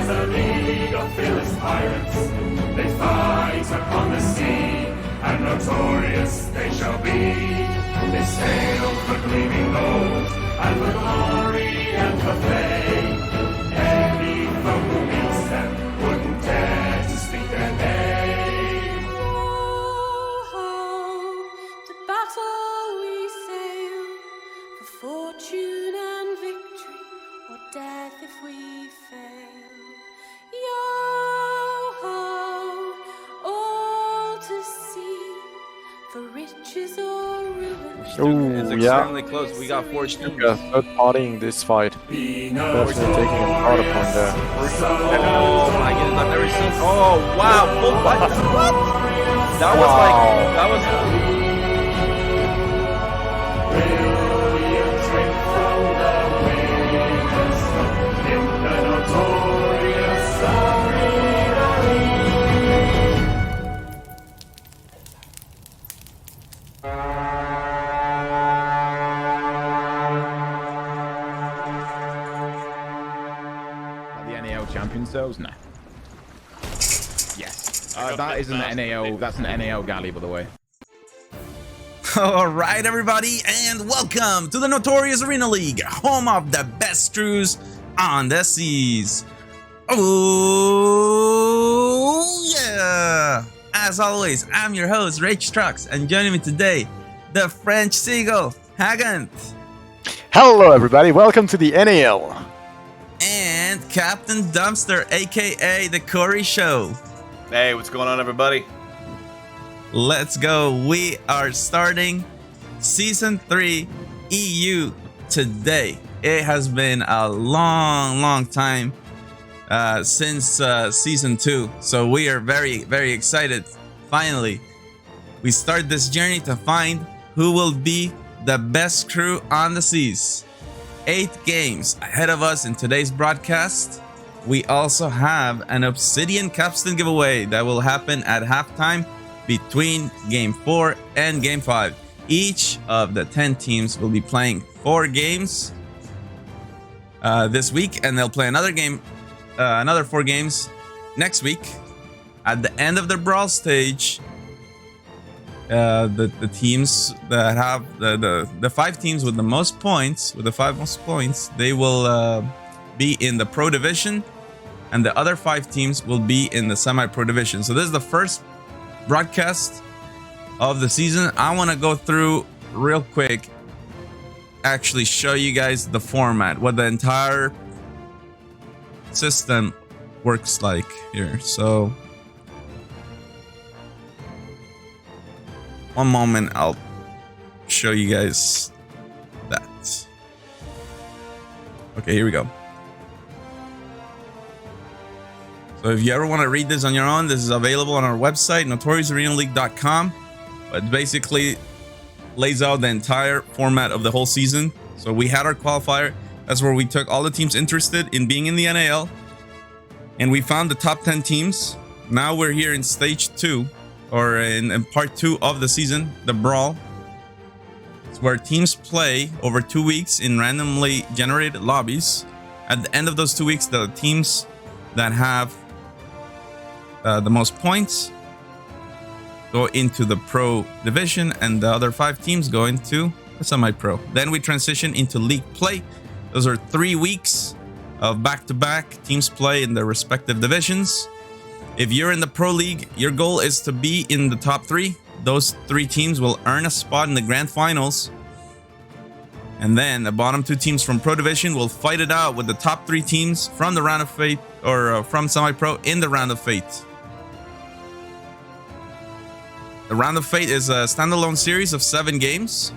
is a league of fearless pirates. They fight upon the sea, and notorious they shall be. They sail for gleaming gold, and for glory and for fame. Any foe who meets them wouldn't dare to speak their name. Ho, to battle we sail, for fortune and victory, or death if we fail. Yo-ho, all to see, for riches or ruin. It's extremely close. We got 4 teams. Third partying this fight. Definitely taking a part upon there. Oh my goodness, I've never seen. Oh wow, what? That was like, that was. Will you drink from the winner's cup in the notorious arena? The NAL champions, those? Nah. Yes. That isn't an NAL. That's an NAL galley, by the way. All right, everybody, and welcome to the Notorious Arena League, home of the best crews on the seas. Oh, yeah. As always, I'm your host, Rach Trucks, and joining me today, the French Seagull, Hagant. Hello, everybody. Welcome to the NAL. And Captain Dumpster, aka the Corey Show. Hey, what's going on, everybody? Let's go. We are starting Season 3 EU today. It has been a long time since Season 2. So we are very excited. Finally, we start this journey to find who will be the best crew on the seas. 8 games ahead of us in today's broadcast. We also have an Obsidian Capstan giveaway that will happen at halftime between Game 4 and Game 5. Each of the 10 teams will be playing 4 games this week, and they'll play another game, another 4 games next week. At the end of the Brawl stage, the teams that have the 5 teams with the most points, they will be in the Pro Division, and the other 5 teams will be in the Semi-Pro Division. So this is the first broadcast of the season. I want to go through real quick, actually show you guys the format, what the entire system works like here. So one moment, I'll show you guys that. Okay, here we go. So if you ever want to read this on your own, this is available on our website, notoriousarenaleague.com. But basically lays out the entire format of the whole season. So we had our qualifier. That's where we took all the teams interested in being in the NAL. And we found the top 10 teams. Now we're here in stage 2, or in part 2 of the season, the Brawl. It's where teams play over 2 weeks in randomly generated lobbies. At the end of those 2 weeks, the teams that have the most points go into the Pro Division, and the other 5 teams go into the Semi-Pro. Then we transition into League Play. Those are 3 weeks of back-to-back teams play in their respective divisions. If you're in the Pro League, your goal is to be in the top 3. Those 3 teams will earn a spot in the Grand Finals. And then the bottom 2 teams from Pro Division will fight it out with the top 3 teams from the Round of Fate, or from Semi-Pro in the Round of Fate. The Round of Fate is a standalone series of 7 games.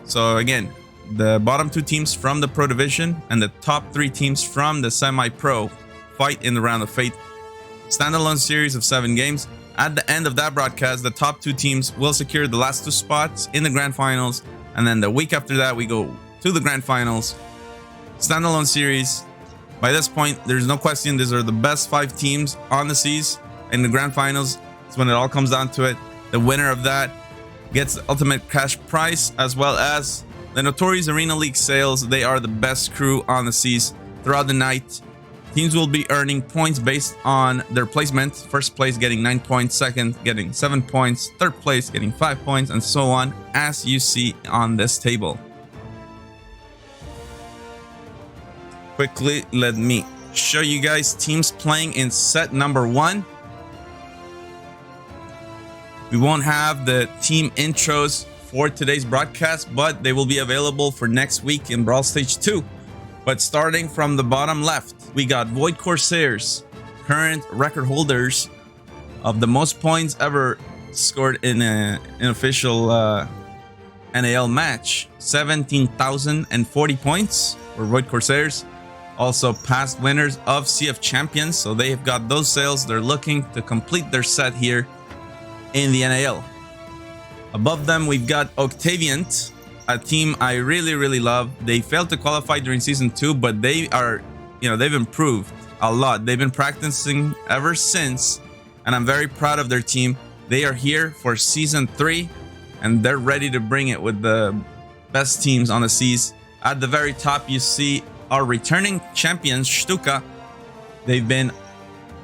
So again, the bottom 2 teams from the Pro Division and the top 3 teams from the Semi-Pro fight in the Round of Fate. Standalone series of 7 games. At the end of that broadcast, the top 2 teams will secure the last 2 spots in the Grand Finals. And then the week after that, we go to the Grand Finals. Standalone series. By this point, there's no question, these are the best 5 teams on the seas. In the Grand Finals, it's when it all comes down to it. The winner of that gets the ultimate cash prize, as well as the Notorious Arena League sales. They are the best crew on the seas throughout the night. Teams will be earning points based on their placement. First place getting 9 points, second getting 7 points, third place getting 5 points, and so on, as you see on this table. Quickly, let me show you guys teams playing in set number 1. We won't have the team intros for today's broadcast, but they will be available for next week in Brawl Stage 2. But starting from the bottom left, we got Void Corsairs, current record holders of the most points ever scored in an official NAL match. 17,040 points for Void Corsairs. Also past winners of CF Champions, so they have got those sales. They're looking to complete their set here in the NAL. Above them, we've got Octaviant, a team I really love. They failed to qualify during season 2, but they are, they've improved a lot. They've been practicing ever since, and I'm very proud of their team. They are here for season 3, and they're ready to bring it with the best teams on the seas. At the very top, you see our returning champions, Stuka. They've been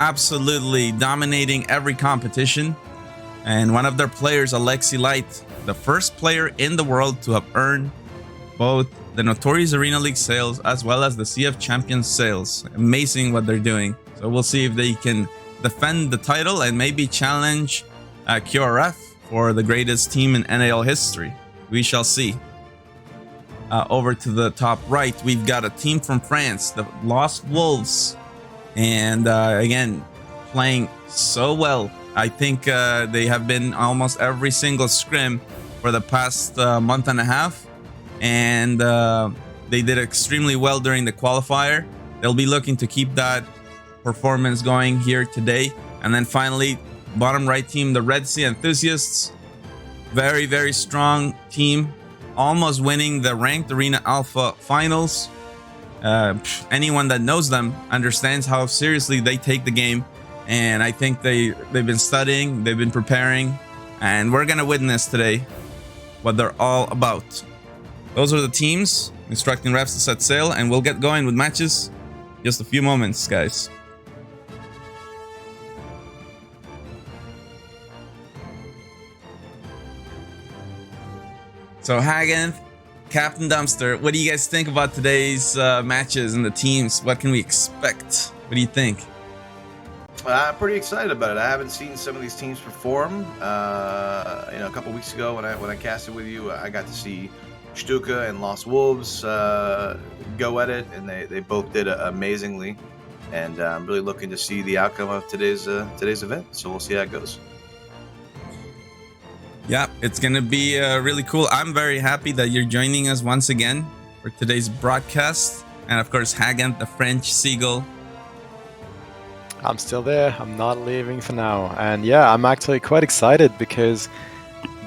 absolutely dominating every competition. And one of their players, Alexi Light, the first player in the world to have earned both the Notorious Arena League sales as well as the CF Champions sales. Amazing what they're doing. So we'll see if they can defend the title and maybe challenge QRF for the greatest team in NAL history. We shall see. Over to the top right, we've got a team from France, the Lost Wolves. And again, playing so well. I think they have been almost every single scrim for the past month and a half, and they did extremely well during the qualifier. They'll be looking to keep that performance going here today. And then finally, bottom right team, the Red Sea Enthusiasts. Very strong team, almost winning the Ranked Arena Alpha finals. Anyone that knows them understands how seriously they take the game. And I think they've been studying, they've been preparing, and we're gonna witness today what they're all about. Those are the teams, instructing refs to set sail, and we'll get going with matches in just a few moments, guys. So Hagen, Captain Dumpster, what do you guys think about today's matches and the teams? What can we expect? What do you think? I'm pretty excited about it. I haven't seen some of these teams perform. A couple weeks ago when I casted with you, I got to see Stuka and Lost Wolves go at it, and they both did amazingly. And I'm really looking to see the outcome of today's event. So we'll see how it goes. Yeah, it's gonna be really cool. I'm very happy that you're joining us once again for today's broadcast, and of course, Hagen, the French Seagull. I'm still there. I'm not leaving for now. And yeah, I'm actually quite excited because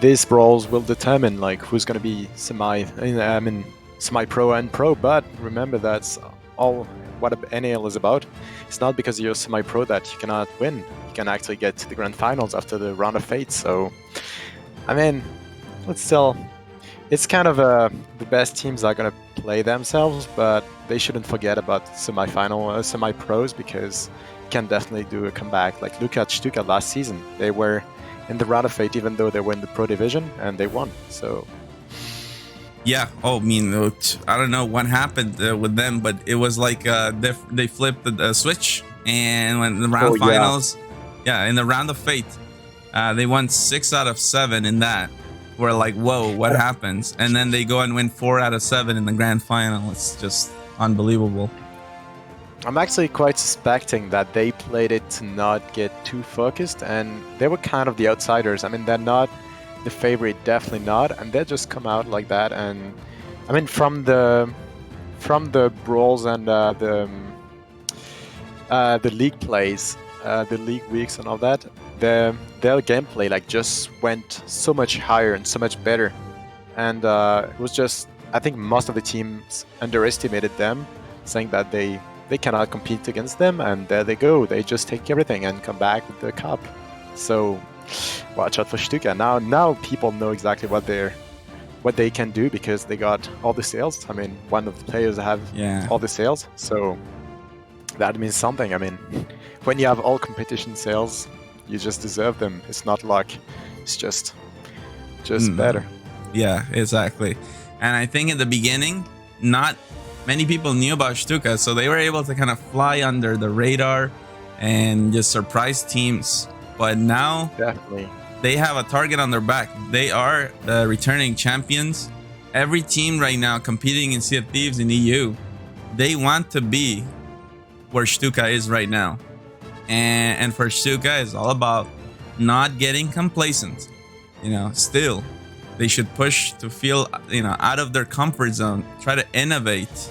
these brawls will determine who's going to be semi-pro and pro. But remember, that's all what NAL is about. It's not because you're semi-pro that you cannot win. You can actually get to the grand finals after the round of fate. So, it's kind of the best teams are going to play themselves, but they shouldn't forget about semi-pros because can definitely do a comeback. Look at Stuka last season. They were in the round of fate even though they were in the pro division, and they won. So yeah, I don't know what happened with them, but it was they flipped the switch, and when the round finals, in the round of fate, they won 6 out of 7 in that. We're like, whoa, what happens? And then they go and win 4 out of 7 in the grand final. It's just unbelievable. I'm actually quite suspecting that they played it to not get too focused, and they were kind of the outsiders. They're not the favorite, definitely not, and they just come out like that. And from the brawls and the league plays, the league weeks and all that, their gameplay just went so much higher and so much better. And it was just, I think most of the teams underestimated them, saying that they cannot compete against them, and there they go. They just take everything and come back with the cup. So watch out for Stuka. Now people know exactly what they can do because they got all the sales. One of the players have all the sales. So that means something. I mean, when you have all competition sales, you just deserve them. It's not luck. It's just better. Yeah, exactly. And I think in the beginning, not many people knew about Stuka, so they were able to kind of fly under the radar and just surprise teams. But now Definitely. they have a target on their back. They are the returning champions. Every team right now competing in Sea of Thieves in EU, they want to be where Stuka is right now. And for Stuka, it's all about not getting complacent. You know, still, they should push to feel, out of their comfort zone, try to innovate.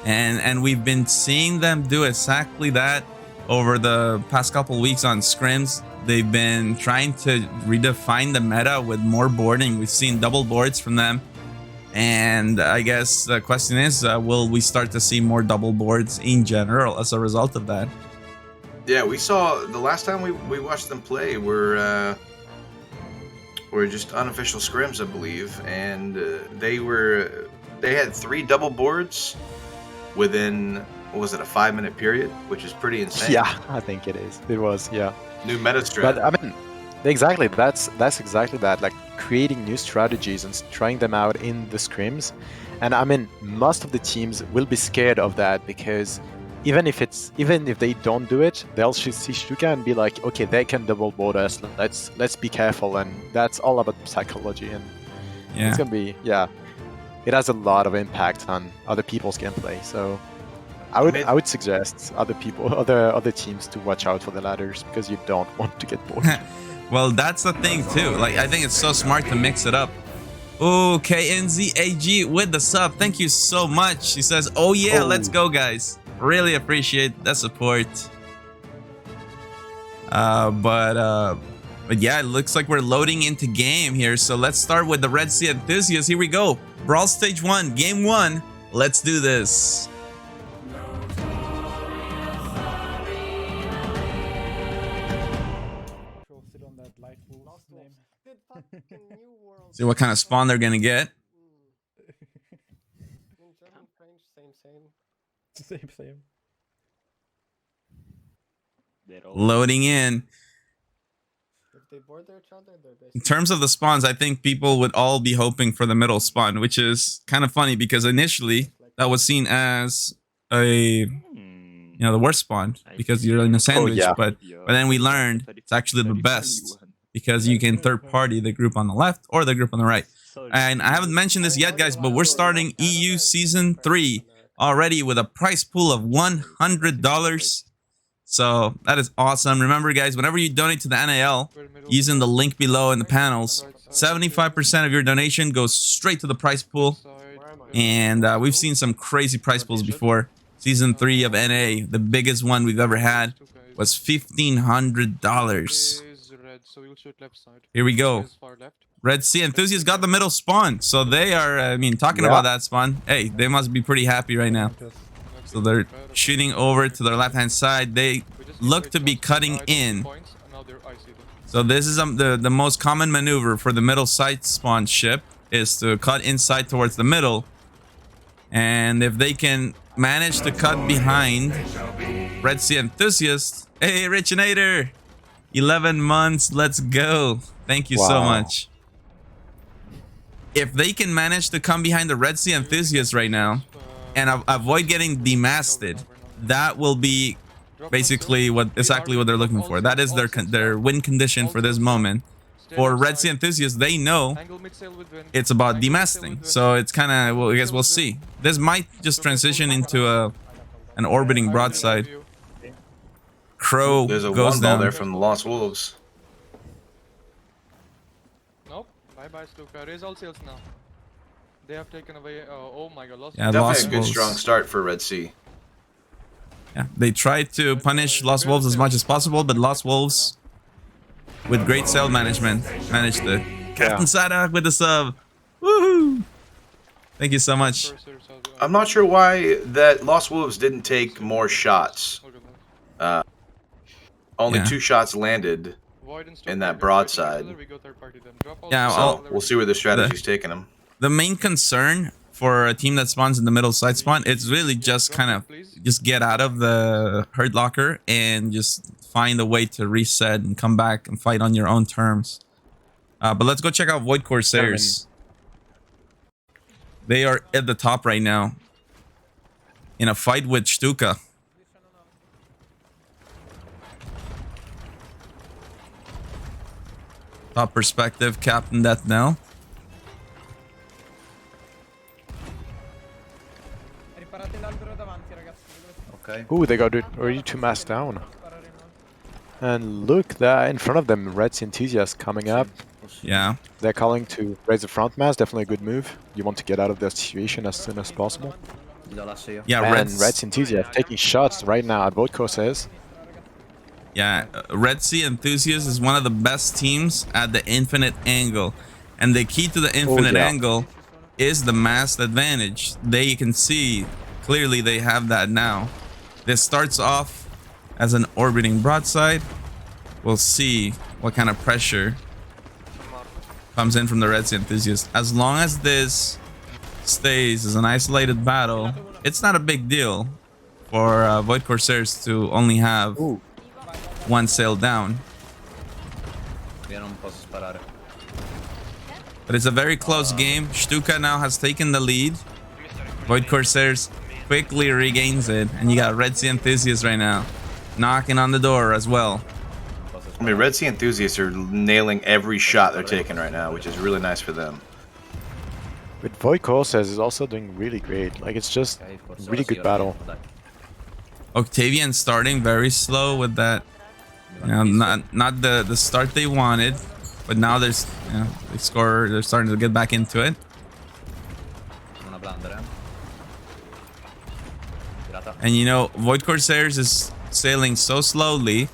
And we've been seeing them do exactly that over the past couple weeks on scrims. They've been trying to redefine the meta with more boarding. We've seen double boards from them. And I guess the question is, will we start to see more double boards in general as a result of that? Yeah, we saw the last time we watched them play were just unofficial scrims, I believe, and they had 3 double boards within, what was it, a 5-minute period, which is pretty insane. Yeah, I think it is. It was, yeah. New meta strat. But I mean, exactly. That's exactly that. Like creating new strategies and trying them out in the scrims. And I mean, most of the teams will be scared of that because even if they don't do it, they'll see Stuka and be like, okay, they can double board us. Let's be careful. And that's all about psychology. And Yeah. it's gonna be it has a lot of impact on other people's gameplay. So I would suggest other teams to watch out for the ladders because you don't want to get bored. Well, that's the thing too. Like, I think it's so smart to mix it up. Oh, KNZAG with the sub. Thank you so much. He says, "Oh yeah, let's go, guys." Really appreciate that support. But yeah, it looks like we're loading into game here. So let's start with the Red Sea enthusiasts. Here we go. Brawl stage 1, game 1. Let's do this. See what kind of spawn they're gonna get. Same. Loading in. In terms of the spawns, I think people would all be hoping for the middle spawn, which is kind of funny because initially that was seen as the worst spawn because you're in a sandwich. But then we learned it's actually the best because you can third party the group on the left or the group on the right. And I haven't mentioned this yet, guys, but we're starting EU Season 3 already with a prize pool of $100. So that is awesome. Remember, guys, whenever you donate to the NAL, using the link below in the panels, 75% of your donation goes straight to the prize pool. And we've seen some crazy prize pools before. Season 3 of NA, the biggest one we've ever had, was $1,500. Here we go. Red Sea enthusiasts got the middle spawn. So they are, talking about that spawn. Hey, they must be pretty happy right now. So they're shooting over to their left-hand side. They look to be cutting in. So this is the most common maneuver for the middle side spawn ship is to cut inside towards the middle. And if they can manage to cut behind Red Sea enthusiasts. Hey, Richinator! 11 months, let's go. Thank you so much. If they can manage to come behind the Red Sea enthusiasts right now and avoid getting demasted, that will be basically exactly what they're looking for. That is their win condition for this moment. For Red Sea enthusiasts, they know it's about demasting. So it's kind of, well, I guess we'll see. This might just transition into an orbiting broadside. Crow There's a goes one down ball there from the Lost Wolves. Nope. Bye-bye, Stuka. Raise all sails now. They have taken away... oh my god, Lost Yeah, Definitely Lost a good Wolves. strong start for Red Sea. Yeah, they tried to punish Lost Wolves as much as possible, but Lost Wolves, with great sail management, managed to. Captain Sadak with the sub. Woohoo! Thank you so much. I'm not sure why that Lost Wolves didn't take more shots. Only 2 shots landed in that broadside. Yeah, So we'll see where the strategy's taking them. the main concern for a team that spawns in the middle side spawn, it's really just kind of just get out of the hurt locker and just find a way to reset and come back and fight on your own terms. But let's go check out Void Corsairs. They are at the top right now in a fight with Stuka. Top perspective, Captain Death now. Okay. Ooh, they got it already 2 mass down. And look, there in front of them, Red's Enthusiast coming up. Yeah. They're calling to raise the front mass, definitely a good move. You want to get out of their situation as soon as possible. Yeah, And Red's Red's Enthusiast taking shots right now at Void Corsairs. Yeah, Red Sea Enthusiast is one of the best teams at the infinite angle. And the key to the infinite angle is the mass advantage. There you can see clearly they have that now. This starts off as an orbiting broadside. We'll see what kind of pressure comes in from the Red Sea Enthusiast. As long as this stays as an isolated battle, it's not a big deal for Void Corsairs to only have one sail down. But it's a very close game. Stuka now has taken the lead. Void Corsairs quickly regains it. And you got Red Sea Enthusiasts right now knocking on the door as well. I mean, Red Sea Enthusiasts are nailing every shot they're taking right now, which is really nice for them. But Void Corsairs is also doing really great. Like, it's just a really good battle. Octavian starting very slow with that. You know, not the start they wanted, but now there's they score. They're starting to get back into it. And you know, Void Corsairs is sailing so slowly,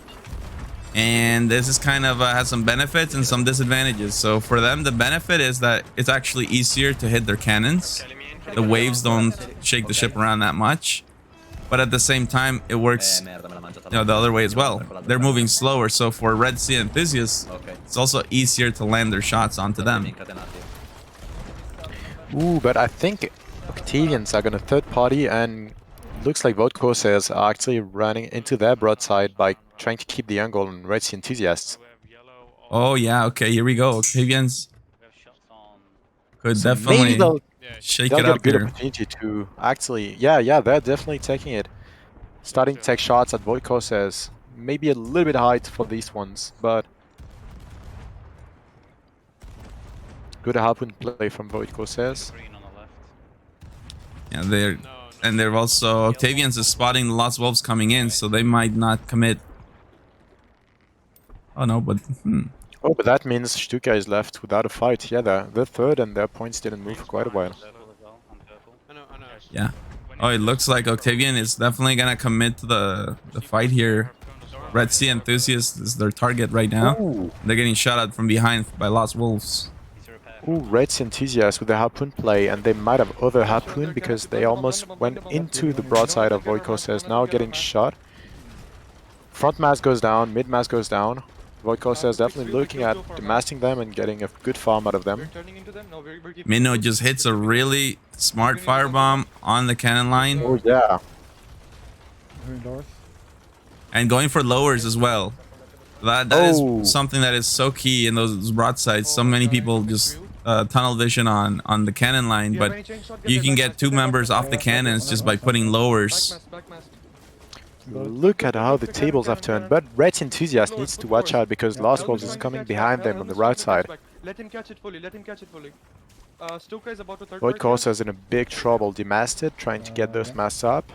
and this is kind of has some benefits and some disadvantages. So for them, the benefit is that it's actually easier to hit their cannons. The waves don't shake the ship around that much. But at the same time, it works the other way as well. They're moving slower, so for Red Sea Enthusiasts, it's also easier to land their shots onto them. Ooh, but I think Octavians are gonna third party, and looks like Void Corsairs are actually running into their broadside by trying to keep the angle on Red Sea Enthusiasts. Oh yeah, okay, here we go. Octavians could definitely Maybe they'll shake get it a up good here. opportunity to actually, yeah, they're definitely taking it. Starting to take shots at Void Corsairs. Maybe a little bit high for these ones, but good harpoon play from Void Corsairs. Yeah, they're also Octavians is spotting the Lost Wolves coming in, so they might not commit. Oh no, but Oh, but that means Stuka is left without a fight. Yeah, they're third, and their points didn't move for quite a while. yeah. Oh, it looks like Octavian is definitely gonna commit to the fight here. Red Sea Enthusiast is their target right now. Ooh. They're getting shot at from behind by Lost Wolves. Ooh, Red's Enthusiast with the harpoon play, and they might have over harpoon because they almost went into the broadside of Void Corsairs, now getting shot. Front mass goes down, mid mass goes down. Void Corsairs definitely looking at demasting them and getting a good farm out of them. Minnow just hits a really smart firebomb on the cannon line. Oh yeah. And going for lowers as well. That is something that is so key in those broadsides. So many people just tunnel vision on the cannon line, but you can get 2 members off the cannons just by putting lowers. Look at how the tables have turned, but Red's Enthusiast needs to watch out because Lost Wolves is coming behind them on the right side. Let him catch it fully, let him catch it fully. Stuka is about to third Void Corsairs in a big trouble, demasted, trying to get those masks up.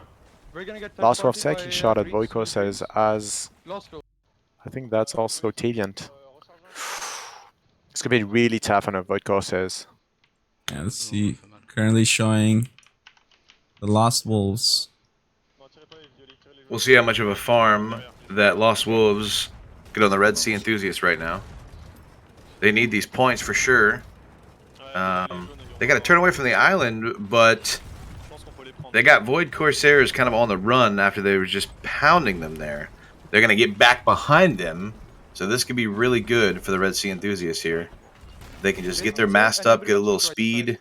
Lost Wolves taking shot at Void Corsairs as I think that's also Octavian. It's gonna be really tough on a Void Corsairs. Yeah, let's see. Currently showing the Lost Wolves. We'll see how much of a farm that Lost Wolves get on the Red Sea Enthusiasts right now. They need these points for sure. They got to turn away from the island, but they got Void Corsairs kind of on the run after they were just pounding them there. They're going to get back behind them, so this could be really good for the Red Sea Enthusiasts here. They can just get their mast up, get a little speed.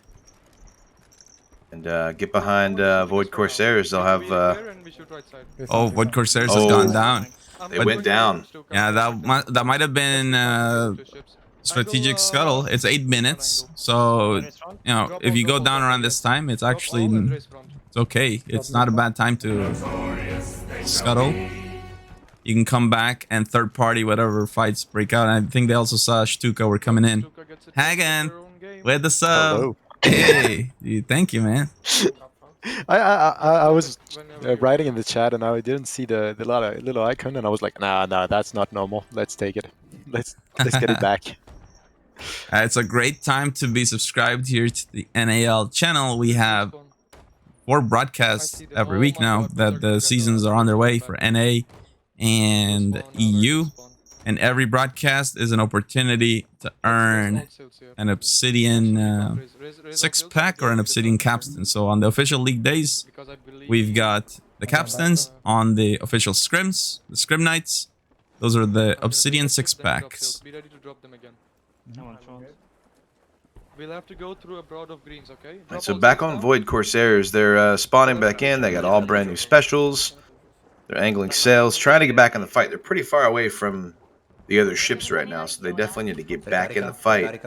And get behind Void Corsairs. They'll have. And we shoot right side. Oh, Void Corsairs has Oh. gone down. They went down. Yeah, that might have been strategic scuttle. It's 8 minutes, so you know if you go down around this time, it's actually it's okay. It's not a bad time to scuttle. You can come back and third party whatever fights break out. And I think they also saw Stuka were coming in. Hagen with the sub. Hello. Hey, dude, thank you, man. I was writing in the chat and I didn't see the little icon and I was like, nah, that's not normal. Let's take it. Let's get it back. It's a great time to be subscribed here to the NAL channel. We have 4 broadcasts every week now that the seasons are on their way for NA and EU. And every broadcast is an opportunity to earn an Obsidian 6-pack or an Obsidian capstan. So on the official league days, we've got the capstans. On the official scrims, the scrim nights, those are the Obsidian 6-packs. Be ready to drop them again. We'll have to go through a broad of greens, okay? Right, so back on Void Corsairs, they're spawning back in. They got all brand new specials. They're angling sails, trying to get back in the fight. They're pretty far away from the other ships right now, so they definitely need to get back in the fight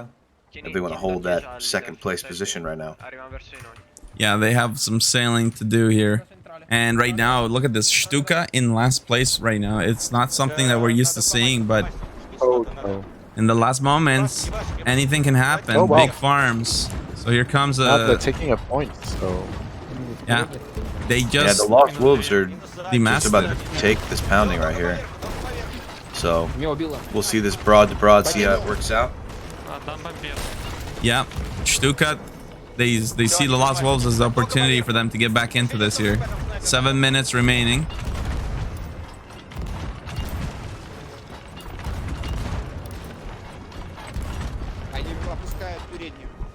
if they want to hold that second place position right now. Yeah, they have some sailing to do here. And right now, look at this Stuka in last place right now. It's not something that we're used to seeing, but Oh no. in the last moments, anything can happen. Oh, wow. Big farms. So here comes Now they're a... taking a point, so Yeah, they Yeah, just... the Lost Wolves are just demastered. about to take this pounding right here. So we'll see this broad to broad, see how it works out. Yeah, Stuka, they see the Lost Wolves as the opportunity for them to get back into this here. 7 minutes remaining.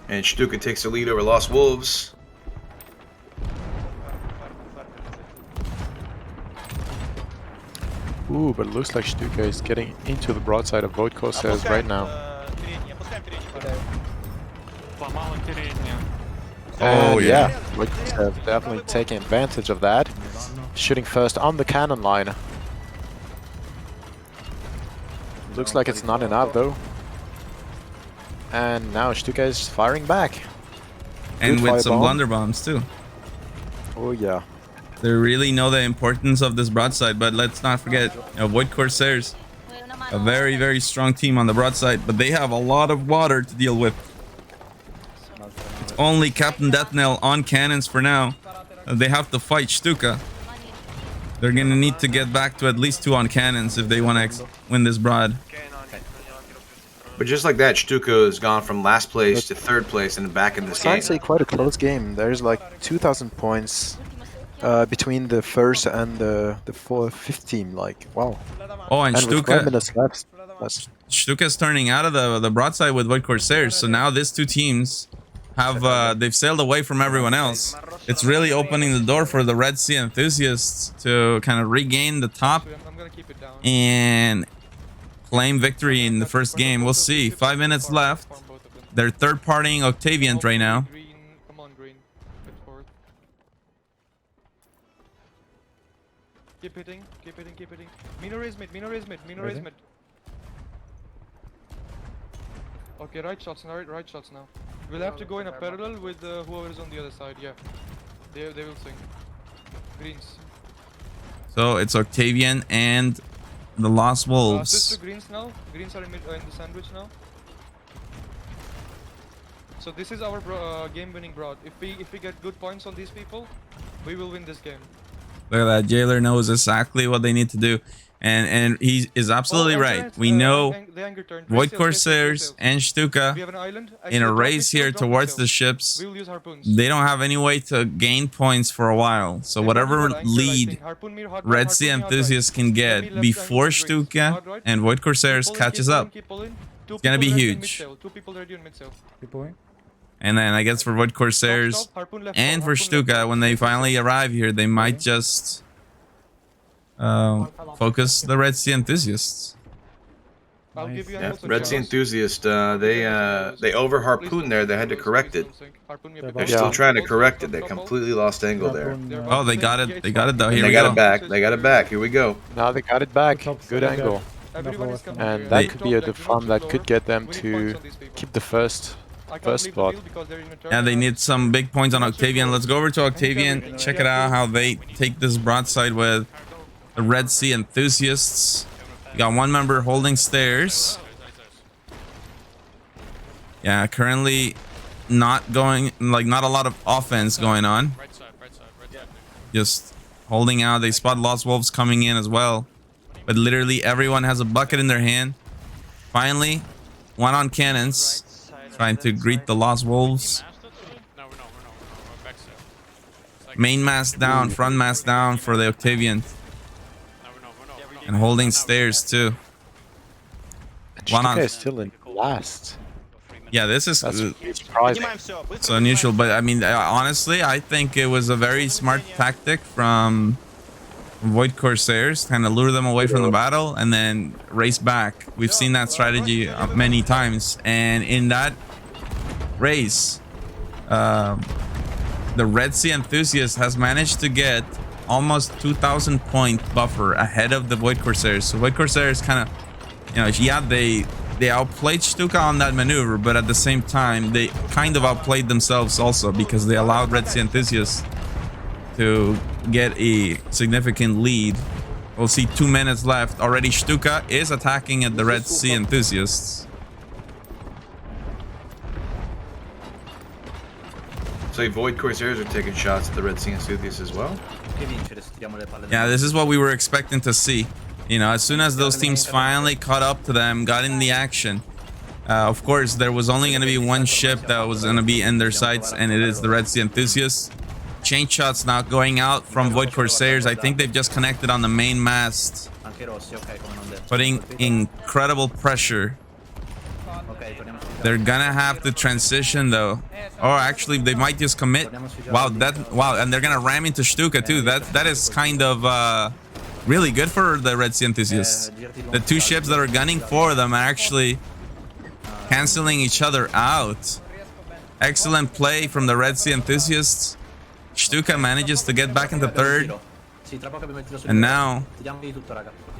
And Stuka takes the lead over Lost Wolves. ooh, but it looks like Stuka is getting into the broadside of Void Corsairs right now. Oh, yeah. Void Corsairs definitely taking advantage of that. Shooting first on the cannon line. Looks like it's not enough though. And now Stuka is firing back. And Good with some firebomb. blunder bombs too. Oh yeah. They really know the importance of this broadside, but let's not forget, Void Corsairs, a very, very strong team on the broadside, but they have a lot of water to deal with. It's only Captain Deathnell on cannons for now. They have to fight Stuka. They're gonna need to get back to at least 2 on cannons if they want to win this broad. But just like that, Stuka has gone from last place to third place and back in this It's game. actually quite a close game. There's like 2,000 points between the first and the fifth team. Like, wow. Oh, and And with 5 Stuka, minutes left. That's Stuka's turning out of the broadside with Void Corsairs, so now these 2 teams have they've sailed away from everyone else. It's really opening the door for the Red Sea enthusiasts to kind of regain the top I'm gonna keep it down. and claim victory in the first game. We'll see. 5 minutes left. They're third partying Octavian right now. Green, come on, green. Get forward. Keep hitting, keep hitting, keep hitting. Mino raise mid, Mino raise mid, Mino raise mid. Okay, right shots now, right shots now. We'll have to go in a parallel with whoever is on the other side, yeah. They will sing. Greens. So it's Octavian and the Lost Switch Wolves. to greens now. Greens are in the sandwich now. So this is our game-winning broad. If we get good points on these people, we will win this game. Look at that. Jailer knows exactly what they need to do. And he is absolutely right. We know Void Corsairs and Stuka We have an island. in a race here towards the ships. We will use harpoons. They don't have any way to gain points for a while. So whatever lead Red Sea enthusiasts can get before Stuka and Void Corsairs catches up, it's gonna be huge. 2 people ready on mid-sail. And then I guess for Void Corsairs Stop, harpoon left, and for harpoon left. Stuka, when they finally arrive here, they might just focus the Red Sea enthusiasts. I'll give you Yeah, also Red Sea chance. Enthusiast, they over harpooned there. They had to correct it. Harpoon me a They're bit. They're Yeah. still trying to Both correct top, it. They top, top. completely lost angle there. Harpoon, Oh, they got it. They got it though. And Here they we got go. it back. They got it back. Here we go. Now they got it back. top Good side, angle. Everyone is coming And here. that They- could be the farm that could get them to keep the first spot. Yeah, they need some big points on Octavian. Let's go over to Octavian. Check it out how they take this broadside with the Red Sea Enthusiasts. You got one member holding stairs. Yeah, currently not going, like not a lot of offense going on. Just holding out. They spot Lost Wolves coming in as well. But literally everyone has a bucket in their hand. Finally, one on cannons. Trying to greet the Lost Wolves. Main mast down, front mast down for the Octavian. And holding stairs too. One on. Stuka is still in last. Yeah, this is That's surprising. it's unusual, but I mean, honestly, I think it was a very smart tactic from Void Corsairs, kind of lure them away from the battle and then race back. We've seen that strategy many times, and in that race, the Red Sea Enthusiast has managed to get almost 2,000 point buffer ahead of the Void Corsairs. So Void Corsairs kind of, you know, yeah, they outplayed Stuka on that maneuver, but at the same time, they kind of outplayed themselves also because they allowed Red Sea Enthusiasts to get a significant lead. We'll see 2 minutes left. Already Stuka is attacking at the Red Sea Enthusiasts. So Void Corsairs are taking shots at the Red Sea Enthusiasts as well. Yeah, this is what we were expecting to see. You know, as soon as those teams finally caught up to them, got in the action. Of course, there was only going to be one ship that was going to be in their sights, and it is the Red Sea Enthusiasts. Chain shots now going out from Void Corsairs. I think they've just connected on the main mast, putting incredible pressure. They're gonna have to transition though, or actually they might just commit. Wow, and they're gonna ram into Stuka too. That is kind of really good for the Red Sea Enthusiasts. The two ships that are gunning for them are actually canceling each other out. Excellent play from the Red Sea Enthusiasts. Stuka manages to get back into third, and now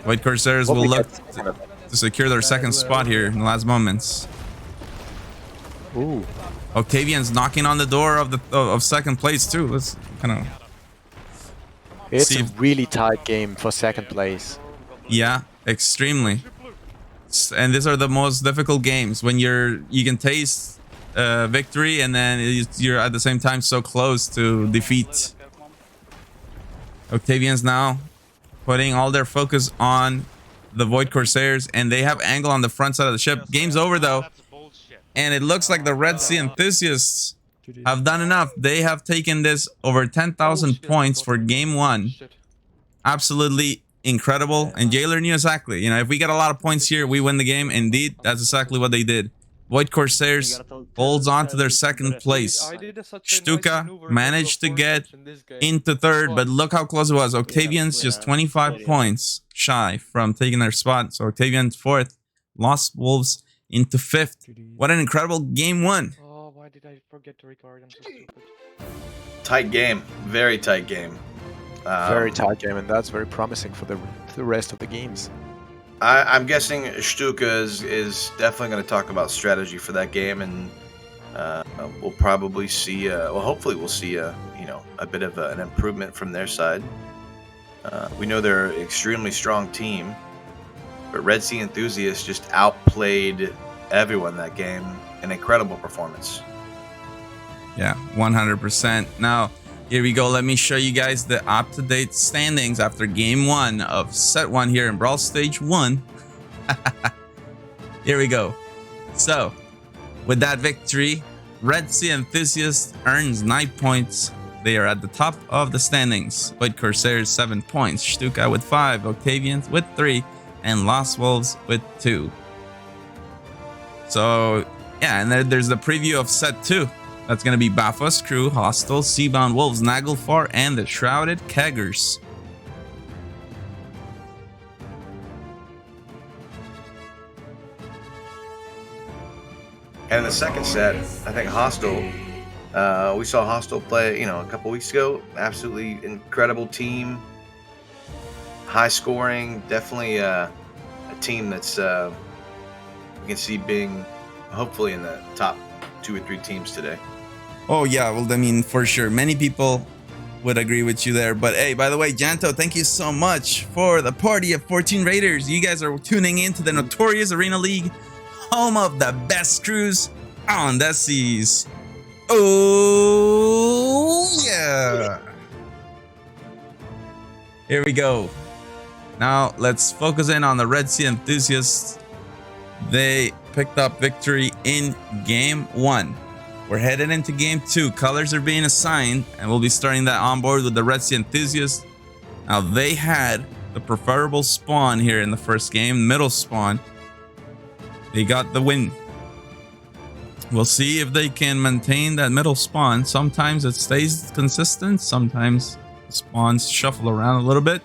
Void Corsairs will look to secure their second spot here in the last moments. Ooh. Octavian's knocking on the door of second place too. Let's kind of. It's see a if- really tight game for second place. Yeah, extremely. And these are the most difficult games when you can taste victory and then you're at the same time so close to defeat. Octavians now putting all their focus on the Void Corsairs, and they have angle on the front side of the ship. Game's over though, and it looks like the Red Sea Enthusiasts have done enough. They have taken this over 10,000 points for game one. Absolutely incredible. And Jailer knew exactly, you know, if we get a lot of points here, we win the game. Indeed, that's exactly what they did. Void Corsairs holds on to their second place. Stuka managed to get into third, but look how close it was. Octavian's just 25 points shy from taking their spot. So Octavian's fourth, Lost Wolves into fifth. What an incredible game one. Oh, why did I forget to record? I'm so stupid. Tight game, very tight game. Very tight game, and that's very promising for the rest of the games. I'm guessing Stuka is definitely going to talk about strategy for that game, and we'll probably see. Well, hopefully, we'll see a bit of an improvement from their side. We know they're an extremely strong team, but Red Sea Enthusiasts just outplayed everyone that game. An incredible performance. Yeah, 100%. Now, here we go. Let me show you guys the up-to-date standings after game one of set one here in Brawl Stage 1. Here we go. So, with that victory, Red Sea Enthusiast earns 9 points. They are at the top of the standings. Void Corsairs 7 points. Stuka with 5. Octavians with 3. And Lost Wolves with 2. So, yeah, and then there's the preview of set 2. That's going to be Bafos Crew, Hostile, Seabound Wolves, Naglfar, and the Shrouded Keggers. And in the second set, I think Hostile, we saw Hostile play, a couple weeks ago. Absolutely incredible team, high scoring. Definitely a team that's we can see being hopefully in the top 2 or 3 teams today. Oh yeah, well I mean for sure, many people would agree with you there. But hey, by the way, Janto, thank you so much for the party of 14 Raiders. You guys are tuning in to the Notorious Arena League, home of the best crews on the seas. Oh yeah. Here we go. Now let's focus in on the Red Sea Enthusiasts. They picked up victory in game 1. We're headed into game 2. Colors are being assigned, and we'll be starting that on board with the Red Sea Enthusiasts. Now they had the preferable spawn here in the first game, middle spawn. They got the win. We'll see if they can maintain that middle spawn. Sometimes it stays consistent, sometimes the spawns shuffle around a little bit.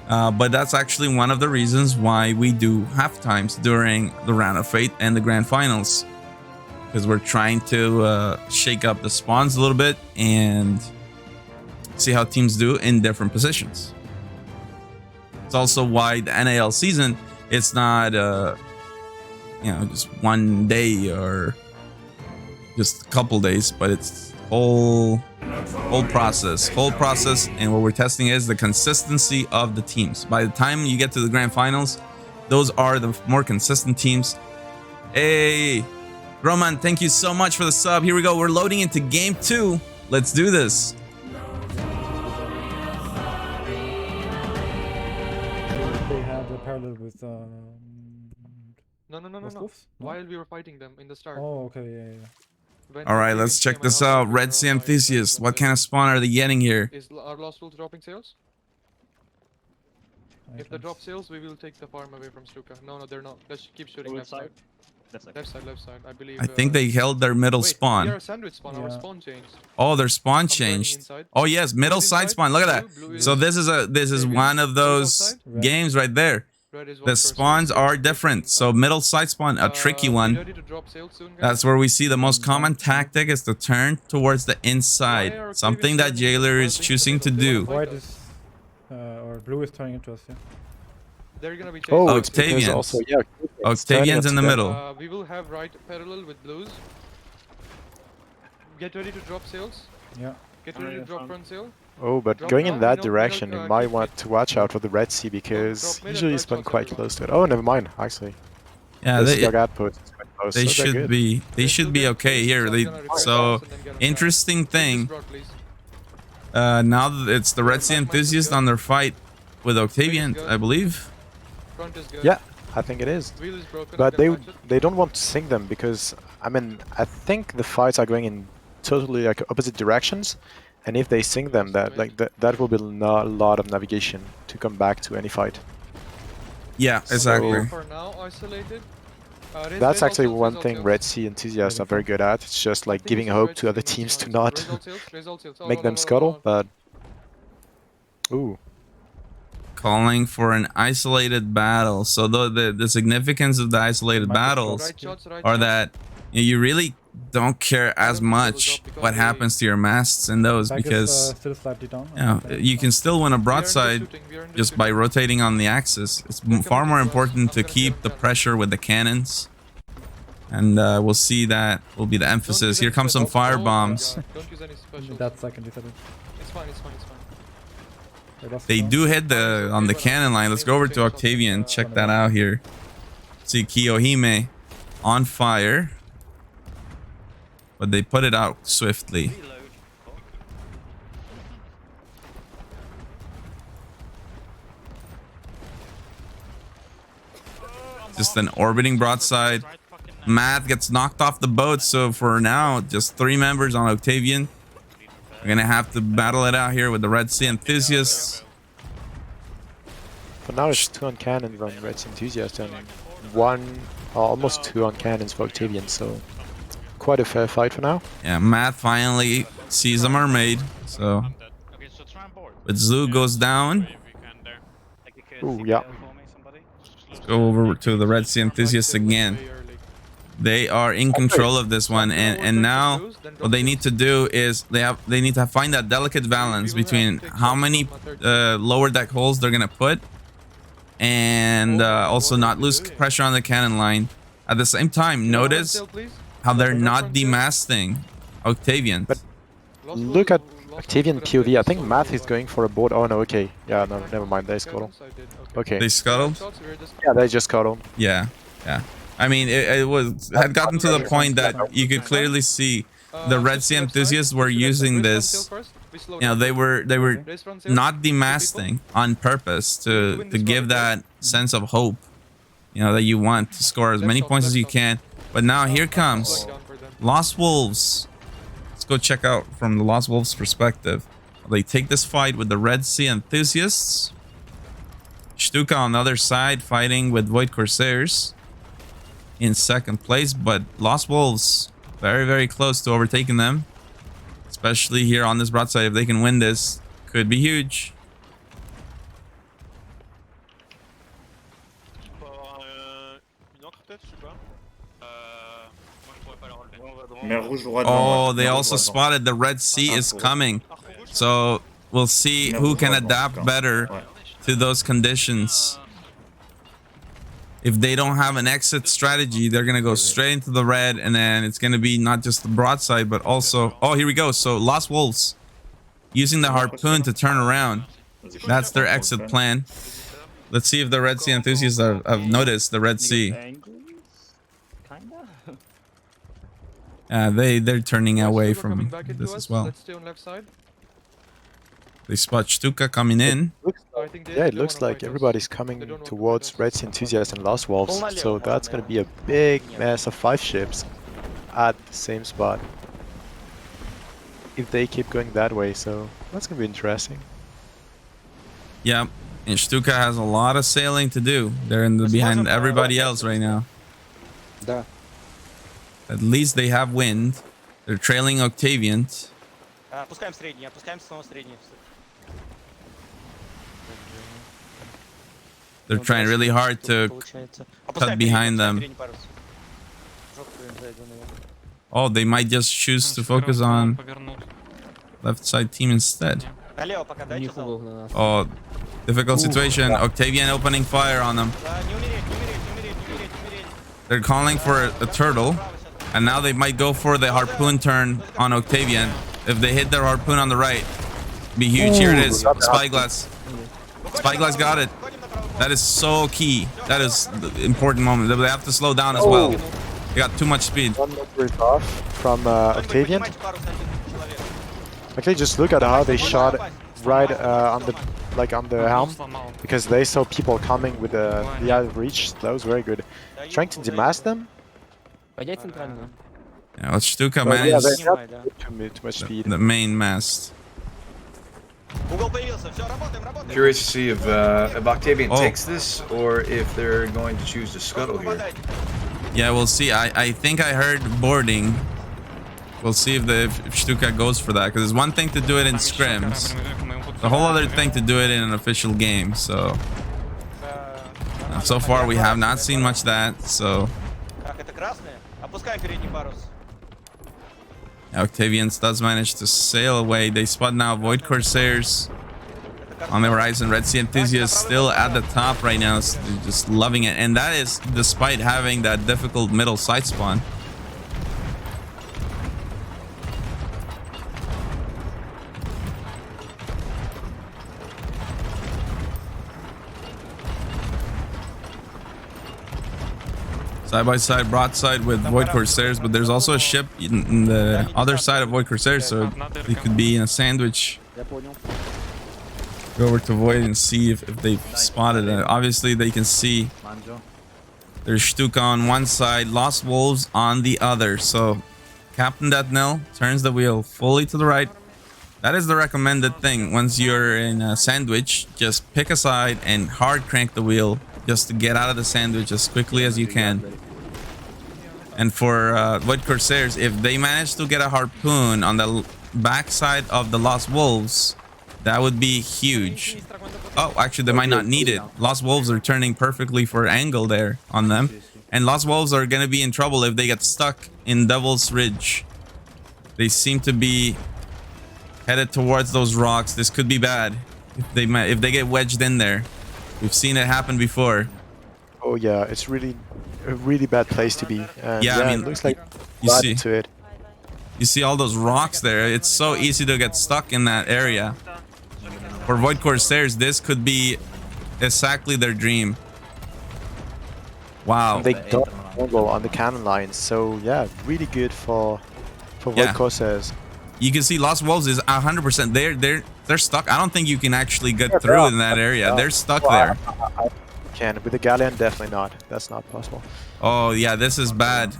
But that's actually one of the reasons why we do half times during the Round of Fate and the Grand Finals. Because we're trying to shake up the spawns a little bit and see how teams do in different positions. It's also why the NAL season, it's not just one day or just a couple days, but it's whole process. And what we're testing is the consistency of the teams. By the time you get to the Grand Finals, those are the more consistent teams. Hey, Roman, thank you so much for the sub. Here we go. We're loading into game 2. Let's do this. They had a parallel with No. Wolves? No? While we were fighting them in the start. Oh, okay, yeah. When All right, Octavian let's check came this around, out. we Red were Sea fighting them Enthusiasts. with What the kind of sales. spawn are they getting here? Is our Lost Wolves dropping sales? If they drop sales, we will take the farm away from Stuka. No, they're not. Let's keep shooting left side. Left side. I believe. I think they held their middle wait, spawn. We are a sandwich spawn. Our Yeah. spawn changed. Oh, their spawn I'm turning changed. inside. Oh yes, middle Blue side inside, spawn. Look at blue that. So this is Maybe. one of Blue those outside. games right there. Red is The one first, spawns red are is different. second. So middle side spawn, a tricky Be one. ready to drop sales soon, guys. That's where we see the most common tactic is to turn towards the inside. Why are Something that Octavians turning Jailer into is the choosing to middle? They do. wanna fight White us. is or blue is turning into us, yeah. They're gonna be Oh, chasing it's because Octavians. also, yeah, it's turning Octavians us in the to them. middle. We will have right parallel with blues. Get ready to drop sales. Yeah. Get ready to drop front sale. Oh, but Drop going down, in that middle, direction, middle, you might keep want it. to watch out for the Red Sea because drop middle, usually right spawn shots, quite everyone. close to it. Oh, never mind, actually. Yeah, This they, Yog outpost is quite close, they so they're should good. be be okay here. So interesting thing. Now that it's the Red Sea Enthusiast on their fight with Octavian, I believe. Front is good. Yeah, I think it is. Wheel is broken. But I can patch it. they don't want to sink them because I mean I think the fights are going in totally like opposite directions, and if they sink them, that will be not a lot of navigation to come back to any fight. Yeah, exactly. For now, isolated. That's actually one thing Red Sea enthusiasts are very good at. It's just like giving hope to other teams to not make them scuttle, but ooh. Calling for an isolated battle. So the significance of the isolated battles are that you really don't care as much what happens to your masts in those Back because is, still slightly down. you can still win a broadside just by rotating on the axis. It's far more important to keep the pressure with the cannons. And we'll see that will be the emphasis. Here comes some fire bombs. Don't use any special. That second you said it. It's fine. They do hit on the cannon line. Let's go over to Octavian. Check that out here. See Kiyohime on fire. But they put it out swiftly. Just an orbiting broadside. Math gets knocked off the boat. So for now, just 3 members on Octavian. We're gonna have to battle it out here with the Red Sea Enthusiasts. For now, it's 2 on cannons on Red Sea enthusiasts and 1, almost 2 on cannons for Octavian. So quite a fair fight for now. Yeah, Matt finally sees a mermaid. So, but Zoo goes down. Ooh, yeah. Let's go over to the Red Sea Enthusiasts again. They are in control of this one, and now what they need to do is they need to find that delicate balance between how many lower deck holes they're gonna put, and also not lose pressure on the cannon line. At the same time, notice how they're not demasting Octavian. But look at Octavian POV. I think Math is going for a board. Oh no, okay. Yeah, no, never mind. They scuttle. Okay. They scuttled? Yeah, they just scuttle. Yeah, yeah. I mean, it had gotten to the point that you could clearly see the Red Sea enthusiasts were using this. You know, they were not demasting on purpose to give that sense of hope. You know, that you want to score as many points as you can. But now here comes Lost Wolves. Let's go check out from the Lost Wolves perspective. They take this fight with the Red Sea enthusiasts. Stuka on the other side fighting with Void Corsairs in second place, but Lost Wolves very, very close to overtaking them, especially here on this broadside. If they can win this, could be huge. Oh, they also spotted the Red Sea is coming, so we'll see who can adapt better to those conditions. If they don't have an exit strategy, they're gonna go straight into the red, and then it's gonna be not just the broadside, but also, oh, here we go. So Lost Wolves using the harpoon to turn around. That's their exit plan. Let's see if the Red Sea enthusiasts have noticed the Red Sea. They're turning away from this as well. They spot Stuka coming in. Yeah, it looks like everybody's coming towards Red Sea Enthusiasts and Lost Wolves, so that's going to be a big mess of 5 ships at the same spot if they keep going that way, so that's going to be interesting. Yeah, and Stuka has a lot of sailing to do. They're behind everybody else right now. At least they have wind. They're trailing Octavian. They're trying really hard to cut behind them. Oh, they might just choose to focus on left side team instead. Oh, difficult situation. Octavian opening fire on them. They're calling for a turtle, and now they might go for the harpoon turn on Octavian. If they hit their harpoon on the right, be huge. Here it is. Spyglass. Spyglass got it. That is so key. That is the important moment. They have to slow down as well. They got too much speed. One number off from Octavian. Actually, just look at how they shot right on the helm, because they saw people coming with the out of reach. That was very good. Trying to demask them. Yeah, let's Stuka manage too much speed. The main mast. Curious to see if Octavian takes this, or if they're going to choose to scuttle here. Yeah, we'll see. I think I heard boarding. We'll see if Stuka goes for that, because it's one thing to do it in scrims, the whole other thing to do it in an official game. So far we have not seen much of that. So Octavians does manage to sail away. They spot now Void Corsairs on the horizon. Red Sea Enthusiasts still at the top right now, so they're just loving it, and that is despite having that difficult middle side spawn. Side by side, broadside with Void Corsairs, but there's also a ship in the other side of Void Corsairs, so it could be in a sandwich. Go over to Void and see if they've spotted it. Obviously, they can see there's Stuka on one side, Lost Wolves on the other. So Captain NAL turns the wheel fully to the right. That is the recommended thing. Once you're in a sandwich, just pick a side and hard crank the wheel, just to get out of the sandwich as quickly as you can. And for Void Corsairs, if they manage to get a harpoon on the backside of the Lost Wolves, that would be huge. Oh, actually, they might not need it. Lost Wolves are turning perfectly for angle there on them. And Lost Wolves are gonna be in trouble if they get stuck in Devil's Ridge. They seem to be headed towards those rocks. This could be bad if they get wedged in there. We've seen it happen before. Oh yeah, it's really a really bad place to be. And Yeah, I mean, it looks like you right see- into it. You see all those rocks there. It's so easy to get stuck in that area. For Void Corsairs, this could be exactly their dream. Wow. They don't angle on the cannon lines, so yeah, really good for Yeah. Void Corsairs. You can see Lost Wolves is 100%. They're stuck. I don't think you can actually get Yeah, through they in that area. They're stuck Well, there. I can with the Galleon, definitely not. That's not possible. Oh yeah, this is bad.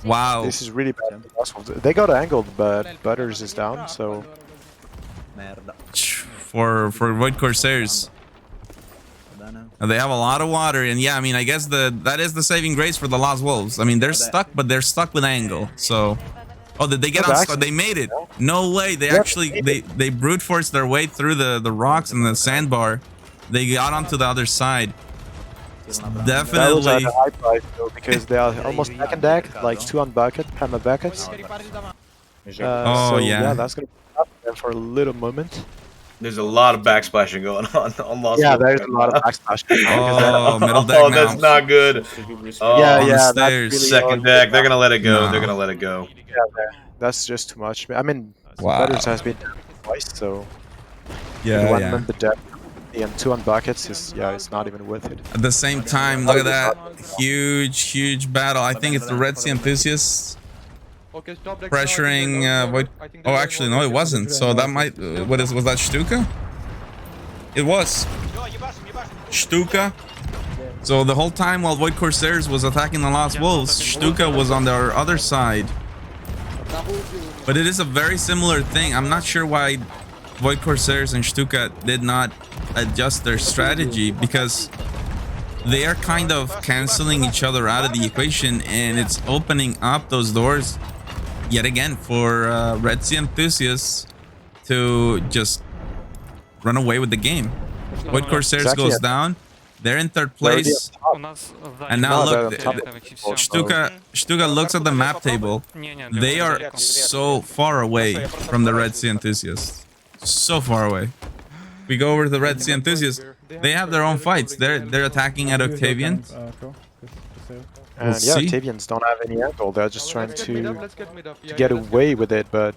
Wow. This is really bad. They got angled, but Butters is down, so For Void Corsairs. They have a lot of water, and yeah, I mean, I guess that is the saving grace for the Lost Wolves. I mean, they're stuck, but they're stuck with angle. So, oh, did they get on? They made it. No way. They actually they brute forced their way through the rocks and the sandbar. They got onto the other side. that was Definitely. at a high price though, because they are almost back and deck, like 2 on bucket, hammer buckets. Oh, So, yeah. that's gonna be up there for a little moment. There's a lot of backsplashing going on Lost Yeah, Wolves there's right a lot of now. backsplash. Oh, middle deck Oh, now. that's not good. Oh, Yeah, on the yeah, that's stairs. really Second deck. They're gonna let it go. No. They're gonna let it go. Yeah, that's just too much. I mean, Wow. Butters has been twice, so Yeah, one yeah. on the deck and 2 on buckets is it's not even worth it. At the same time, look at that huge battle. I think it's the Red Sea Enthusiasts Okay, stop deck pressuring Void. I think Oh, they're actually, going no, it over. wasn't. So that might. Was that Stuka? It was Stuka. So the whole time while Void Corsairs was attacking the Lost Wolves, Stuka was on their other side. But it is a very similar thing. I'm not sure why Void Corsairs and Stuka did not adjust their strategy, because they are kind of canceling each other out of the equation, and it's opening up those doors yet again for Red Sea Enthusiasts to just run away with the game. Void Corsairs Exactly. goes down. They're in third place. And now look, Stuka looks at the map table. They are so far away from the Red Sea Enthusiasts. So far away. We go over to the Red Sea Enthusiasts. They have their own fights. They're attacking at Octavian. And We'll yeah, see. Octavians don't have any angle. They're just trying Let's get mid up, to let's get mid up. Yeah, get yeah, let's away with it, but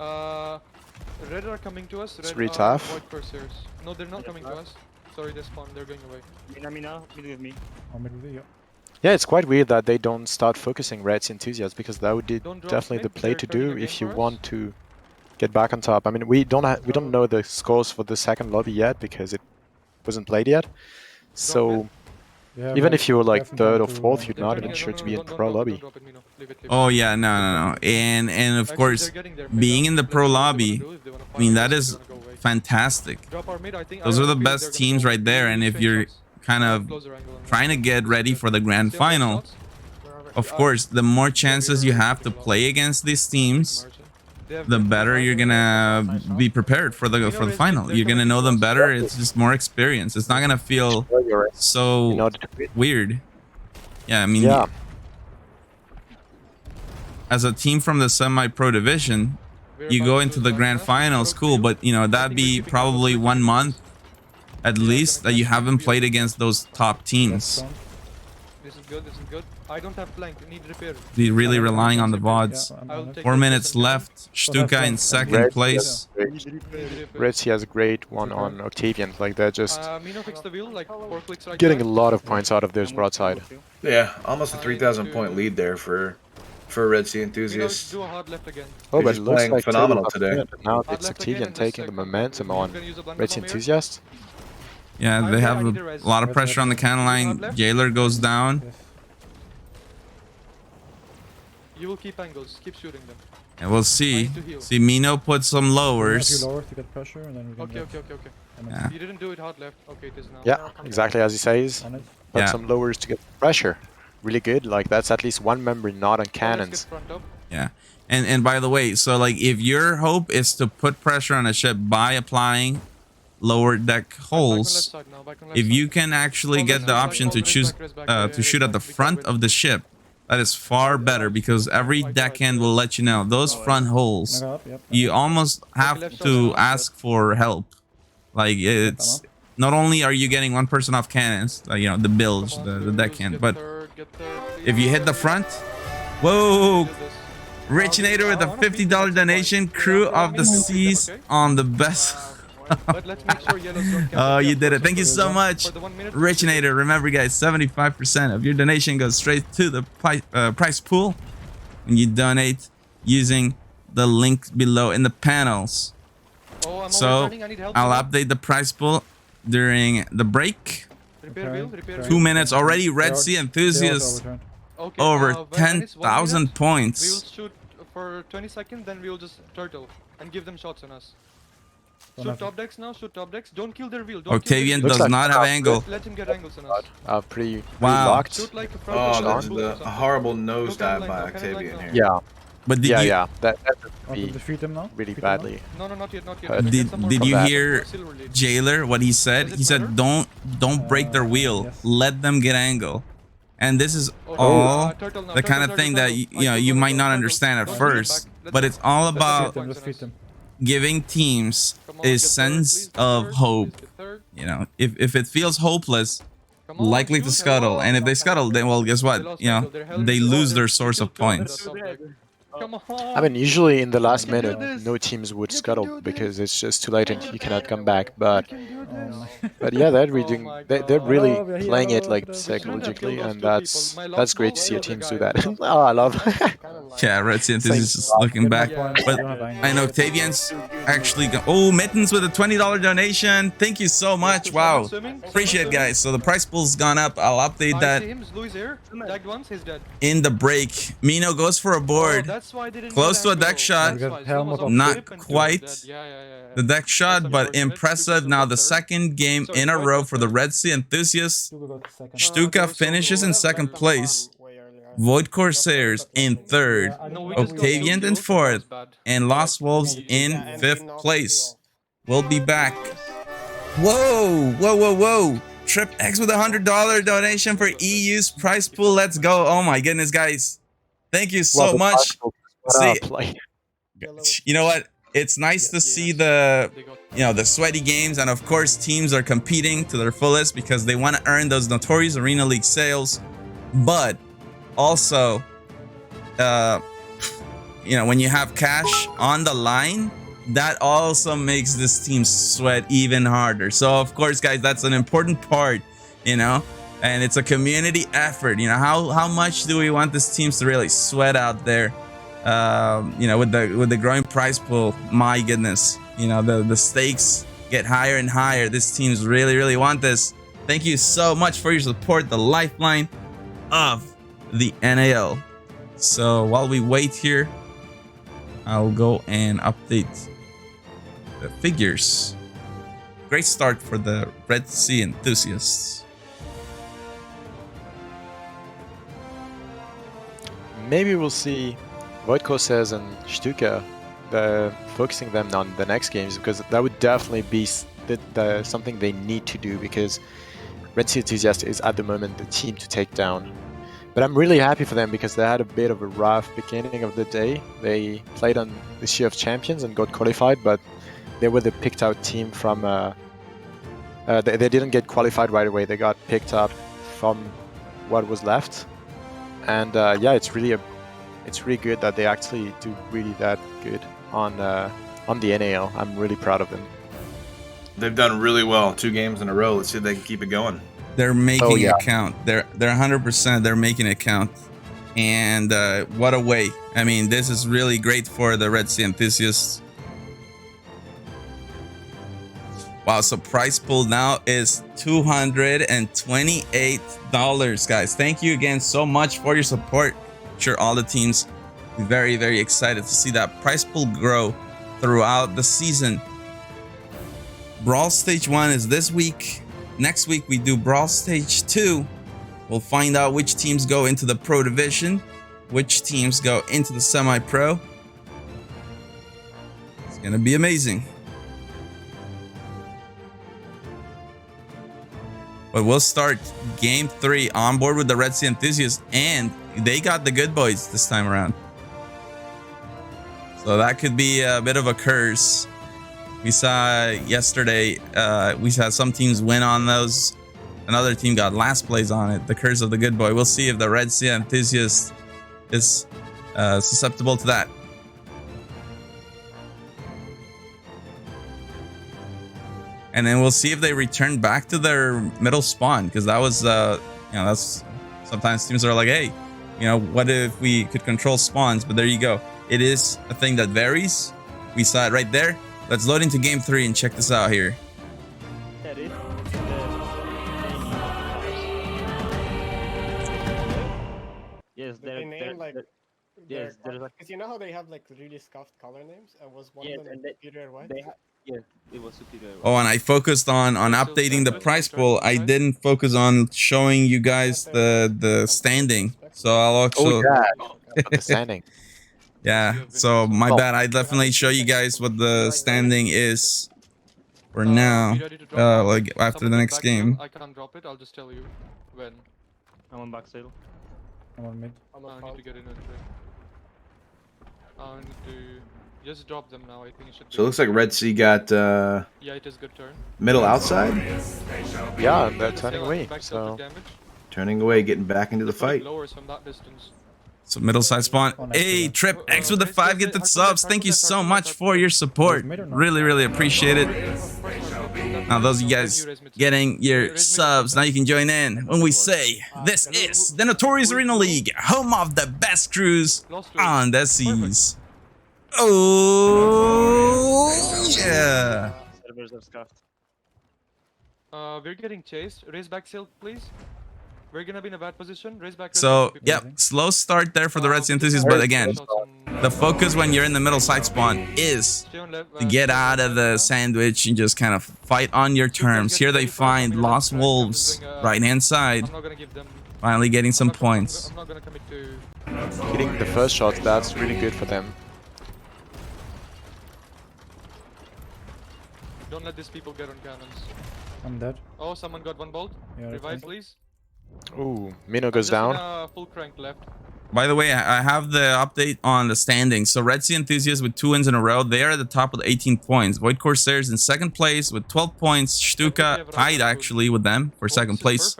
Red are coming to us. Red really are tough. Void Corsairs. No, they're not coming to us. Sorry, they spawned. They're going away. yeah, it's quite weird that they don't start focusing Red Sea Enthusiasts, because that would be Don't drop definitely mid, the play they're to turning do the game if you for us. want to get back on top. I mean, we don't know the scores for the second lobby yet because it wasn't played yet. So even if you were like third or fourth, you're They're not turning even it. sure No, to no, be no, in don't pro drop it, lobby. don't drop it, Mino. Leave it, leave it. Oh yeah, no. And of Actually, course, they're getting there. Mid being up. in the Let's pro see what they wanna lobby, do, if they wanna I mean, fight that us, is if they wanna go away. fantastic. Drop our mid, I think. Those I are the feel best they're gonna teams go right there. And if change you're shots. kind of Closer angle and trying to get ready for the grand stay on those final, shots. of course, the more chances you have to play against these teams, They have the good better you're gonna be prepared for the final. You're gonna know them better. It's just more experience. It's not gonna feel In so order to win. weird. Yeah, I mean, Yeah. as a team from the semi-pro division, We're you about go to into lose the right grand now. finals, Pro cool, queue. but you know I that'd think be we're keeping probably our 1 month at Yeah, least gonna that you catch haven't the played field. against those top teams. This is good, this is good. I don't have flank, need repair. Be really I have relying on the flank. VODs. I'll take 4 this minutes and go. left. Stuka in second Red place. Sea Need repair. Red Sea has a great one on Octavian. Like they're just Mino fixed the wheel, like 4 clicks right getting a there. lot of points out of this broadside. Yeah, almost a 3,000 point lead there for Red Sea Mino, Enthusiasts. do a hard left again. Oh, They're but just it looks playing like phenomenal Taylor today. got it, and now Hard it's left again Octavian and taking the second. momentum We're on gonna use a blunder Red Sea bomb here. Enthusiast. Yeah, they have I need a a res. lot of pressure on the cannon line. Jailer goes down. You will keep angles, keep shooting them. And we'll see. Trying to heal. See, Mino put some lowers. Lower to get pressure, and then we can Okay, get okay. Yeah. You didn't do it hard left. Okay, it is now. Yeah, exactly as he says. on it. Put Yeah. some lowers to get pressure. Really good. Like that's at least one member not on Let's cannons. get front up. Yeah. And by the way, so like if your hope is to put pressure on a ship by applying lower deck Back on left holes, side now, back on left if side. you can actually Fall get back, the fall back, option to raise choose back, raise back, to shoot at the we can front win. of the ship, that is far better because every deckhand will let you know those front holes. Knock up, yep. You almost have left side to now, ask for help. Like it's not only are you getting one person off cannons, you know, the bilge, Come the on, deckhand, get but third, if you hit the front, whoa! Get this. Richinator with a $50 donation. Crew of the seas on the best. But let's make sure yellows don't catch Oh, us. you did it. Thank you so much, For the 1 minute, Richinator. Remember, guys, 75% of your donation goes straight to the prize pool when you donate using the link below in the panels. Oh, I'm So overturning, I need help. I'll update the prize pool during the break. Repair wheel, repair 2 wheel. minutes already. Red Sea enthusiasts Okay, over when it's 1 minute, 10,000 we will points. shoot for 20 seconds, then we will just turtle and give them shots on us. Don't Shoot have to- top decks now, shoot top decks. Don't kill their wheel. Don't Octavian kill Looks does like not have angle. Let him get angles on us. Pretty Wow. locked. Shoot like a front Oh, push there's on bull or the something. horrible Go nosedive cannon by line now, cannon line Octavian now. here. Yeah, But did yeah, you yeah. That would Want to be defeat him now? really Defeat him now? badly. No, no, not yet, not yet. Uh, Let's get some more did you combat. hear Silver lead. Jailer what he said? Does it He said matter? don't break their wheel. Yes. Let them get angle. And this is Oh, all turtle now, the kind turtle, of thing turtle, that turtle. you know I you feel might good not about understand at turtle. first, Let's but it's all Let's about defeat him, let's defeat him. giving teams Come on, a get third, sense please, get of third, hope. please get third. You know, if it feels hopeless, Come on, likely to shoot, scuttle, and if they scuttle, then well, guess They what? lost You know, angle, they're held they in lose the their water. source They of killed two of points. them at top deck. Come on. I mean, usually in the last can do minute, this. no teams would You can scuttle do because this. it's just too late and you cannot come back. But You can do this. but yeah, they're Oh really my they're God. really Hello, we're here, playing it hello, like hello. We shouldn't have psychologically, killed those and two that's people. My that's last great goal to see your killed the teams do guy. that. Oh, I love. Yeah, Red Sea Enthusiast is Thanks. looking Get back. more points, But you don't have angle. I know Octavian's actually oh, Mittens with a $20 donation. Thank you so much. Someone Wow. swimming? Appreciate it, Someone guys. So the price pool's gone up. I'll update I that see him. Louis here. Tagged once. He's dead. in the break. Mino goes for a Oh, board. that's why I didn't Close get to a angle. deck shot. That's why. Helmet Someone was off. on Not flip and two quite. dead. Yeah. The deck shot, but unfortunate. impressive. Stuka Now got the third. second game Sorry, in a White row got for the third. Red Sea Enthusiasts. Stuka got second. Stuka finishes in second place. Void Corsairs in third. No, we just got Octavian two in kills, that fourth. was bad. And Lost Wolves in fifth place. We'll be back. Whoa. Trip X with a $100 donation for EU's prize pool. Let's go. Oh my goodness, guys. Thank you so the much. Arsenal put See, up, like, you know what? It's nice to see the the sweaty games, and of course teams are competing to their fullest because they want to earn those Notorious Arena League sales. But also when you have cash on the line, that also makes this team sweat even harder. So of course, guys, that's an important part, and it's a community effort. How much do we want these teams to really sweat out there? With the growing prize pool, my goodness, the stakes get higher and higher. These teams really want this. Thank you so much for your support, the lifeline of the NAL. So while we wait here, I'll go and update the figures. Great start for the Red Sea Enthusiasts. maybe we'll see Void Corsairs and Stuka focusing them on the next games, because that would definitely be something they need to do, because Red Sea Enthusiast is at the moment the team to take down. But I'm really happy for them because they had a bit of a rough beginning of the day. They played on the Sea of Champions and got qualified, but they were the picked out team from... they didn't get qualified right away. They got picked up from what was left. And yeah, it's really good that they actually do really that good on the NAL. I'm really proud of them. They've done really well 2 games in a row. Let's see if they can keep it going. They're making yeah. it count. They're 100%. They're making it count. And what a way. I mean, this is really great for the Red Sea Enthusiasts. Wow, so price pool now is $228, guys. Thank you again so much for your support. I'm sure all the teams are very, very excited to see that price pool grow throughout the season. Brawl Stage 1 is this week. Next week, we do Brawl Stage 2. We'll find out which teams go into the Pro Division, which teams go into the Semi-Pro. It's going to be amazing. But we'll start game 3 on board with the Red Sea Enthusiasts, and they got the good boys this time around. So that could be a bit of a curse. We saw yesterday, we saw some teams win on those. Another team got last place on it. The curse of the good boy. We'll see if the Red Sea Enthusiast is susceptible to that. And then we'll see if they return back to their middle spawn, because that was, you know, that's sometimes teams are like, hey, you know, what if we could control spawns? But there you go. It is a thing that varies. We saw it right there. Let's load into game 3 and check this out here. Yes, they name like yes, there's like, because you know how they have like really scuffed color names, and was one of them superior white? yeah, it was superior. Oh, and I focused on updating the price pool. I didn't focus on showing you guys the standing. So I'll also the standing. Yeah, so my bad. I definitely show you guys what the standing is for now. Like after the next game. I can't drop it. I'll just tell you when. I'm on back sail. I'm on mid. I need to get in it. I need to just drop them now. I think it should be. So it looks like Red Sea got yeah, it is good turn. middle outside. Yeah, and they're turning away. So Turning away, getting back into the fight. Lowers from that distance. So middle side spawn. Hey, Trip X with the 5 gifted subs. Thank you so much for your support. Really, really appreciate it. Now those of you guys getting your subs, now you can join in when we say this is the Notorious Arena League, home of the best crews on the seas. Oh yeah. Servers are scuffed. We're getting chased. Raise back sail, please. We're gonna be in a bad position. Raise back. So, yep, slow start there for the Red Sea Enthusiasts, but again, the focus when you're in the middle side spawn is to get out of the sandwich and just kind of fight on your terms. Here they find Lost Wolves, right-hand side, finally getting some points. I'm not gonna commit to. hitting the first shot, that's really good for them. Don't let these people get on cannons. I'm dead. Oh, someone got 1 bolt. Yeah, Revive, okay. please. Ooh, Mino goes down. Full crank left. By the way, I have the update on the standings. So Red Sea Enthusiasts with 2 wins in a row. They are at the top with 18 points. Void Corsairs in 2nd place with 12 points. Stuka tied actually with them for 2nd place.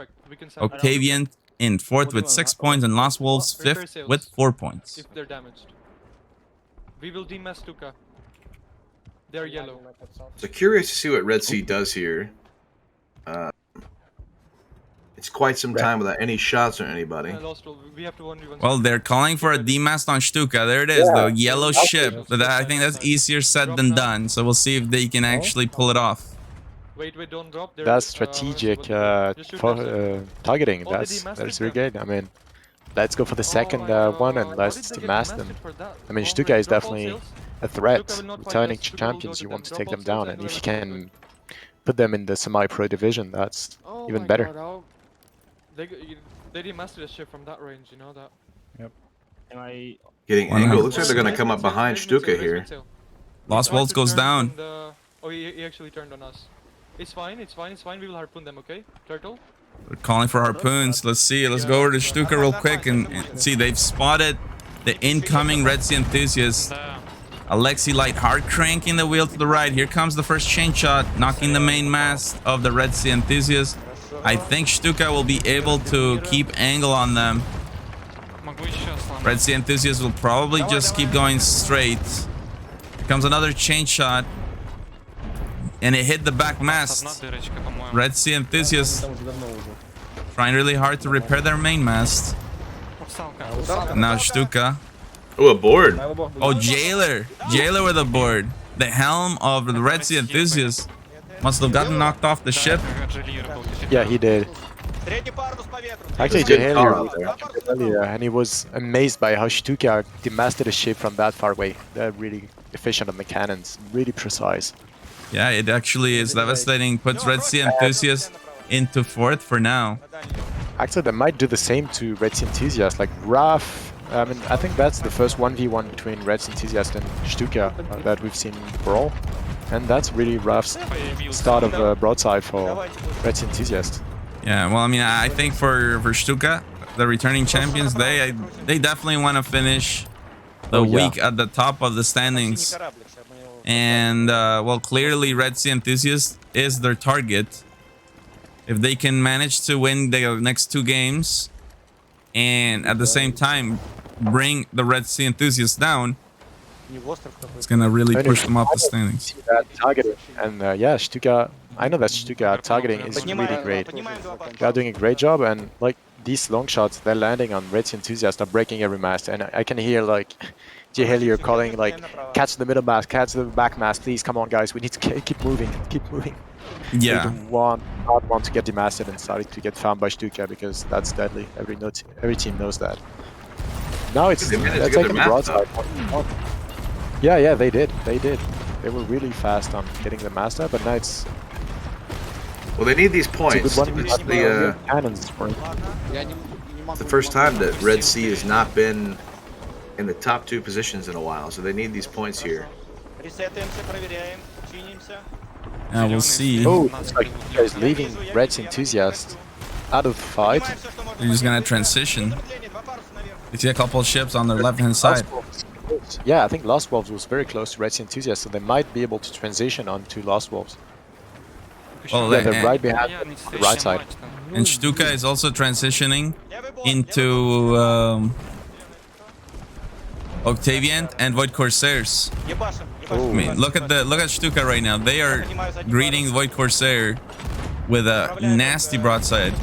Octavian in 4th with 6 points. And Lost Wolves 5th with 4 points. If they're damaged. We will demass Stuka. They're yellow. So curious to see what Red Sea does here. It's quite some time without any shots on anybody. We have to 1v1. Well, they're calling for a demast on Stuka. There it is, the yellow ship. But I think that's easier said than done. So we'll see if they can actually pull it off. Wait, don't drop. That's strategic targeting. That's really good. I mean, let's go for the second one and let's demask them. I mean, Stuka is definitely a threat. Returning champions, you want to take them down, and if you can put them in the semi-pro division, that's even better. God, they demastered a ship from that range, you know that. Yep. Am I Getting angle. Looks like they're gonna come up behind Stuka here. Lost Wolves goes down. Oh, he actually turned on us. It's fine. We will harpoon them, okay? Turtle? They're calling for harpoons. Let's see. Let's go over to Stuka real quick and see. They've spotted the incoming Red Sea Enthusiasts. Alexi Light hard cranking the wheel to the right. Here comes the first chain shot, knocking the main mast of the Red Sea Enthusiasts. I think Stuka will be able to keep angle on them. Red Sea Enthusiasts will probably just keep going straight. Here comes another chain shot. And it hit the back mast. Red Sea Enthusiasts trying really hard to repair their main mast. And now Stuka. Oh, a board. Oh, Jailer. Jailer with a board. The helm of the Red Sea Enthusiasts must have gotten knocked off the ship. Yeah, he did. Actually, Jahelier was there earlier, and he was amazed by how Stuka demasted a ship from that far away. They're really efficient on the cannons, really precise. Yeah, it actually is devastating. Puts Red Sea Enthusiasts into 4th for now. Actually, they might do the same to Red Sea Enthusiasts, like rough. I mean, I think that's the first 1v1 between Red Sea Enthusiast and Stuka that we've seen in Brawl. And that's really rough start of broadside for Red Sea Enthusiast. Yeah, well, I mean, I think for Stuka, the returning champions, they definitely want to finish the week at the top of the standings. And well, clearly Red Sea Enthusiast is their target. If they can manage to win their next 2 games and at the same time bring the Red Sea Enthusiast down, it's gonna really push them up the standings. Targeting. And yeah, Stuka, I know that Stuka targeting is really great. They're doing a great job, and like these long shots they're landing on Red Sea Enthusiast are breaking every mast, and I can hear like Jihelier calling like, catch the middle mast, catch the back mast, please, come on guys, we need to keep moving, keep moving. Yeah. They not want to get demasted and starting to get found by Stuka, because that's deadly. Every team knows that. Now it's they're taking the broadside. Yeah, they did. They were really fast on getting the master, but now it's... Well, they need these points. It's the cannons for it. It's the first time that Red Sea has not been in the top 2 positions in a while, so they need these points here. We'll see. Oh, it's like guys leaving Red Sea Enthusiast out of the fight. They're just gonna transition. You see a couple of ships on their left-hand side. Yeah, I think Lost Wolves was very close to Red Sea Enthusiast, so they might be able to transition onto Lost Wolves. Well, Yeah, they're right behind the right side. And Stuka is also transitioning into Octavian and Void Corsairs. I mean, look at Stuka right now. They are greeting Void Corsair with a nasty broadside.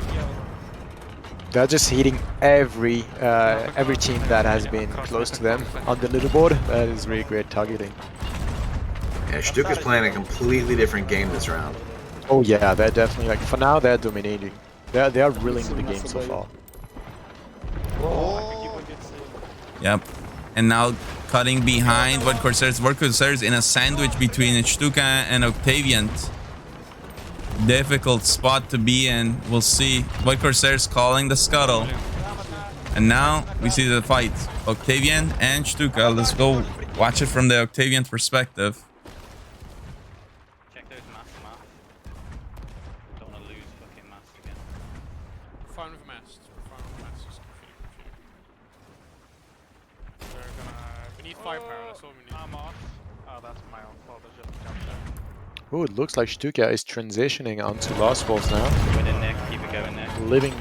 They're just hitting every team that has been close to them on the leaderboard. That is really great targeting. Yeah, Stuka's playing a completely different game this round. Oh yeah, they're definitely, like, for now they're dominating. They are ruling the game so far. Yep. And now cutting behind Void Corsairs. Void Corsairs in a sandwich between Stuka and Octavian. Difficult spot to be in. We'll see. Void Corsairs calling the scuttle. And now we see the fight. Octavian and Stuka. Let's go watch it from the Octavian perspective. Check those masts, Matt. Don't want to lose fucking masts again. Fine with masts. We're fine with masts. Just we need firepower. That's all we need. I'm off. Oh, that's my own fault. I just jumped there. Oh, it looks like Stuka is transitioning onto Lost Wolves now. Go in there. Keep it going there. Living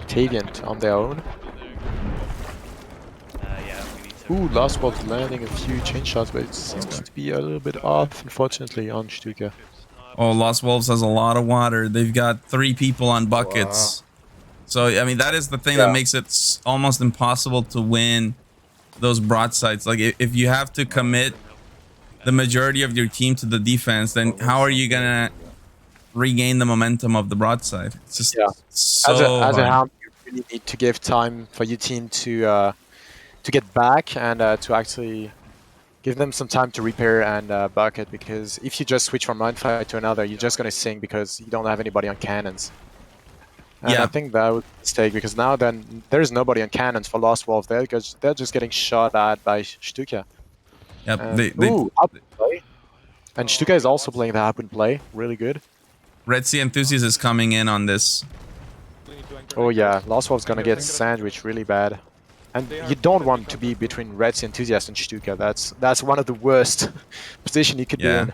Octavian on their own. Yeah, we need to. Ooh, Lost Wolves landing a few chain shots, but it seems to be a little bit off, unfortunately, on Stuka. Oh, Lost Wolves has a lot of water. They've got 3 people on buckets. Wow. So, I mean, that is the thing that makes it almost impossible to win those broadsides. Like, if you have to commit the majority of your team to the defense, then how are you gonna regain the momentum of the broadside? It's just so as a hard. hound, you really need to give time for your team to get back and to actually give them some time to repair and bucket, because if you just switch from one fight to another, you're just gonna sink because you don't have anybody on cannons. And I think that was a mistake, because now then there's nobody on cannons for Lost Wolves there, because they're just getting shot at by Stuka. Yep. Ooh, up play. And Stuka is also playing the up and play. Really good. Red Sea Enthusiast is coming in on this. Oh yeah, Lost Wolf's gonna get sandwiched really bad. And you don't want to be between Red Sea Enthusiast and Stuka. That's one of the worst position you could be in.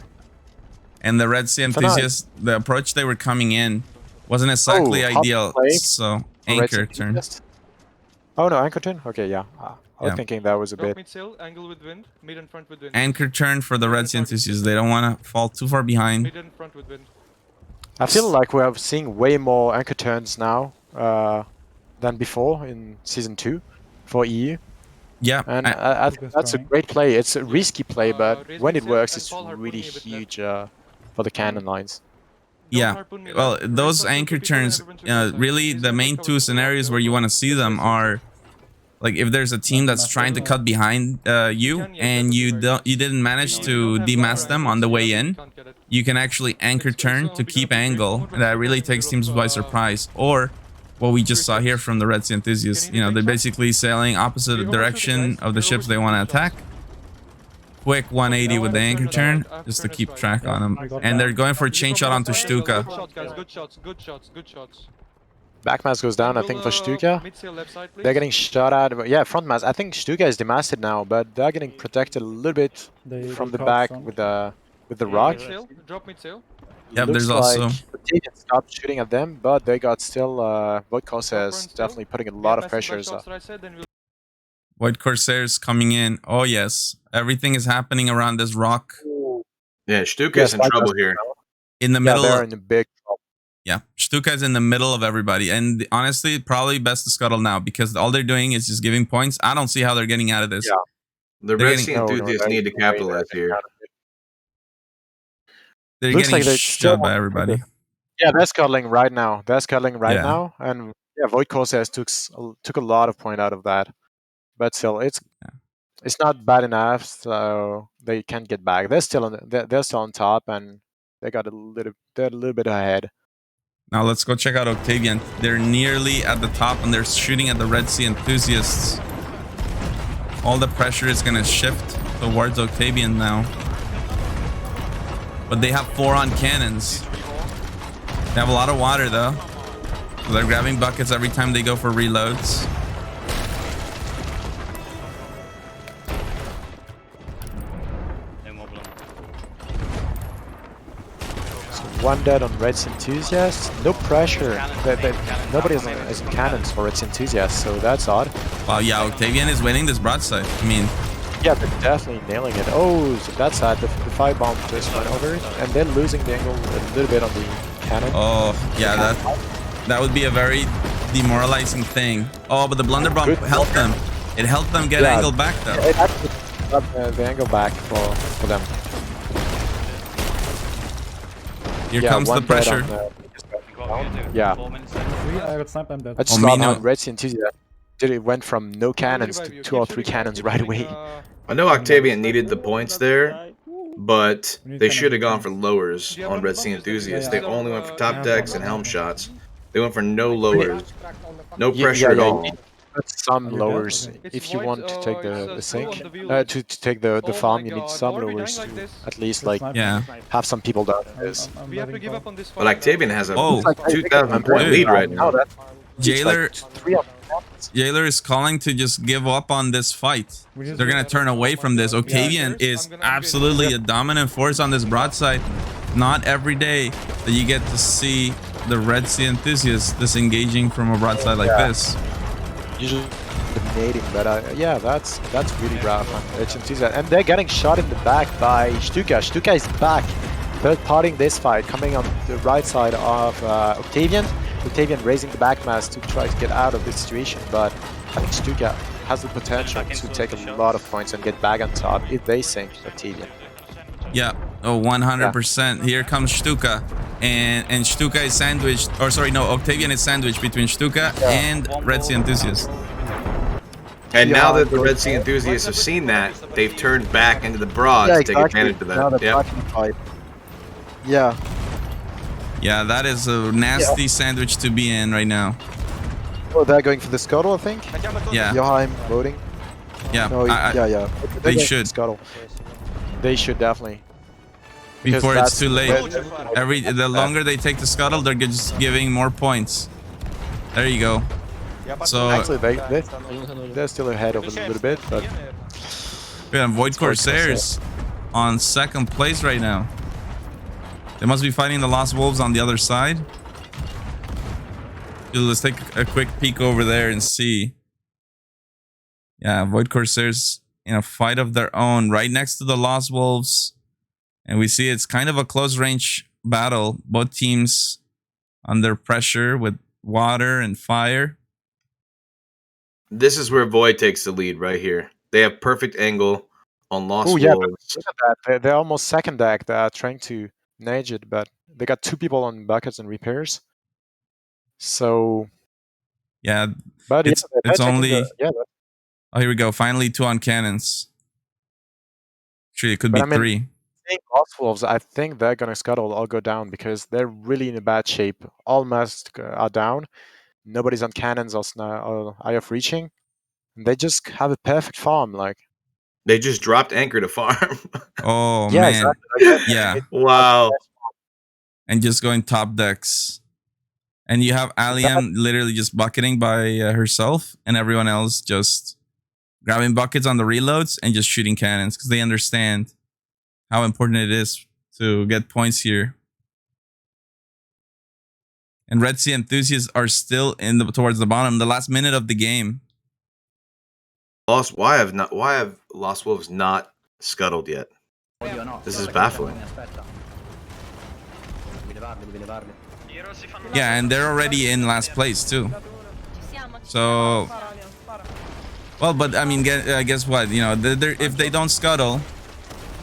And the Red Sea Enthusiast, the approach they were coming in wasn't exactly ideal. So anchor turn. Oh no, anchor turn? Okay, yeah. I was thinking that was a bit. Mid sail, angle with wind, mid and front with wind. Anchor turn for the Red Sea Enthusiasts. They don't want to fall too far behind. Mid and front with wind. I feel like we're seeing way more anchor turns now than before in Season 2 for EU. Yeah. And I think that's a great play. It's a risky play, but when it works, it's really huge for the cannon lines. Yeah, well, those anchor turns, really the main 2 scenarios where you want to see them are, like, if there's a team that's trying to cut behind you and you didn't manage to demast them on the way in, you can actually anchor turn to keep angle, and that really takes teams by surprise. Or what we just saw here from the Red Sea Enthusiasts, they're basically sailing opposite direction of the ships they want to attack, quick 180 with the anchor turn I have just to Furnace keep Strike. track on him. we got And they're down. going for a You chain drop shot it onto on triangle. Stuka. Good shots, guys. Good shots. Good shots. Good shots. Backmass goes down, I think, for Stuka. Mid-sail left side, please. They're getting shot at. Yeah, front mass. I think Stuka is demasted now, but they're getting protected a little bit from the crouch back front. with the Drop rock. mid-sail. Drop mid-sail. Yep, Looks there's like also Octavian stopped shooting at them, but they got still. Void Drop says front sail. definitely putting a We lot have of massive back pressures. shots that I said, then we'll White Corsairs coming in. Oh, yes. Everything is happening around this rock Yeah, Stuka is in trouble here. in the Yeah, middle. they're in a big trouble. Yeah, Stuka is in the middle of everybody. And honestly, probably best to scuttle now because all they're doing is just giving points. I don't see how they're getting out of this. Yeah. The They're Red getting- Sea No, enthusiasts they're need to getting away, capitalize they're here. out of it. They're Looks getting like they still shot by everybody. Yeah, they're scuttling right now. They're scuttling right Yeah. now, and yeah, Void Corsairs took a lot of point out of that, but still, it's not bad enough, so they can't get back. They're still they're still on top, and they're a little bit ahead. Now let's go check out Octavian. They're nearly at the top and they're shooting at the Red Sea enthusiasts. All the pressure is going to shift towards Octavian now. But they have 4 on cannons. They have a lot of water though. So they're grabbing buckets every time they go for reloads. No more blood. So one dead on Red's enthusiasts. No pressure. Nobody is in cannons for Red's enthusiasts, so that's odd. Wow, yeah, Octavian is winning this broadside. I mean, Yeah, they're definitely nailing it. Oh, so that's sad. The firebomb just went over it, and then losing the angle a little bit on the cannon. oh, yeah, that would be a very demoralizing thing. Oh, but the blunderbomb Good. helped them. It helped them get Yeah. angled back though. It actually got the angle back for them. Here Yeah, comes the one dead pressure. on the- What are we gonna do? Yeah. 4 minutes left. I got sniped, I'm dead. I just Oh, love Mino. how Red Sea enthusiast did it went from no cannons to 2 or 3 cannons right away. I know Octavian needed the points there, but they should have gone for lowers on Red Sea enthusiasts. They only went for top decks and helm shots. They went for no lowers, no pressure at all. Some Are you dead? lowers. Okay. If you want to take the sink, on the wheel. to take the Oh farm, my you need God, some why are we lowers dying to like this? at least Good like snipe. Yeah. have some people down this. I'm We have to letting give go. up on this fight. But Octavian has a Oh. 2,000 point Dude. lead right now. that's Jailer, like 3 of them. Jailer is calling to just give up on this fight. We just They're gonna turn away from this. Octavian Yeah. is I'm gonna absolutely a dominant force on this broadside. Not every day that you get to see the Red Sea enthusiasts disengaging from a broadside like this. Usually dominating, but yeah, that's really rough. And they're getting shot in the back by Stuka. Stuka is back, third partying this fight, coming on the right side of Octavian. Octavian raising the back mass to try to get out of this situation, but I think Stuka has the potential to take a lot of points and get back on top if they sink Octavian. Yeah. Oh, 100%. Here comes Stuka. And Stuka is sandwiched. Or sorry, no, Octavian is sandwiched between Stuka and Red Sea enthusiasts. And now that the Red Sea enthusiasts have seen that, they've turned back into the broad to take advantage of that. Yep. Yeah. Yeah, that is a nasty sandwich to be in right now. Oh, they're going for the scuttle, I think. Yeah. Joachim voting. Yeah. No, yeah. They're going for the should. scuttle. They should definitely. Because Before it's that's too late. where- The longer they take the scuttle, they're just giving more points. There you go. So Actually, they're still ahead of a little bit, but we have Void It's Void Corsairs on second place right now. They must be fighting the Lost Wolves on the other side. Let's take a quick peek over there and see. Yeah, Void Corsairs in a fight of their own right next to the Lost Wolves. And we see it's kind of a close range battle. Both teams under pressure with water and fire. This is where Void takes the lead right here. They have perfect angle on Lost oh yeah, but Wolves. look at that. They're almost second deck. They're trying to nage it, but they got 2 people on buckets and repairs. So, Yeah, but It's- yeah, they're it's taking only- yeah, oh, here we go. Finally, 2 on cannons. Actually, it could But be I mean- 3. Lost Wolves, I think they're gonna scuttle or go down because they're really in a bad shape. All must are down. Nobody's on cannons or eye of reaching. And they just have a perfect farm. Like They just dropped anchor to farm. Oh Yeah, man, exactly. yeah, Wow. and just going top decks. And you have Allium literally just bucketing by herself, and everyone else just grabbing buckets on the reloads and just shooting cannons because they understand how important it is to get points here. And Red Sea enthusiasts are still towards the bottom, the last minute of the game. Why have Lost Wolves not scuttled yet? This is baffling. Yeah, and they're already in last place too. So, well, but I mean, guess what? You know, if they don't scuttle,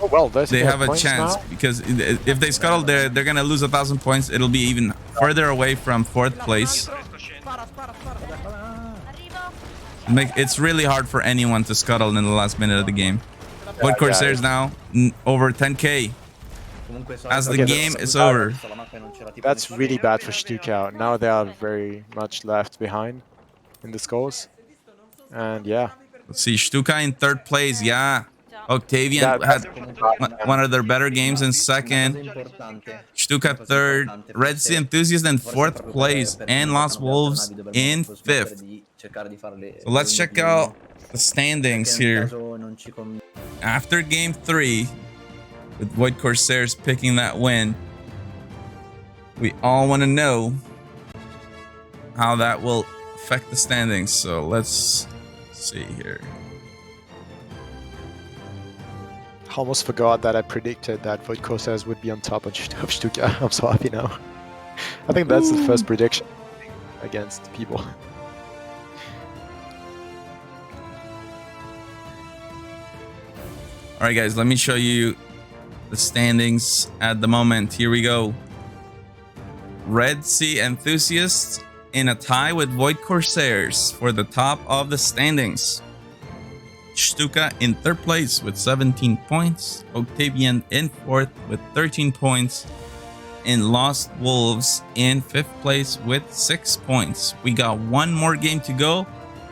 oh well, they have a chance now. because if they scuttle, they're gonna lose 1,000 points. It'll be even further away from 4th place. It's really hard for anyone to scuttle in the last minute of the game. Void Corsairs now over 10k. As the game is over. That's really bad for Stuka. Now they are very much left behind in the scores. And yeah. Let's see, Stuka in 3rd place. Yeah. Octavian had one of their better games in 2nd. Stuka 3rd. Red Sea Enthusiast in 4th place. And Lost Wolves in 5th. So let's check out the standings here. After game 3, with Void Corsairs picking that win, we all want to know how that will affect the standings. So let's see here. Almost forgot that I predicted that Void Corsairs would be on top of Stuka. I'm so happy now. I think that's the first prediction against people. All right, guys, let me show you the standings at the moment. Here we go. Red Sea Enthusiasts in a tie with Void Corsairs for the top of the standings. Stuka in 3rd place with 17 points. Octavian in 4th with 13 points. And Lost Wolves in 5th place with 6 points. We got one more game to go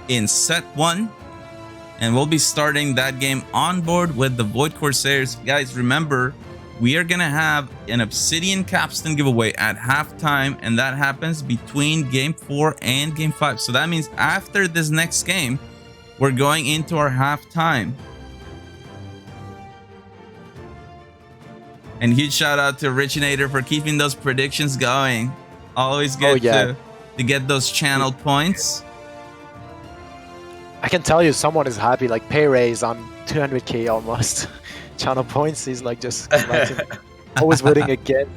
in set 1. And we'll be starting that game on board with the Void Corsairs. Guys, remember, we are going to have an Obsidian Capstan giveaway at halftime. And that happens between game 4 and game 5. So that means after this next game, we're going into our halftime. And huge shout out to Richinator for keeping those predictions going. Always good to get those channel points. I can tell you someone is happy, like pay raise on 200k almost. Channel points, he's like just always voting again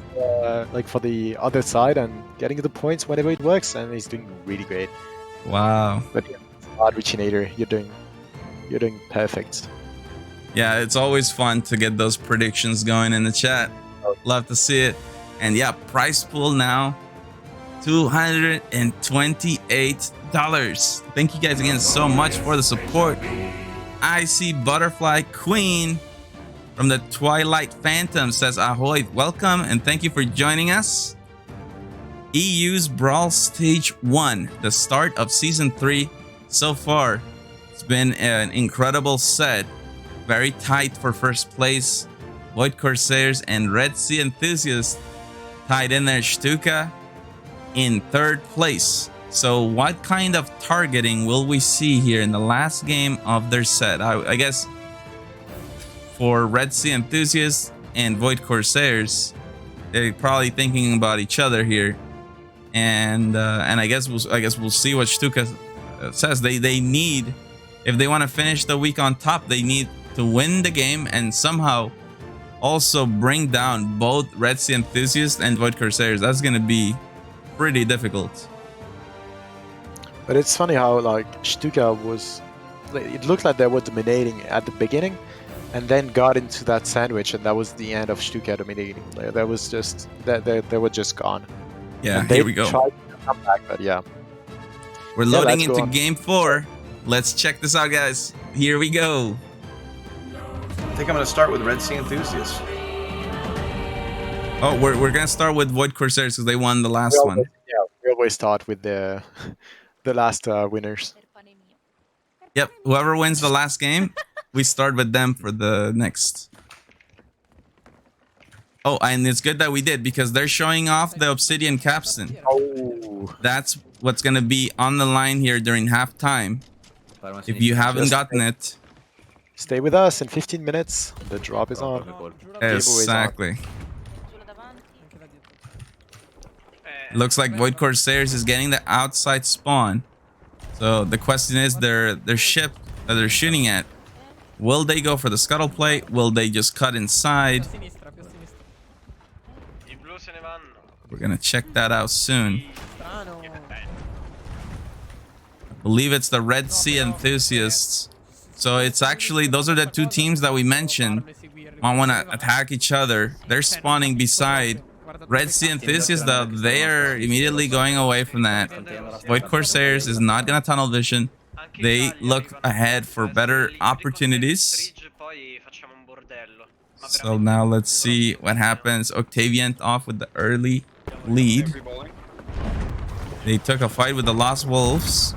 like for the other side and getting the points whenever it works, and he's doing really great. Wow. But yeah, Richinator, you're doing perfect. Yeah, it's always fun to get those predictions going in the chat. Love to see it. And yeah, prize pool now $228. Thank you guys again so much for the support. I see Butterfly Queen from the Twilight Phantom says ahoy, welcome, and thank you for joining us. EU's Brawl Stage 1, the start of Season 3 so far. It's been an incredible set. Very tight for 1st place. Void Corsairs and Red Sea Enthusiasts tied in there. Stuka in 3rd place. So what kind of targeting will we see here in the last game of their set? I guess for Red Sea Enthusiasts and Void Corsairs, they're probably thinking about each other here. And I guess we'll see what Stuka says. They need, if they want to finish the week on top, they need to win the game and somehow also bring down both Red Sea Enthusiasts and Void Corsairs. That's going to be pretty difficult. But it's funny how like Stuka was, it looked like they were dominating at the beginning and then got into that sandwich, and that was the end of Stuka dominating. Like, that was just, they were just gone. Yeah, and they here we go. tried to come back, but yeah. We're loading into game 4. Let's check this out, guys. Here we go. I think I'm going to start with Red Sea Enthusiasts. Oh, we're going to start with Void Corsairs because they won the last one. Yeah, we always start with the last winners. Yep, whoever wins the last game we start with them for the next. Oh, and it's good that we did because they're showing off the obsidian capstan. Oh. That's what's gonna be on the line here during halftime. If you haven't gotten it, stay with us. In 15 minutes, the drop is on. exactly. Looks like Void Corsairs is getting the outside spawn. So the question is, their ship that they're shooting at, will they go for the scuttle plate? Will they just cut inside? We're gonna check that out soon. I believe it's the Red Sea Enthusiasts. So it's actually, those are the two teams that we mentioned. I want to attack each other. They're spawning beside Red Sea Enthusiasts, though. They are immediately going away from that. Void Corsairs is not gonna tunnel vision. They look ahead for better opportunities. So now let's see what happens. Octavian off with the early lead. They took a fight with the Lost Wolves.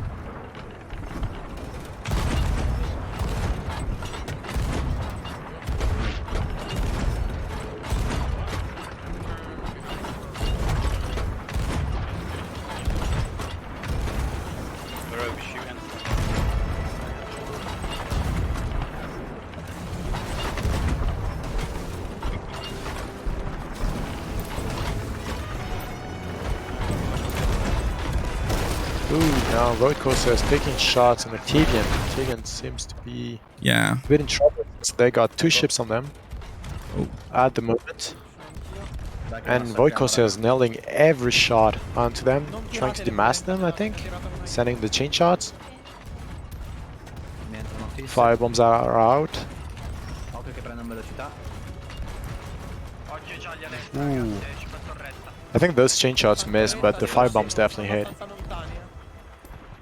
Ooh, now Void Corsair is taking shots on Octavian. Octavian seems to be a bit in trouble. So they got 2 ships on them at the moment. And Void Corsair is nailing every shot onto them, trying to demask them, I think. Sending the chain shots. Firebombs are out. Ooh. I think those chain shots missed, but the firebombs definitely hit.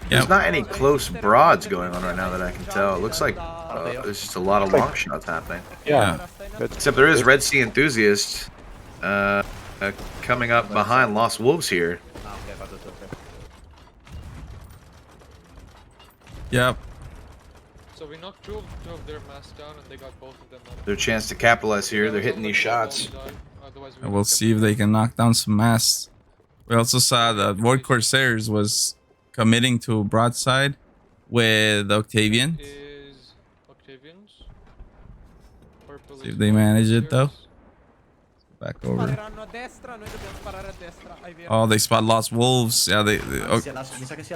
There's not any close broads going on right now that I can tell. It looks like there's just a lot of long shots happening. Yeah. Except there is Red Sea Enthusiast coming up behind Lost Wolves here. Yep. So we knocked two of their masts down and they got both of them up. Their chance to capitalize here. They're hitting these shots. And we'll see if they can knock down some masts. We also saw that Void Corsairs was committing to broadside with Octavian. See if they manage it though. Back over. Oh, they spot Lost Wolves. Yeah,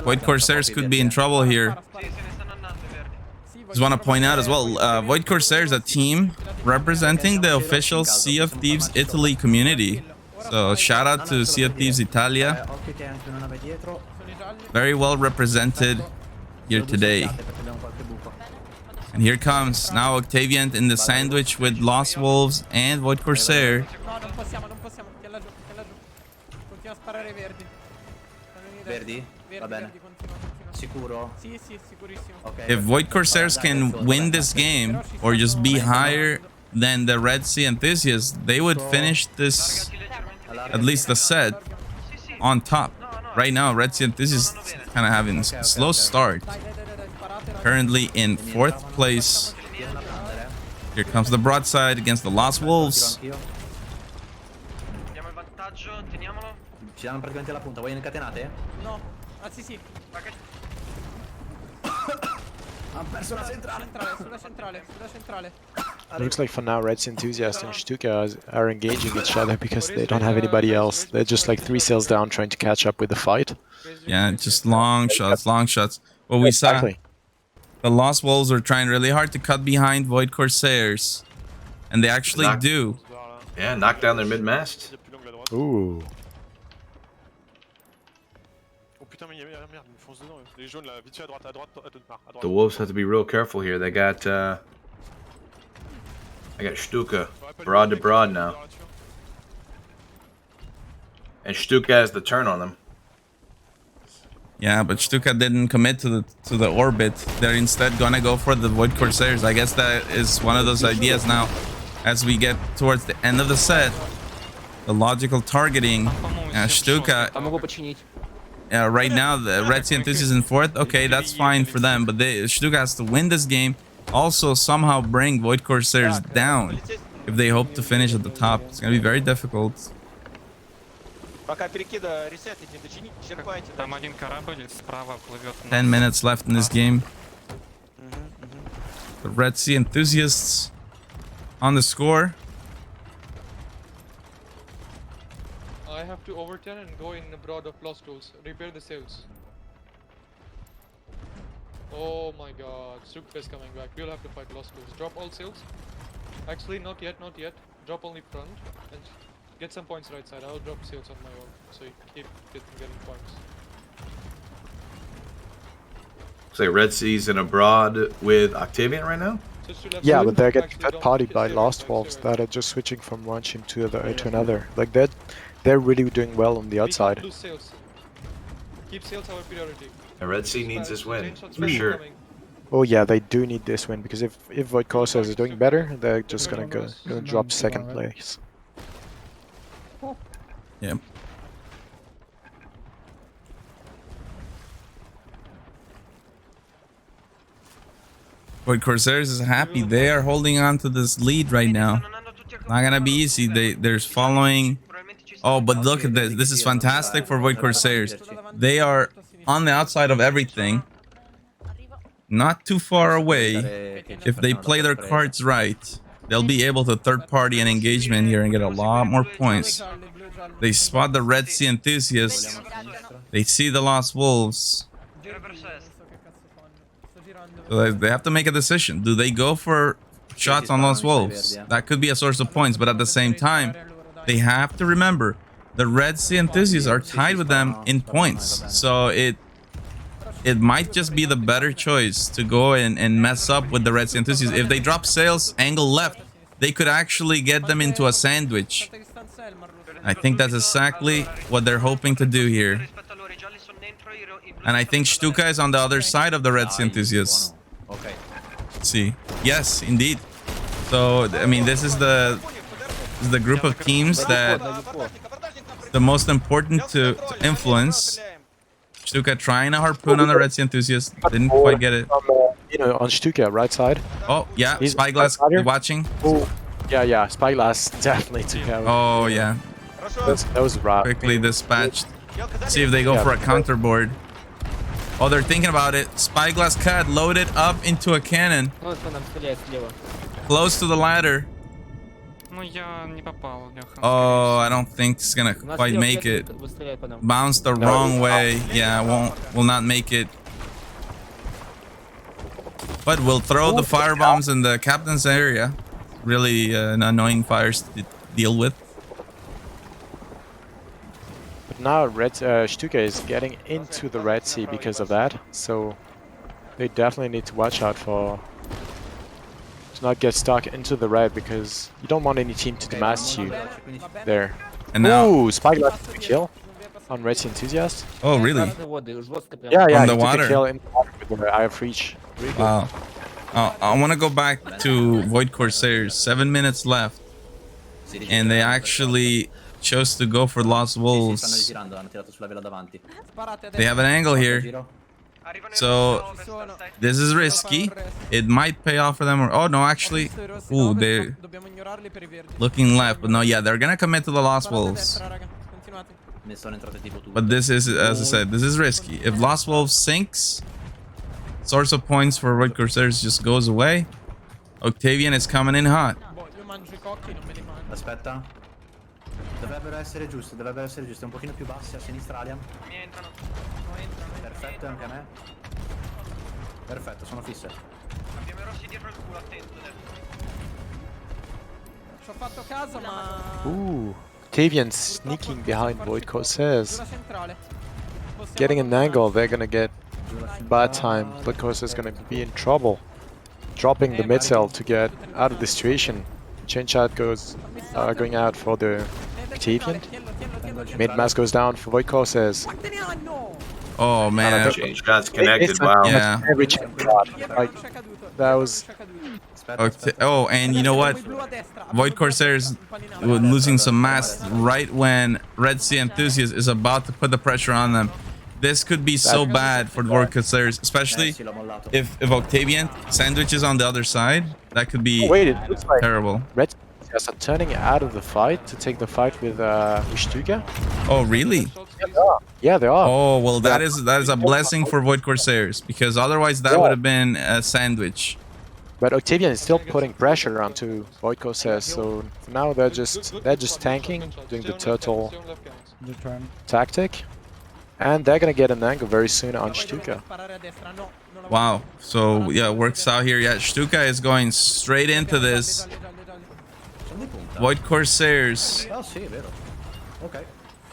Void Corsairs could be in trouble here. Just want to point out as well, Void Corsairs, a team representing the official Sea of Thieves Italy community. So shout out to Sea of Thieves Italia. Very well represented here today. And here comes now Octavian in the sandwich with Lost Wolves and Void Corsair. If Void Corsairs can win this game or just be higher than the Red Sea Enthusiasts, they would finish this, at least the set, on top. Right now, Red Sea Enthusiasts kind of having a slow start. Currently in 4th place. Here comes the broadside against the Lost Wolves. Looks like for now Red Sea Enthusiast and Stuka are engaging each other because they don't have anybody else. They're just like 3 sails down trying to catch up with the fight. Yeah, just long shots, long shots. Well, we saw the Lost Wolves are trying really hard to cut behind Void Corsairs. And they actually do. Yeah, knock down their mid-mast. Ooh. The Wolves have to be real careful here. They got I got Stuka broad to broad now. And Stuka has the turn on them. Yeah, but Stuka didn't commit to the orbit. They're instead gonna go for the Void Corsairs. I guess that is one of those ideas now. As we get towards the end of the set, the logical targeting. Stuka. Right now, the Red Sea Enthusiast is in 4th. Okay, that's fine for them, but Stuka has to win this game also somehow bring Void Corsairs down if they hope to finish at the top. It's gonna be very difficult. Там один корабль справа плывет. 10 minutes left in this game. The Red Sea Enthusiasts on the score. I have to overturn and go in abroad of lost tools. Repair the sails. Oh my god, Suk is coming back. We'll have to fight lost tools. Drop all sails. Actually, not yet, not yet. Drop only front and get some points right side. I'll drop sails on my own, so you keep getting points. Say Red Sea's in abroad with Octavian right now? Yeah, but they're getting third party by Lost Wolves that are just switching from one team to another. Like they're really doing well on the outside. Lose sails. Keep sails our priority. And Red Sea needs this win, for sure. Oh yeah, they do need this win because if Void Corsairs is doing better, they're just gonna drop second place. Yeah. Void Corsairs is happy. They are holding on to this lead right now. Not gonna be easy. There's following. Oh, but look at this. This is fantastic for Void Corsairs. They are on the outside of everything. Not too far away. If they play their cards right, they'll be able to third party an engagement here and get a lot more points. They spot the Red Sea Enthusiasts. They see the Lost Wolves. So they have to make a decision. Do they go for shots on Lost Wolves? That could be a source of points, but at the same time, they have to remember the Red Sea Enthusiasts are tied with them in points. So it might just be the better choice to go and mess up with the Red Sea Enthusiasts. If they drop sails, angle left, they could actually get them into a sandwich. I think that's exactly what they're hoping to do here. And I think Stuka is on the other side of the Red Sea Enthusiasts. Let's see. Yes, indeed. So, I mean, this is the group of teams that the most important to influence. Stuka trying a harpoon on the Red Sea Enthusiast. Didn't quite get it. On Stuka, right side. Oh, yeah. Spyglass watching. Oh, yeah. Spyglass definitely took out. Oh, yeah. That was rough. Quickly dispatched. See if they go for a counterboard. Oh, they're thinking about it. Spyglass cut loaded up into a cannon. Close to the ladder. Oh, I don't think it's gonna quite make it. Bounced the wrong way. Yeah, will not make it. But we'll throw the firebombs in the captain's area. Really an annoying fires to deal with. But now Stuka is getting into the Red Sea because of that, so they definitely need to watch out to not get stuck into the red, because you don't want any team to demask you there. And now, ooh, Spyglass took a kill on Red Sea Enthusiast. Oh, really? Yeah, on the he water. Took a kill in the water with the Eye of Reach. Really good. Wow. I want to go back to Void Corsairs. 7 minutes left, and they actually chose to go for Lost Wolves. They have an angle here, so this is risky. It might pay off for them, or oh no, actually, ooh, they're looking left, but no, yeah, they're gonna commit to the Lost Wolves. But this is, as I said, this is risky. If Lost Wolves sinks, source of points for Void Corsairs just goes away. Octavian is coming in hot. Aspetta. Dovrebbero essere giusti, un pochino più bassi a sinistra, Aliam. Mi entrano. Perfetto, anche a me. Perfetto, sono fisse. Abbiamo i rossi dietro il culo, attento. Ci ho fatto caso, ma... Ooh, Octavian sneaking behind Void Corsairs. Getting an angle, they're gonna get bad time. Void Corsairs is gonna be in trouble. Dropping the mid cell to get out of the situation. Chain shot goes going out for the Octavian. Mid mass goes down for Void Corsairs. Oh man, Chain shots connected. Wow. Yeah. Every chain shot, like that was. Oh, and you know what? Void Corsairs were losing some mass right when Red Sea Enthusiast is about to put the pressure on them. This could be so bad for the Void Corsairs, especially if Octavian sandwiches on the other side. That could be Wait, it looks like terrible. Red Team are turning out of the fight to take the fight with Stuka. Oh, really? Yeah, they are. Oh, well, that is a blessing for Void Corsairs, because otherwise that would have been a sandwich. But Octavian is still putting pressure onto Void Corsairs, so for now they're just tanking, doing the turtle tactic, and they're gonna get an angle very soon on Stuka. Wow. So yeah, works out here. Yeah, Stuka is going straight into this. Void Corsairs.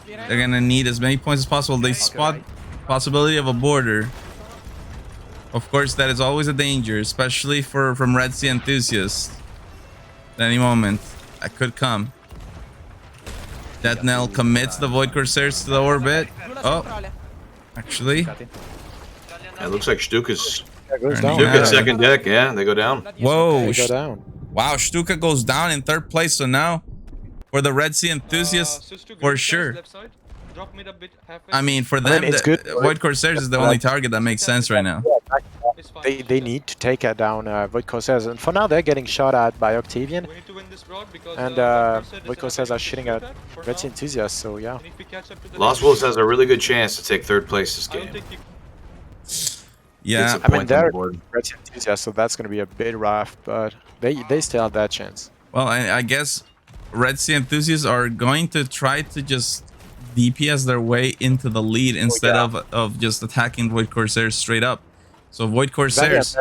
They're gonna need as many points as possible. They spot possibility of a border. Of course, that is always a danger, especially from Red Sea enthusiasts. At any moment, that could come. That NAL commits the Void Corsairs to the orbit. Oh, actually, it looks like Stuka's second deck. Yeah, they go down. Whoa! They go down. Wow, Stuka goes down in third place. So now, for the Red Sea enthusiasts, for sure. I mean, for them, it's good. Void Corsairs is the only target that makes sense right now. They need to take down Void Corsairs, and for now they're getting shot at by Octavian, and Void Corsairs are shooting at Red Sea enthusiasts. So yeah, Lost Wolves has a really good chance to take third place this game. Yeah, I mean they're Red Sea enthusiasts, so that's going to be a bit rough, but they still have that chance. Well, I guess Red Sea enthusiasts are going to try to just DPS their way into the lead instead of just attacking Void Corsairs straight up. So Void Corsairs,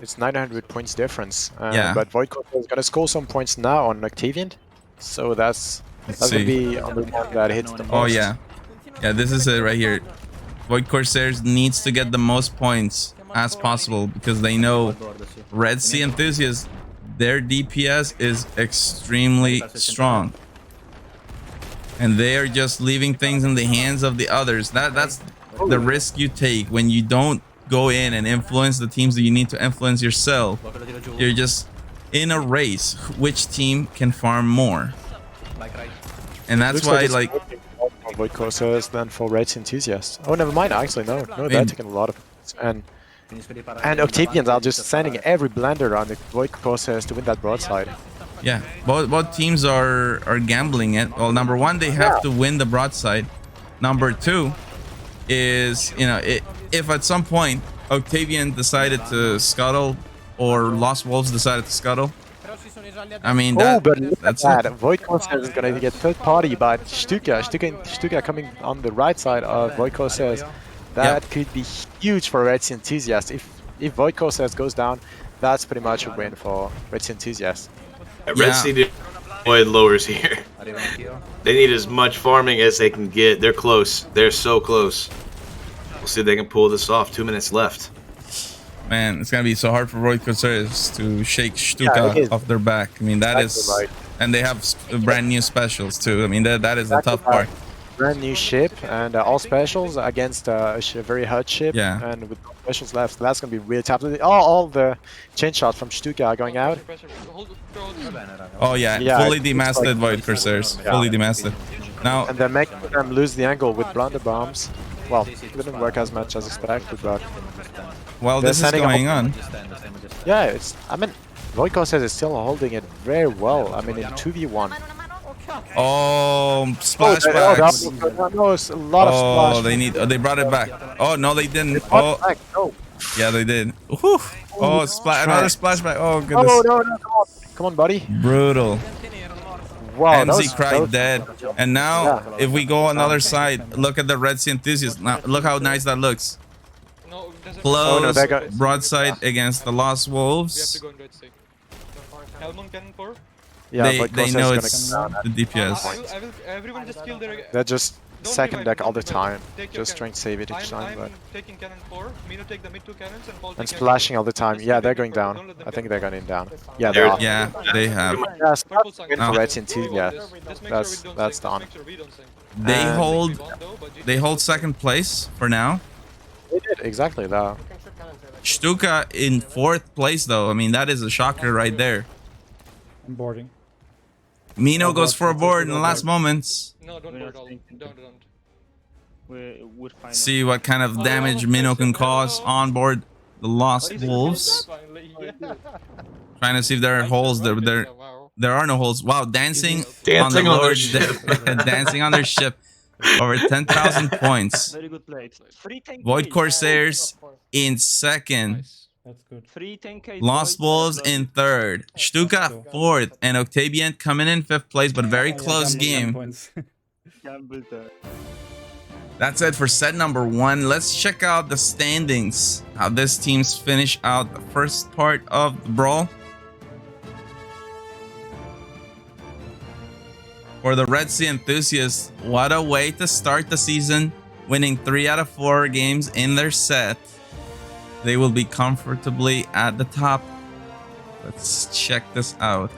it's 900 points difference. Yeah. But Void Corsairs is gonna score some points now on Octavian, so that's gonna be on the one that hits the most. Oh yeah, this is it right here. Void Corsairs needs to get the most points as possible because they know Red Sea enthusiasts, their DPS is extremely strong, and they are just leaving things in the hands of the others. That's the risk you take when you don't go in and influence the teams that you need to influence yourself. You're just in a race. Which team can farm more? And that's why, like, Void Corsairs than for Red Sea enthusiasts. Oh, never mind. Actually, no, they're taking a lot of points. And Octavians are just sending every blender on the Void Corsairs to win that broadside. Yeah, both teams are gambling it. Well, number one, they have to win the broadside. Number two is, if at some point Octavian decided to scuttle or Lost Wolves decided to scuttle, I mean, that's that. Void Corsairs is gonna get third party, but Stuka coming on the right side of Void Corsairs. That could be huge for Red Sea enthusiasts. If Void Corsairs goes down, that's pretty much a win for Red Sea enthusiasts. Red Sea did avoid lowers here. They need as much farming as they can get. They're close. They're so close. We'll see if they can pull this off. 2 minutes left. Man, it's gonna be so hard for Void Corsairs to shake Stuka off their back. I mean, that is, and they have brand new specials too. I mean, that is the tough part. Brand new ship and all specials against a very hard ship. Yeah. And with no specials left, that's gonna be really tough. All the chain shots from Stuka are going out. Oh yeah, fully demasted Void Corsairs. Fully demasted. Now, and they're making them lose the angle with blunder bombs. Well, it didn't work as much as expected, but well, this is going on. Yeah, I mean, Void Corsairs is still holding it very well. I mean, in 2v1. Oh, splashbacks. A lot of splash. They brought it back. Oh no, they didn't. Oh, yeah, they did. Whew. Oh, another splashback. Oh goodness. No, come on, buddy. Brutal. Wow, MZ cried dead. And now, if we go on the other side, look at the Red Sea enthusiasts. Now, look how nice that looks. Close broadside against the Lost Wolves. Yeah, they know it's the DPS. They're just second deck all the time, just trying to save it each time. But and splashing all the time. Yeah, they're going down. I think they're going down. Yeah, they are. Yeah, they have. Yeah, Red Sea too. Yeah, that's done. They hold second place for now. They did exactly that. Stuka in 4th place though. I mean, that is a shocker right there. I'm boarding. Mino goes for a board in the last moments. No, don't board all. Don't. We're fine. See what kind of damage Minnow can cause on board the Lost Wolves. Finally, yeah. Trying to see if there are holes. There are no holes. Wow, dancing on the Dancing on lower their ship. dancing on their ship. Over 10,000 points. Very good play. Free 10K. Void Corsairs in second. Nice. That's good. Free 10K. Lost Wolves in third. Stuka fourth. And Octavian coming in fifth place, but very close game. Gamble time. That's it for set number 1. Let's check out the standings. How this team's finish out the first part of the Brawl. For the Red Sea enthusiasts, what a way to start the season, winning 3 out of 4 games in their set. They will be comfortably at the top. Let's check this out.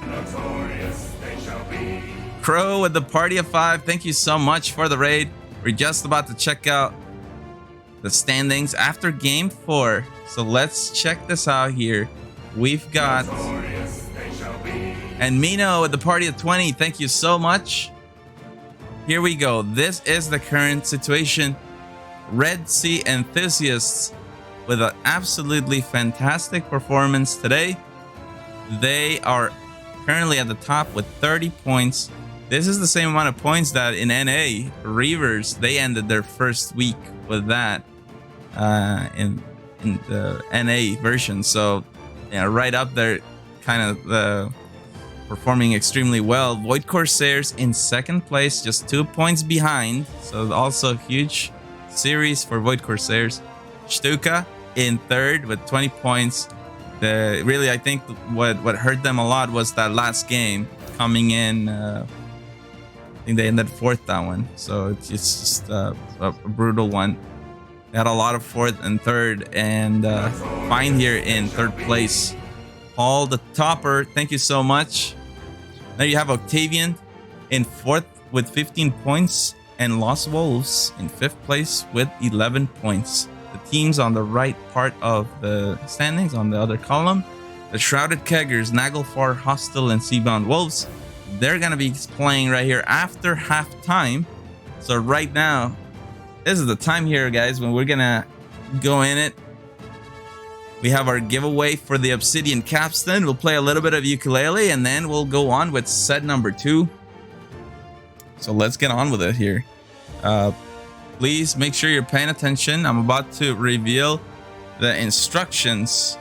Notorious they shall be. Crow with the party of 5, thank you so much for the raid. We're just about to check out the standings after game 4. So let's check this out here. We've got and Mino with the party of 20. Thank you so much. Here we go. This is the current situation. Red Sea enthusiasts with an absolutely fantastic performance today. They are currently at the top with 30 points. This is the same amount of points that in NA Reavers, they ended their first week with that in the NA version. So yeah, right up there, kind of performing extremely well. Void Corsairs in second place, just 2 points behind. So also huge series for Void Corsairs. Stuka in third with 20 points. Really, I think what hurt them a lot was that last game coming in. I think they ended fourth that one. So it's just a brutal one. They had a lot of fourth and third, and fine here in third place. Paul the Topper, thank you so much. Now you have Octavian in fourth with 15 points, and Lost Wolves in fifth place with 11 points. The teams on the right part of the standings, on the other column, the Shrouded Keggers, Naglfar, Hostile, and Seabound Wolves, they're going to be playing right here after halftime. So right now, this is the time here, guys, when we're gonna go in it. We have our giveaway for the Obsidian Capstan. We'll play a little bit of ukulele, and then we'll go on with set number 2. So let's get on with it here. Please make sure you're paying attention. I'm about to reveal the instructions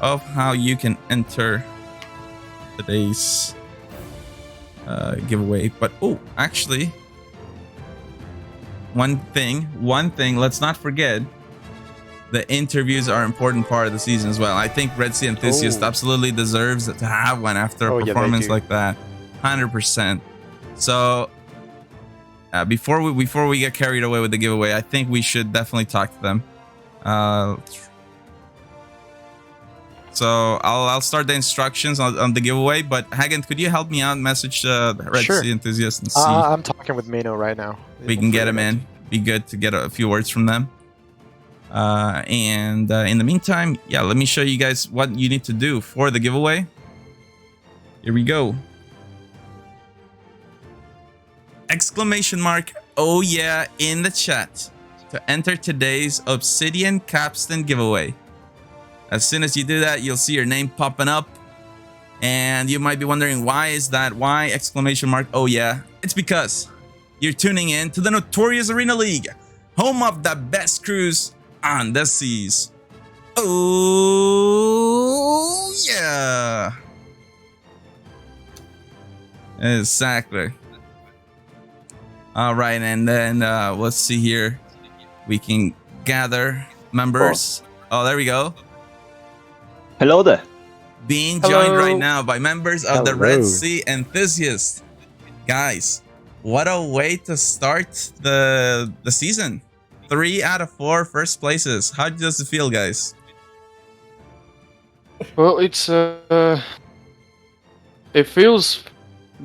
of how you can enter today's giveaway. But oh, actually, one thing, let's not forget, the interviews are an important part of the season as well. I think Red Sea Enthusiast absolutely deserves to have one after a performance like that. 100%. So before we get carried away with the giveaway, I think we should definitely talk to them. So I'll start the instructions on the giveaway, but Hagen, could you help me out? Message Red Sea Enthusiast and see. I'm talking with Mino right now. We can get him in. Be good to get a few words from them. And in the meantime, yeah, let me show you guys what you need to do for the giveaway. Here we go. Exclamation mark, oh yeah, in the chat to enter today's Obsidian Capstan giveaway. As soon as you do that, you'll see your name popping up. And you might be wondering, why is that? Why exclamation mark, oh yeah? It's because you're tuning in to the Notorious Arena League, home of the best crews on the seas. Oh yeah. Exactly. All right, and then let's see here. We can gather members. Oh, there we go. Hello there. Being joined right now by members of the Red Sea Enthusiasts. Guys, what a way to start the season. 3 out of 4 first places. How does it feel, guys? Well, it's it feels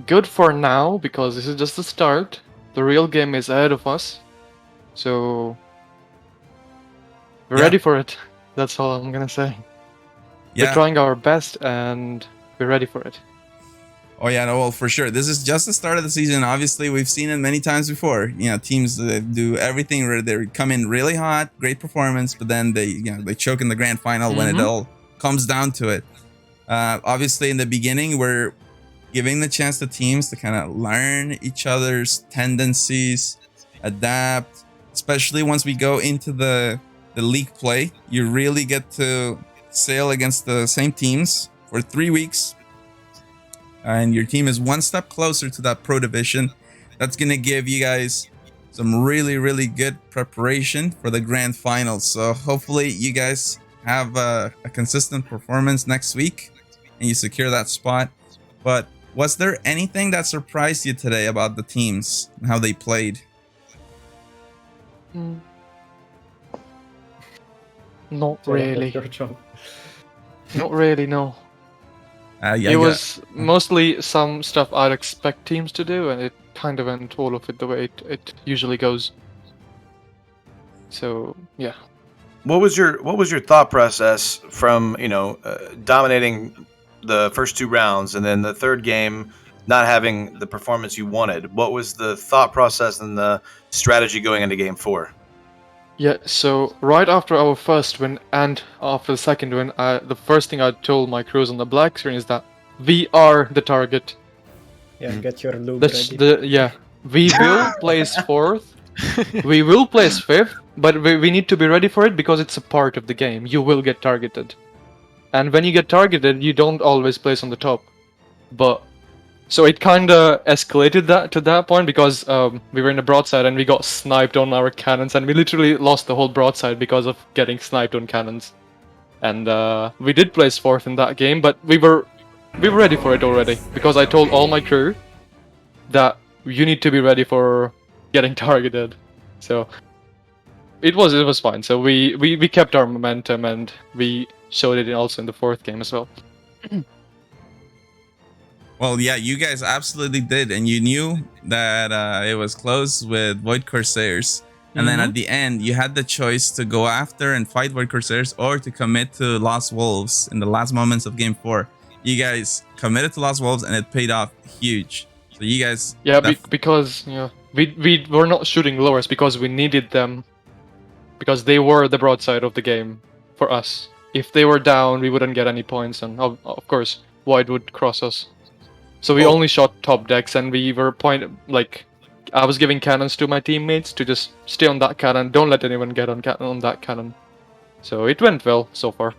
good for now because this is just the start. The real game is ahead of us, so we're ready for it. That's all I'm gonna say. We're trying our best and we're ready for it. Oh yeah, no, well, for sure. This is just the start of the season. Obviously, we've seen it many times before. You know, teams that do everything where they come in really hot, great performance, but then they choke in the grand final when it all comes down to it. Obviously, in the beginning, we're giving the chance to teams to kind of learn each other's tendencies, adapt. Especially once we go into the league play, you really get to sail against the same teams for 3 weeks. And your team is one step closer to that pro division. That's going to give you guys some really, really good preparation for the grand finals. So hopefully you guys have a consistent performance next week and you secure that spot. But was there anything that surprised you today about the teams and how they played? Not So really. that's your job. Not really, no. Yeah, It was mostly some stuff I'd expect teams to do, and it kind of went all of it the way it usually goes. So yeah. What was your thought process from dominating the first 2 rounds and then the third game not having the performance you wanted? What was the thought process and the strategy going into game 4? Yeah, so right after our first win and after the second win, the first thing I told my crews on the black screen is that we are the target. Yeah, get your lube ready. We will place 4th, we will place 5th, but we need to be ready for it because it's a part of the game. You will get targeted. And when you get targeted, you don't always place on the top. But so it kind of escalated to that point because we were in the broadside and we got sniped on our cannons, and we literally lost the whole broadside because of getting sniped on cannons. And we did place 4th in that game, but we were ready for it already because I told all my crew that you need to be ready for getting targeted. So it was fine. So we kept our momentum and we showed it also in the 4th game as well. Well, yeah, you guys absolutely did, and you knew that it was close with Void Corsairs. And then at the end, you had the choice to go after and fight Void Corsairs or to commit to Lost Wolves in the last moments of Game 4. You guys committed to Lost Wolves, and it paid off huge. So you guys... Yeah, because we were not shooting lowers because we needed them. Because they were the broadside of the game for us. If they were down, we wouldn't get any points, and of course, Void would cross us. So we only shot top decks, and we were I was giving cannons to my teammates to just stay on that cannon. Don't let anyone get on that cannon. So it went well so far.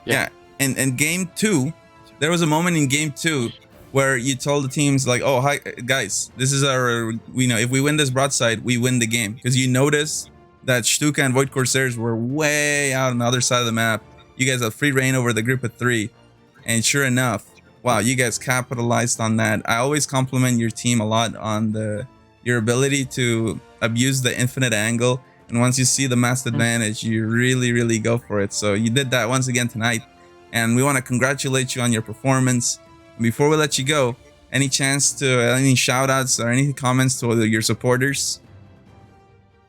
Yeah. And game 2, there was a moment in game 2 where you told the teams like, "Oh, hi guys, this is our if we win this broadside, we win the game." Because you noticed that Stuka and Void Corsairs were way out on the other side of the map. You guys had free reign over the group of 3, and sure enough. Wow, you guys capitalized on that. I always compliment your team a lot on your ability to abuse the infinite angle. And once you see the mass advantage, you really, really go for it. So you did that once again tonight. And we want to congratulate you on your performance. Before we let you go, any shout outs or any comments to your supporters?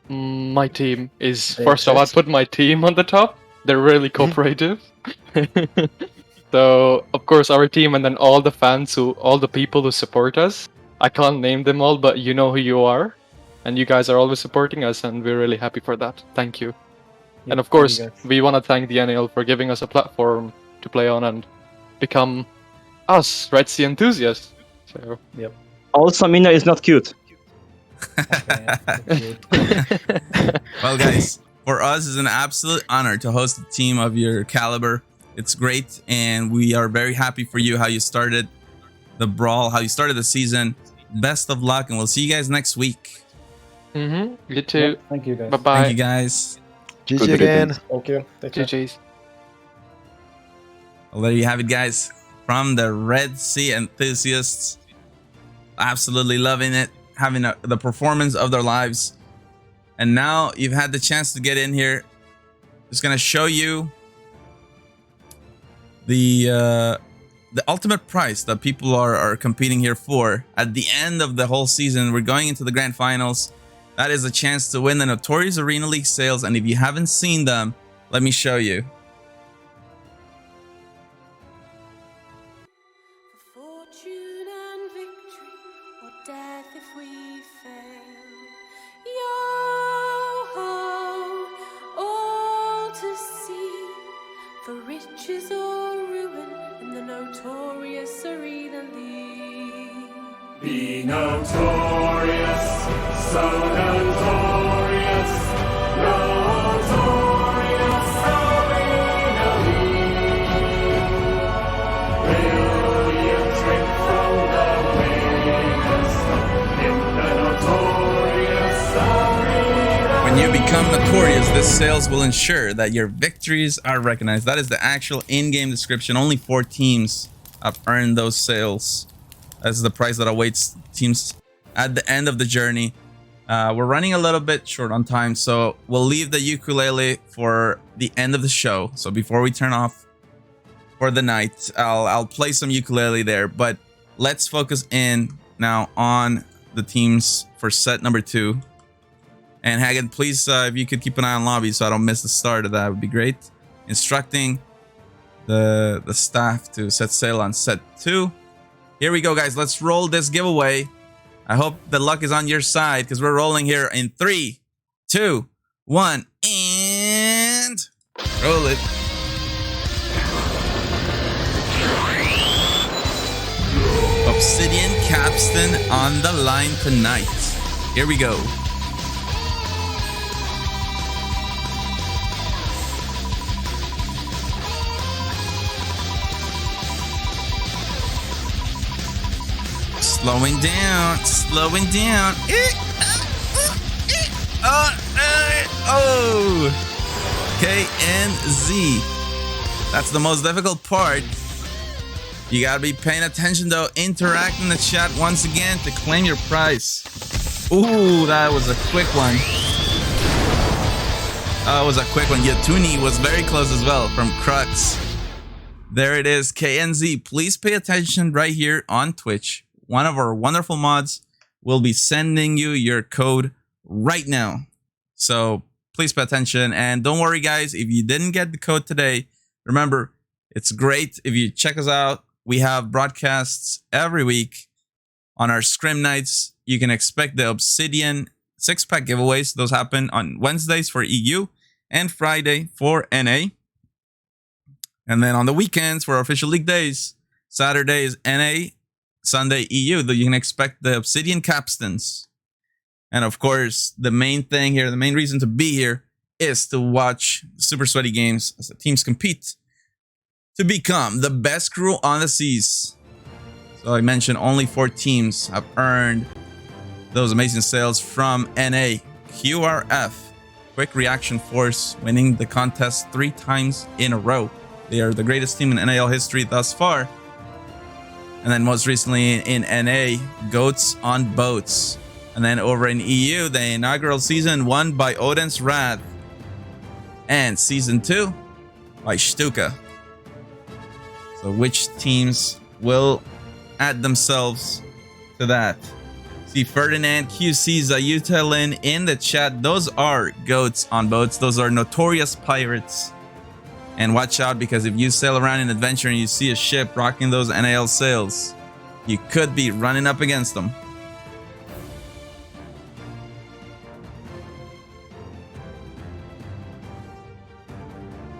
My team is, first off, I'd put my team on the top. They're really cooperative. So, of course, our team and then all the fans, all the people who support us. I can't name them all, but you know who you are. And you guys are always supporting us, and we're really happy for that. Thank you. Yep, and of course, we want to thank the NAL for giving us a platform to play on and become us, Red Sea enthusiasts. So, yep. Also, Mina is not cute. Well, guys, for us, it's an absolute honor to host a team of your caliber. It's great, and we are very happy for you, how you started the Brawl, how you started the season. Best of luck, and we'll see you guys next week. You too. Yep, thank you, guys. Bye-bye. Thank you, guys. GG again. Thank you. Take care. GG's. Well, there you have it, guys. From the Red Sea enthusiasts. Absolutely loving it. Having the performance of their lives. And now you've had the chance to get in here. Just going to show you the ultimate prize that people are competing here for. At the end of the whole season, we're going into the grand finals. That is a chance to win the Notorious Arena League sales. And if you haven't seen them, let me show you. death if we fail. Yo-ho, all to see, for riches or ruin in the notorious Arena League. Be notorious, so notorious, notorious Arena League. Will you drink from the winners in the notorious Arena? When you become notorious, this sales will ensure that your victories are recognized. That is the actual in-game description. Only 4 teams have earned those sales. That's the prize that awaits teams at the end of the journey. We're running a little bit short on time, so we'll leave the ukulele for the end of the show. So before we turn off for the night, I'll play some ukulele there. But let's focus in now on the teams for set number 2. And Hagen, please, if you could keep an eye on lobby so I don't miss the start of that, would be great. Instructing the staff to set sail on set 2. Here we go, guys. Let's roll this giveaway. I hope the luck is on your side because we're rolling here in 3, 2, 1, and roll it. Obsidian Capstan on the line tonight. Here we go. Slowing down, slowing down. Oh, K and Z. That's the most difficult part. You gotta be paying attention though. Interact in the chat once again to claim your prize. Ooh, that was a quick one. That was a quick one. Yatuni was very close as well from Crux. There it is, KNZ. Please pay attention right here on Twitch. One of our wonderful mods will be sending you your code right now. So please pay attention. And don't worry, guys, if you didn't get the code today, remember, it's great if you check us out. We have broadcasts every week on our scrim nights. You can expect the Obsidian 6-pack giveaways. Those happen on Wednesdays for EU and Friday for NA. And then on the weekends for official league days, Saturday is NA, Sunday EU, though you can expect the Obsidian Capstans. And of course, the main thing here, the main reason to be here is to watch super sweaty games as the teams compete to become the best crew on the seas. So I mentioned only 4 teams have earned those amazing sales from NA. QRF, Quick Reaction Force, winning the contest 3 times in a row. They are the greatest team in NAL history thus far. And then most recently in NA, Goats on Boats. And then over in EU, the inaugural season won by Odin's Wrath. And season 2 by Stuka. So which teams will add themselves to that? See Ferdinand QC Zayutelin in the chat. Those are Goats on Boats. Those are notorious pirates. And watch out, because if you sail around in adventure and you see a ship rocking those NAL sails, you could be running up against them.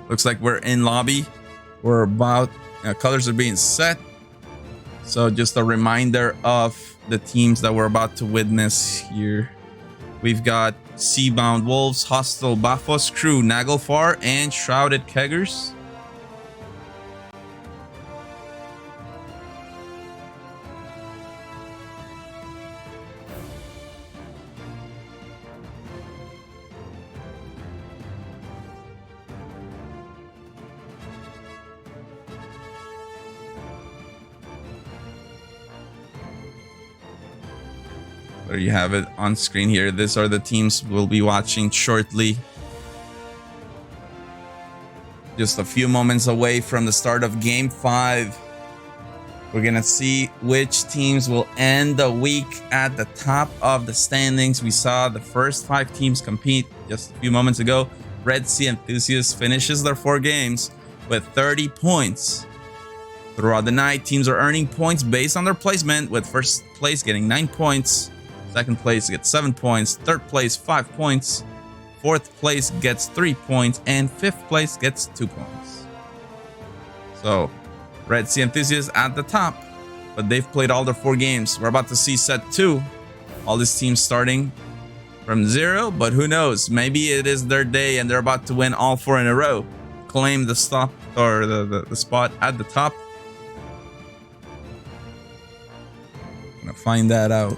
Looks like we're in lobby. We're about, colors are being set. So just a reminder of the teams that we're about to witness here. We've got Seabound Wolves, Hostile Bafos Crew, Naglfar, and Shrouded Keggers. There you have it on screen here. These are the teams we'll be watching shortly. Just a few moments away from the start of Game 5. We're going to see which teams will end the week at the top of the standings. We saw the first 5 teams compete just a few moments ago. Red Sea Enthusiasts finishes their 4 games with 30 points. Throughout the night, teams are earning points based on their placement, with first place getting 9 points, second place gets 7 points, third place 5 points, fourth place gets 3 points, and fifth place gets 2 points. So, Red Sea Enthusiasts at the top, but they've played all their 4 games. We're about to see set 2. All these teams starting from 0, but who knows? Maybe it is their day and they're about to win all 4 in a row. Claim the stop or the spot at the top. Gonna find that out.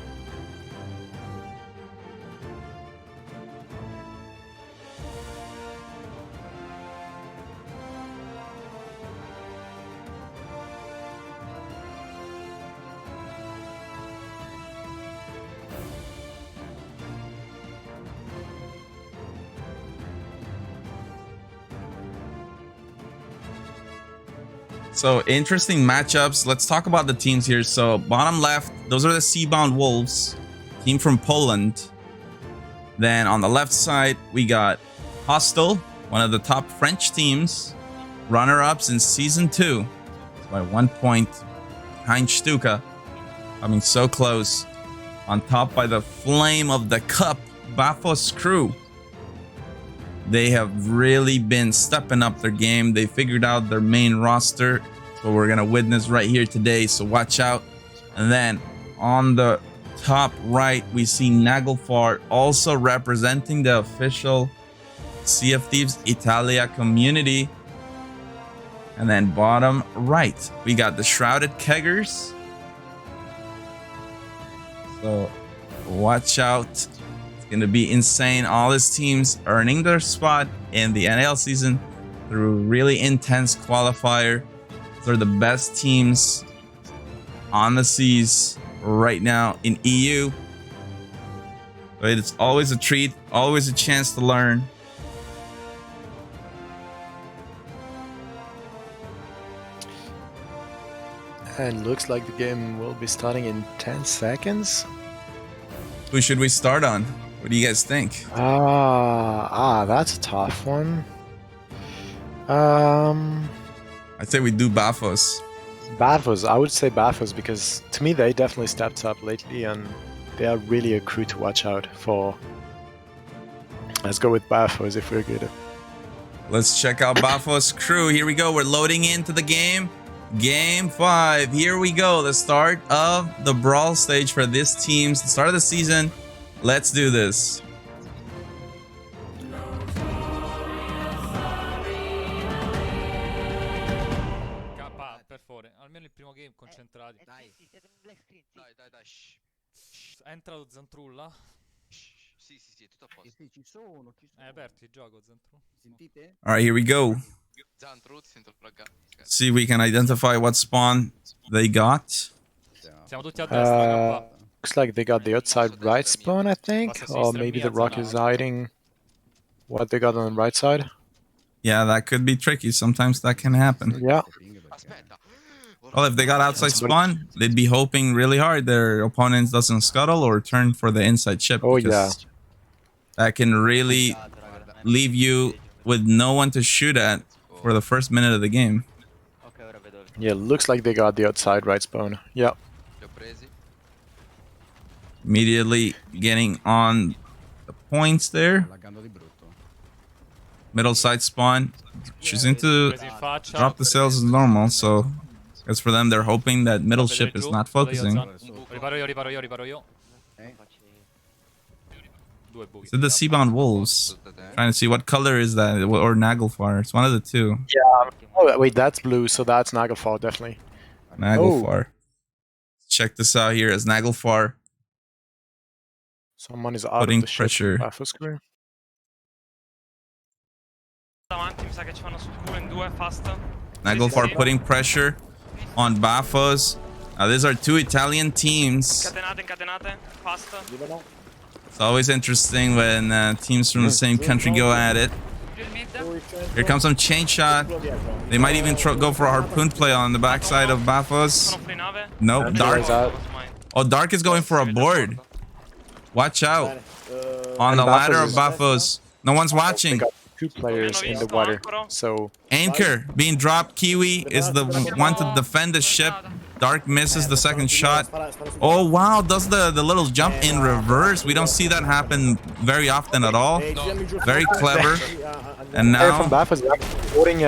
So interesting matchups. Let's talk about the teams here. So bottom left, those are the Seabound Wolves, team from Poland. Then on the left side, we got Hostel, one of the top French teams, runner-ups in season 2. It's by 1 point behind Stuka, coming so close. On top by the flame of the cup, Bafos crew. They have really been stepping up their game. They figured out their main roster. That's what we're going to witness right here today. So watch out. And then on the top right, we see Naglfar also representing the official Sea of Thieves Italia community. And then bottom right, we got the Shrouded Keggers. So watch out. Going to be insane. All his teams earning their spot in the NAL season through really intense qualifier. These are the best teams on the seas right now in EU. But it's always a treat, always a chance to learn. And looks like the game will be starting in 10 seconds. Who should we start on? What do you guys think? That's a tough one. I'd say we do Bafos. Bafos, I would say Bafos because to me they definitely stepped up lately and they are really a crew to watch out for. Let's go with Bafos if we're good. Let's check out Bafos crew. Here we go. We're loading into the game. Game 5. Here we go. The start of the Brawl stage for this team. The start of the season. Let's do this. Per favore, almeno il primo game concentrati. Dai. Dai. Entra lo Zantrulla. Sì, tutto a posto. Ci sono. È aperto il gioco, Zantru. Sentite? All right, here we go. See if we can identify what spawn they got. Siamo tutti a destra. Looks like they got the outside right spawn, I think. Or maybe the rock is hiding what they got on the right side. Yeah, that could be tricky. Sometimes that can happen. Yeah. Well, if they got outside spawn, they'd be hoping really hard their opponent doesn't scuttle or turn for the inside ship. Oh, yeah. That can really leave you with no one to shoot at for the first minute of the game. Yeah, looks like they got the outside right spawn. Yeah. Immediately getting on the points there. Middle side spawn. Choosing to drop the sails as normal, so as for them, they're hoping that middle ship is not focusing. Riparo io. Is it the Seabound Wolves? Trying to see what color is that, or Naglfar. It's one of the two. Yeah. Oh, wait, that's blue, so that's Naglfar, definitely. Naglfar. Check this out here as Naglfar. Someone is out putting of the pressure. Naglfar putting pressure on Bafos. Now these are two Italian teams. It's always interesting when teams from the same country go at it. Here comes some chain shot. They might even go for a harpoon play on the backside of Bafos. Nope, Dark. Oh, Dark is going for a board. Watch out. On the ladder of Bafos. No one's watching. 2 players in the water. So Anchor being dropped. Kiwi is the one to defend the ship. Dark misses the second shot. Oh wow, does the little jump in reverse. We don't see that happen very often at all. Very clever. And now from Baff is actually boarding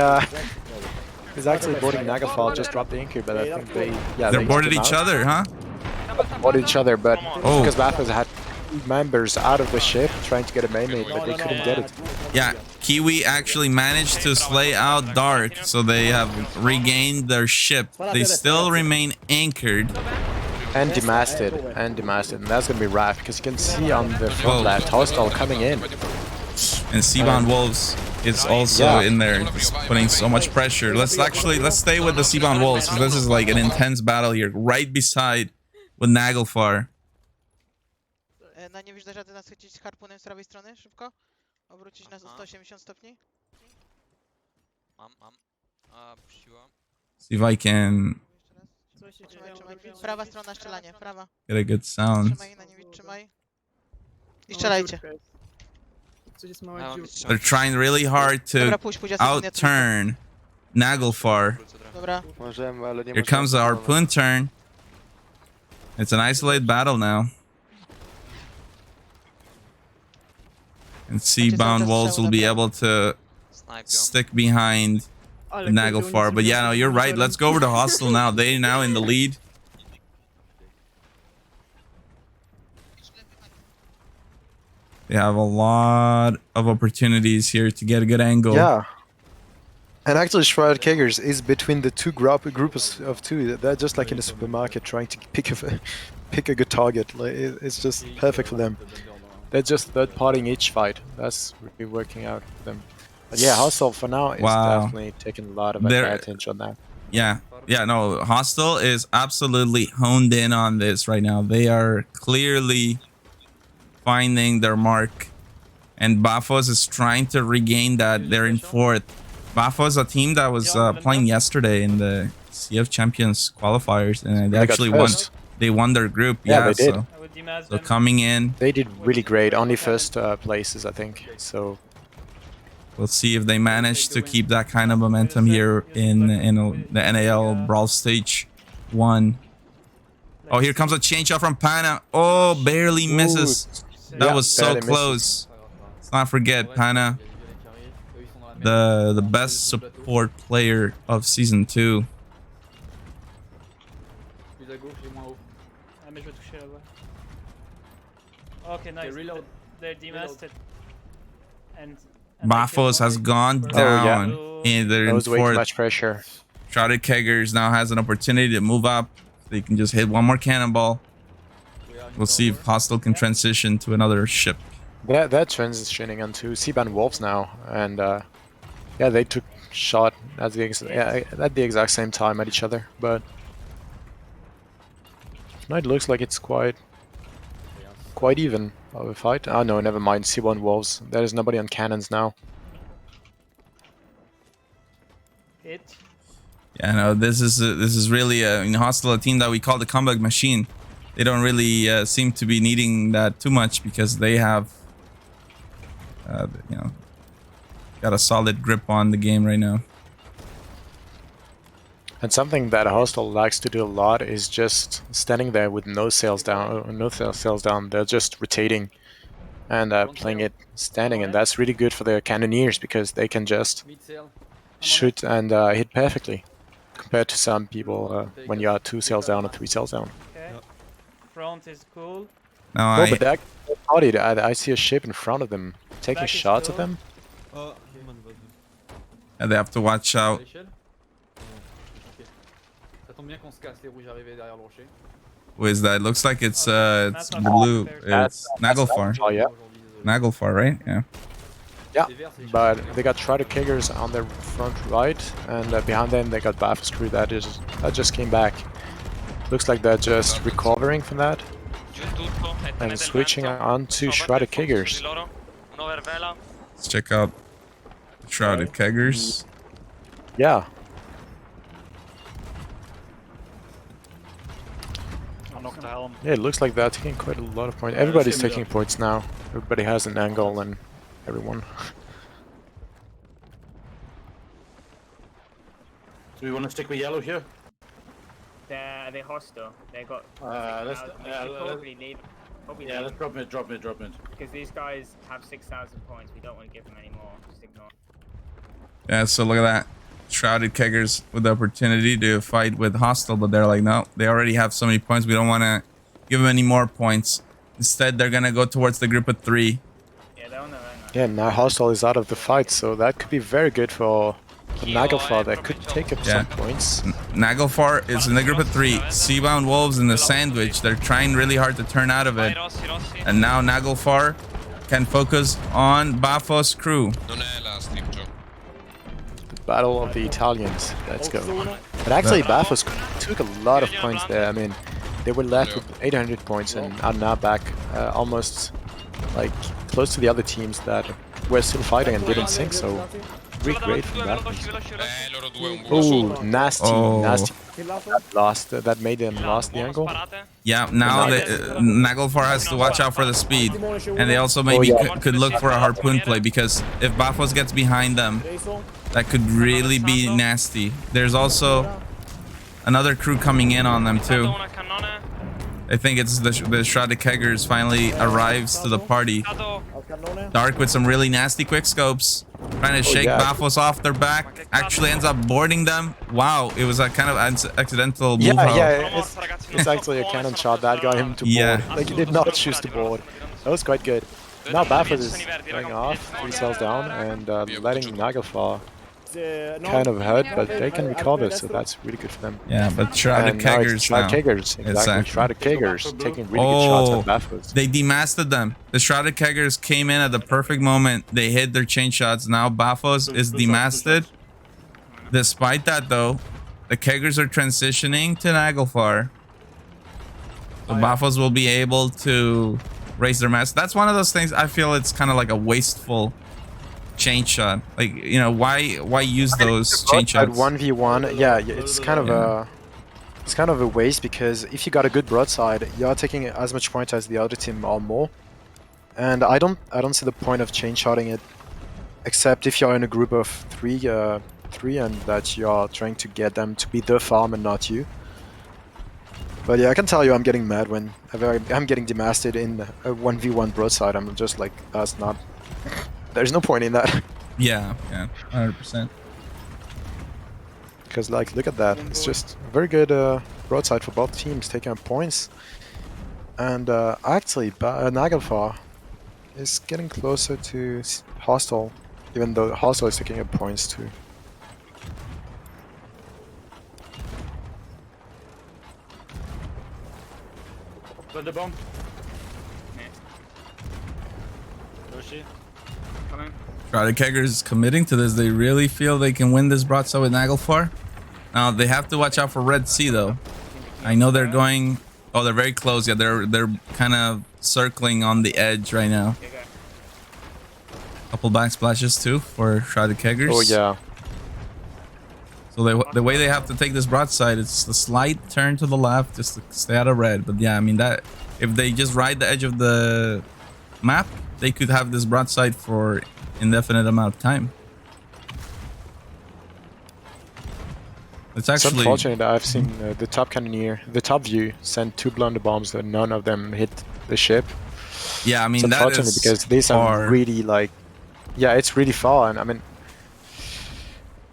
is actually boarding Nagafal, just dropped the anchor, but I think they boarded each other, huh? Boarded each other, but because Baff has had members out of the ship trying to get a main, but they couldn't get it. Yeah, Kiwi actually managed to slay out Dark, so they have regained their ship. They still remain anchored. And demasted, and that's gonna be rough, because you can see on the front left, Hostile coming in. And Seabound Wolves is also in there, just putting so much pressure. Let's stay with the Seabound Wolves, because this is like an intense battle here, right beside with Naglfar. Na nie wiesz, że nas chwycić harpunem z prawej strony, szybko? Obrócić nas o 180 stopni? Mam. Puściłam. See if I can Prawa strona strzelanie, prawa. get a good sound. Trzymaj, na nie trzymaj. I strzelajcie. They're trying really hard to outturn Naglfar. Dobra. Here comes the harpoon turn. It's an isolated battle now. And Seabound Wolves will be able to stick behind Naglfar. But yeah, no, you're right. Let's go over to Hostile now. They now in the lead. They have a lot of opportunities here to get a good angle. Yeah. And actually, Shrouded Keggers is between the two groups of two. They're just like in a supermarket trying to pick a good target. Like, it's just perfect for them. They're just third-partying each fight. That's really working out for them. But yeah, Hostile for now is definitely taking a lot of advantage on that. Yeah, no, Hostile is absolutely honed in on this right now. They are clearly finding their mark. And Bafos is trying to regain that. They're in 4th. Bafos, a team that was playing yesterday in the CF Champions qualifiers, and they actually won. They won their group. Yeah, they did. So coming in, they did really great. Only first places, I think. So we'll see if they manage to keep that kind of momentum here in the NAL Brawl Stage 1. Oh, here comes a change out from Pana. Oh, barely misses. That was so close. Let's not forget Pana, the best support player of Season 2. Okay, nice. They're demasted. And Bafos has gone down. And they're in 4th. Way too much pressure. Shrouded Keggers now has an opportunity to move up. They can just hit one more cannonball. We'll see if Hostile can transition to another ship. They're transitioning onto Seabound Wolves now, and yeah, they took shot at the exact same time at each other. But now it looks like it's quite even of a fight. Oh no, never mind. C1 Wolves. There is nobody on cannons now. Yeah, no, this is really a Hostile, a team that we call the comeback machine. They don't really seem to be needing that too much because they have, got a solid grip on the game right now. And something that Hostile likes to do a lot is just standing there with no sails down. They're just rotating and playing it standing, and that's really good for the cannoneers because they can just shoot and hit perfectly, compared to some people when you are 2 sails down or 3 sails down. Okay. Front is cool. No, but I see a ship in front of them taking shots at them. And they have to watch out. Who is that? It looks like it's blue. It's Naglfar. Oh yeah. Naglfar, right? Yeah. Yeah, but they got Shrouded Keggers on their front right, and behind them they got Baffles crew that just came back. Looks like they're just recovering from that and switching on to Shrouded Keggers. Let's check out the Shrouded Keggers. Yeah. Yeah, it looks like they're taking quite a lot of points. Everybody's taking points now. Everybody has an angle and everyone. Do we want to stick with yellow here? They're hostile. They got. Let's Probably leave. yeah, let's drop mid. Because these guys have 6,000 points. We don't want to give them any more. Just ignore. Yeah, so look at that. Shrouded Keggers with the opportunity to fight with Hostile, but they're like, no, they already have so many points. We don't want to give them any more points. Instead, they're going to go towards the group of 3. Yeah, they're on their own. Yeah, now Hostile is out of the fight, so that could be very good for Naglfar. That could take up some points. Naglfar is in the group of 3. Seabound Wolves in the sandwich. They're trying really hard to turn out of it. And now Naglfar can focus on Bafos' crew. Battle of the Italians. Let's go. But actually, Bafos took a lot of points there. I mean, they were left with 800 points and are now back almost like close to the other teams that were still fighting and didn't sink. So really great from that. Oh, nasty. That made them lost the angle. Yeah, now Naglfar has to watch out for the speed, and they also maybe could look for a harpoon play, because if Bafos gets behind them, that could really be nasty. There's also another crew coming in on them too. I think it's the Shrouded Keggers finally arrives to the party. Dark with some really nasty quick scopes, trying to shake Bafos off their back. Actually ends up boarding them. Wow, it was a kind of accidental move. It's actually a cannon shot that got him to board. Like, he did not choose to board. That was quite good. Now Bafos is going off, 3 cells down, and letting Naglfar kind of hurt, but they can recover, so that's really good for them. Yeah, but Shrouded Keggers now. Exactly. Shrouded Keggers taking really good shots at Bafos. They demasted them. The Shrouded Keggers came in at the perfect moment. They hit their chain shots. Now Bafos is demasted. Despite that, though, the Keggers are transitioning to Naglfar. So Bafos will be able to raise their mass. That's one of those things I feel it's kind of like a wasteful chain shot. Like, you know, why use those chain shots? At 1v1, yeah, it's kind of a waste, because if you got a good broadside, you're taking as much point as the other team or more. And I don't see the point of chain shotting it, except if you're in a group of three and that you're trying to get them to be the farm and not you. But yeah, I can tell you I'm getting mad when I'm getting demasted in a 1v1 broadside. I'm just like, that's not... There's no point in that. Yeah, 100%. Because, like, look at that. It's just a very good broadside for both teams, taking up points. And actually, Naglfar is getting closer to Hostile, even though Hostile is taking up points too. Got the bomb. Shrouded Keggers is committing to this. They really feel they can win this broadside with Naglfar. Now they have to watch out for Red Sea though. I know they're going. Oh, they're very close. Yeah, they're kind of circling on the edge right now. Couple back splashes too for Shrouded Keggers. Oh yeah. So the way they have to take this broadside, it's a slight turn to the left just to stay out of red. But yeah, I mean that if they just ride the edge of the map, they could have this broadside for indefinite amount of time. It's actually unfortunate that I've seen the top cannoneer, the top view, send 2 blunder bombs and none of them hit the ship. Yeah, I mean, it's unfortunate that is because these are really like, yeah, it's really far, and I mean,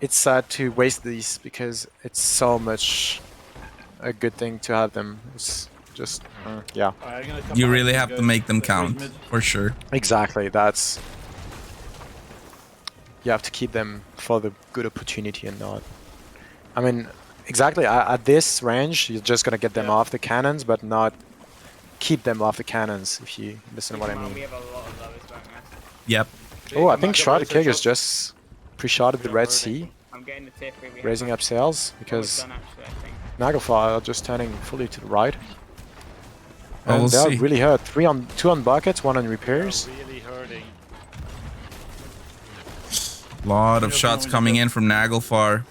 it's sad to waste these because it's so much a good thing to have them. It's just, yeah. You really have to make them count, for sure. Exactly, that's... You have to keep them for the good opportunity and not... I mean, exactly, at this range, you're just gonna get them off the cannons, but not keep them off the cannons, if you listen to what I mean. Yep. Oh, I think Shrouded Keggers just pre-shotted the Red Sea, raising up sails, because Naglfar are just turning fully to the right. And we'll they're see. really hurt. 2 on buckets, 1 on repairs. A lot of shots coming in from Naglfar.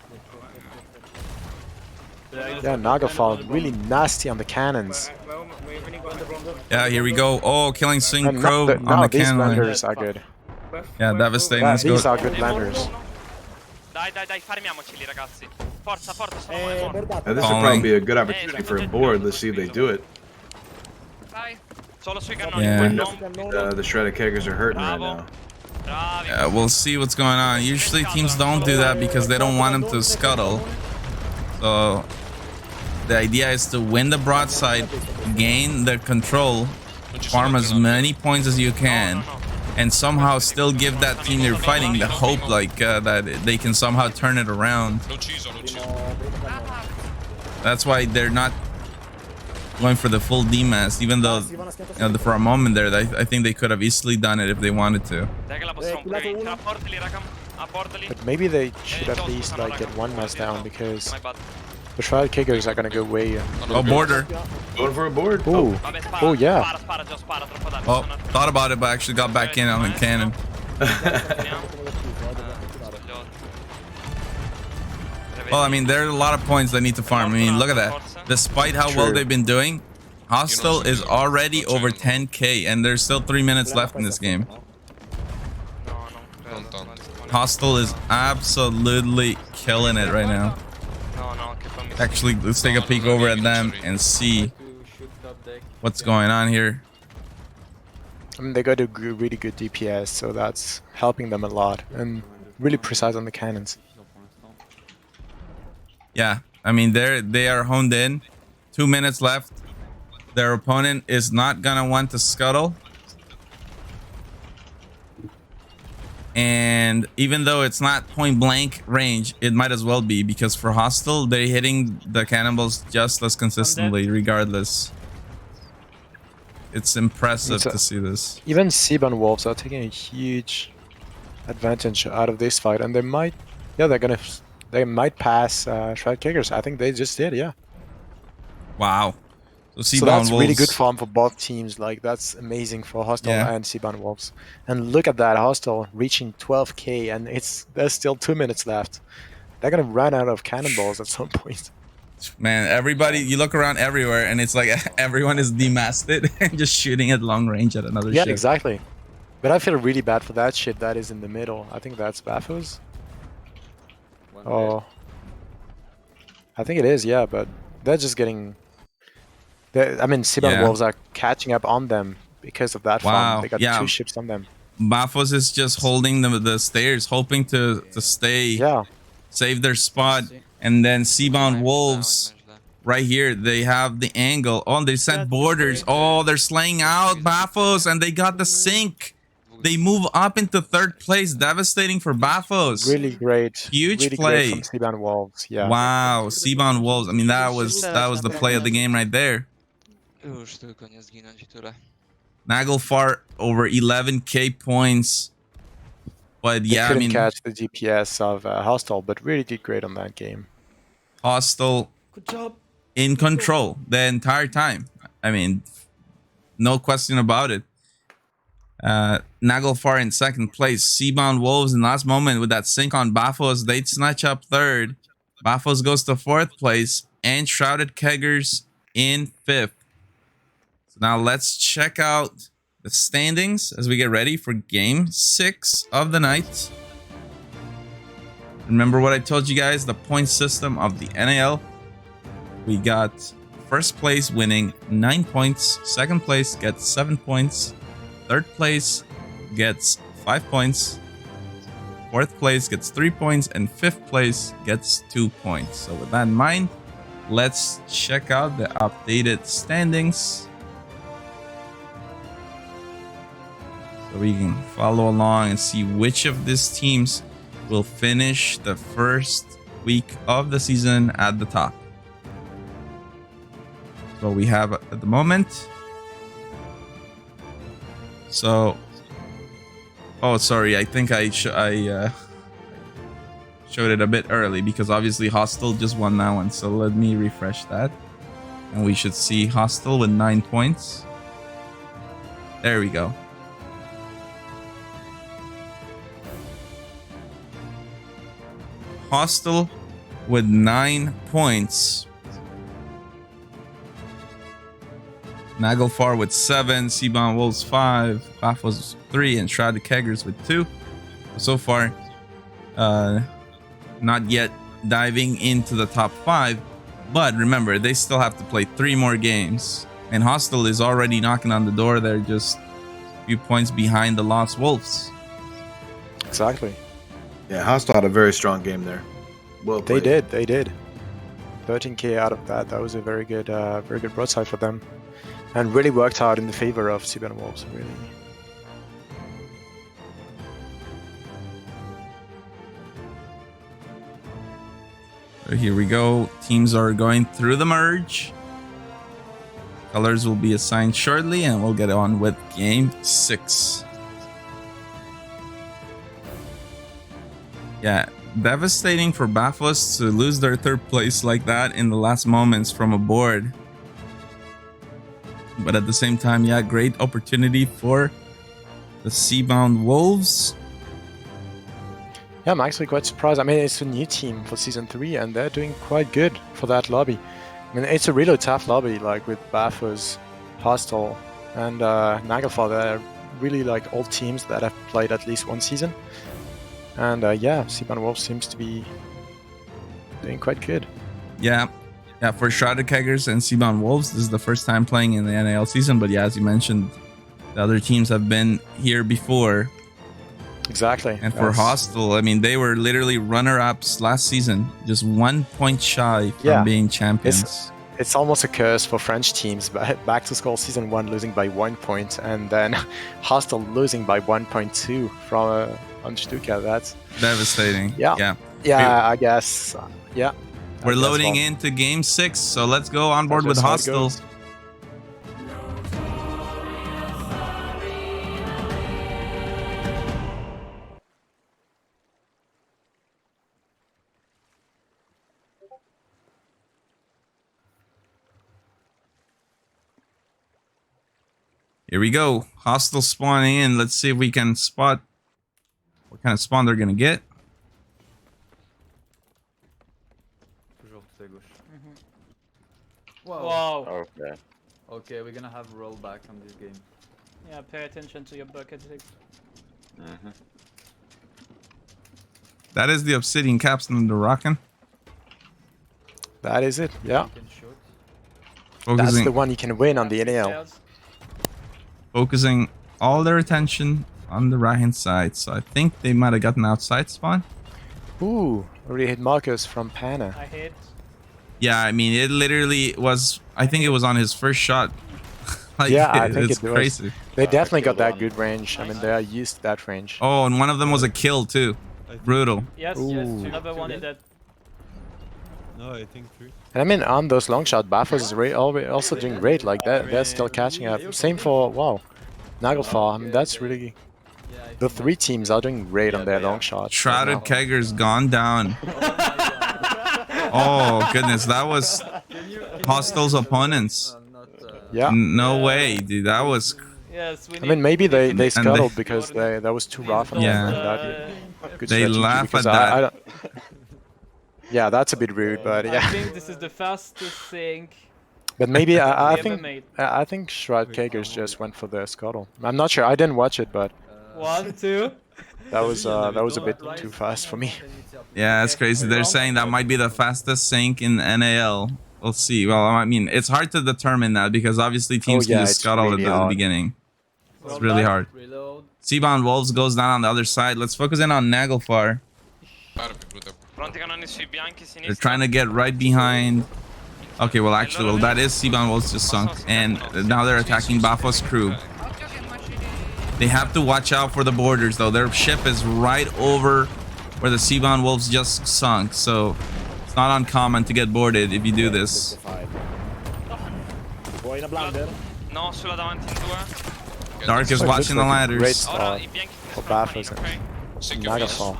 Yeah, Naglfar really nasty on the cannons. Yeah, here we go. Oh, killing Synchro on the these cannon line. blenders are good. Yeah, devastating. Yeah, Let's these go. are good blenders. Dai, fermiamoceli, ragazzi. Forza, forza, sono Now, this would probably be a good opportunity for a board. Let's see if they do it. Dai, solo sui cannoni. Yeah. The shredded keggers are hurting right now. Yeah, we'll see what's going on. Usually teams don't do that because they don't want them to scuttle. So the idea is to win the broadside, gain the control, farm as many points as you can, and somehow still give that team you're fighting the hope like that they can somehow turn it around. That's why they're not going for the full DMAS, even though for a moment there, I think they could have easily done it if they wanted to. But maybe they should at least like get one mass down because the shroud kickers are gonna go way. Oh, border. Going for a board. Oh, oh yeah. Oh, thought about it, but actually got back in on the cannon. Well, I mean, there are a lot of points they need to farm. I mean, look at that. Despite how well they've been doing, Hostile is already over 10k, and there's still 3 minutes left in this game. Hostile is absolutely killing it right now. Actually, let's take a peek over at them and see what's going on here. I mean, they got a really good DPS, so that's helping them a lot, and really precise on the cannons. Yeah, I mean, they are honed in. 2 minutes left. Their opponent is not gonna want to scuttle. And even though it's not point blank range, it might as well be, because for Hostile, they're hitting the cannonballs just as consistently regardless. It's impressive to see this. Even Seaborn Wolves are taking a huge advantage out of this fight, and they might, yeah, they might pass Shroud Kickers. I think they just did, yeah. Wow. So that's really good farm for both teams. Like, that's amazing for Hostile and Seaborn Wolves. And look at that, Hostile reaching 12k, and there's still 2 minutes left. They're gonna run out of cannonballs at some point. Man, everybody, you look around everywhere, and it's like everyone is demasted and just shooting at long range at another ship. Yeah, exactly. But I feel really bad for that ship that is in the middle. I think that's Bafos. Oh, I think it is, yeah, but they're just getting... I mean, Seaborn Wolves are catching up on them because of that farm. They got 2 ships on them. Bafos is just holding the stairs, hoping to stay, save their spot. And then Seaborn Wolves, right here, they have the angle. Oh, they sent borders. Oh, they're slaying out Bafos, and they got the sink. They move up into 3rd place, devastating for Bafos. Really great. Huge really play. Great from Seaborn Wolves. Yeah. Wow, Seaborn Wolves. I mean, that was the play of the game right there. Naglfar over 11k points. But yeah, couldn't catch the GPS of Hostile, but really did great on that game. Hostile in control the entire time. I mean, no question about it. Naglfar in 2nd place. Seaborn Wolves in last moment with that sink on Bafos. They'd snatch up 3rd. Bafos goes to 4th place. And Shrouded Keggers in 5th. So now let's check out the standings as we get ready for game 6 of the night. Remember what I told you guys, the point system of the NAL. We got 1st place winning 9 points. 2nd place gets 7 points. 3rd place gets 5 points. 4th place gets 3 points. And 5th place gets 2 points. So with that in mind, let's check out the updated standings. So we can follow along and see which of these teams will finish the 1st week of the season at the top. So we have at the moment. So, oh, sorry, I think I showed it a bit early because obviously Hostile just won that one. So let me refresh that. And we should see Hostile with 9 points. There we go. Hostile with 9 points. Naglfar with 7, Seaborn Wolves 5, Bafos 3, and Shrouded Keggers with 2. So far, not yet diving into the top 5. But remember, they still have to play 3 more games. And Hostile is already knocking on the door. They're just a few points behind the Lost Wolves. Exactly. Yeah, Hostile had a very strong game there. Well played. They did. 13k out of that. That was a very good broadside for them, and really worked out in the favor of CBN Wolves. Really. So here we go. Teams are going through the merge. Colors will be assigned shortly, and we'll get on with game 6. Yeah, devastating for Bafos to lose their 3rd place like that in the last moments from a board. But at the same time, yeah, great opportunity for the Seabound Wolves. Yeah, I'm actually quite surprised. I mean, it's a new team for Season 3, and they're doing quite good for that lobby. I mean, it's a really tough lobby, like with Bafos, Hostile, and Nagelfar. They're really like old teams that have played at least one season. And yeah, Seabound Wolves seems to be doing quite good. Yeah, for Shrouded Keggers and Seabound Wolves, this is the first time playing in the NAL season. But yeah, as you mentioned, the other teams have been here before. Exactly. And for Hostile, I mean, they were literally runner-ups last season, just 1 point shy from being champions. It's almost a curse for French teams. Back to Skull Season 1 losing by 1 point, and then Hostile losing by 1.2 from on Stuka. That's devastating. Yeah, I guess. Yeah. We're loading into game 6, so let's go on board with Hostile. Here we go. Hostile spawning in. Let's see if we can spot what kind of spawn they're gonna get. Wow. Okay, we're gonna have rollback on this game. Yeah, pay attention to your bucket. That is the Obsidian capstone they're rocking. That is it. Yeah. Focusing. That's the one you can win on the NAL. Focusing all their attention on the right hand side. So I think they might have gotten outside spawn. Ooh, already hit Marcus from Pana. I hit. Yeah, I mean, it literally was, I think it was on his first shot. Like, yeah, I think it's it was. crazy. They definitely got that good range. I mean, they are used to that range. Oh, and one of them was a kill too. Brutal. Yes, another one is that. No, I think 3. And I mean, on those long shot, Bafos is also doing great. Like they're still catching up. Same for Nagelfar. I mean, that's really. The 3 teams are doing great on their long shots. Shrouded Kegger's gone down. Oh goodness, that was Hostile's opponents. Yeah. No way, dude. That was. Yes, I mean, maybe they scuttled because that was too rough on them. Good they laugh at that. Yeah, that's a bit rude, but yeah. I think this is the fastest thing. But maybe I think Shroud Kegers just went for the scuttle. I'm not sure. I didn't watch it, but 1, 2. That was a bit too fast for me. Yeah, it's crazy. They're saying that might be the fastest sync in NAL. We'll see. Well, I mean, it's hard to determine that because obviously teams can just scuttle at the beginning. It's really hard. Seabound Wolves goes down on the other side. Let's focus in on Nagelfar. They're trying to get right behind. Okay, well, actually, that is Seabound Wolves just sunk. And now they're attacking Bafos' crew. They have to watch out for the borders, though. Their ship is right over where the Seabound Wolves just sunk. So it's not uncommon to get boarded if you do this. Dark is watching the ladders. Great spot for Bafos and Nagelfar.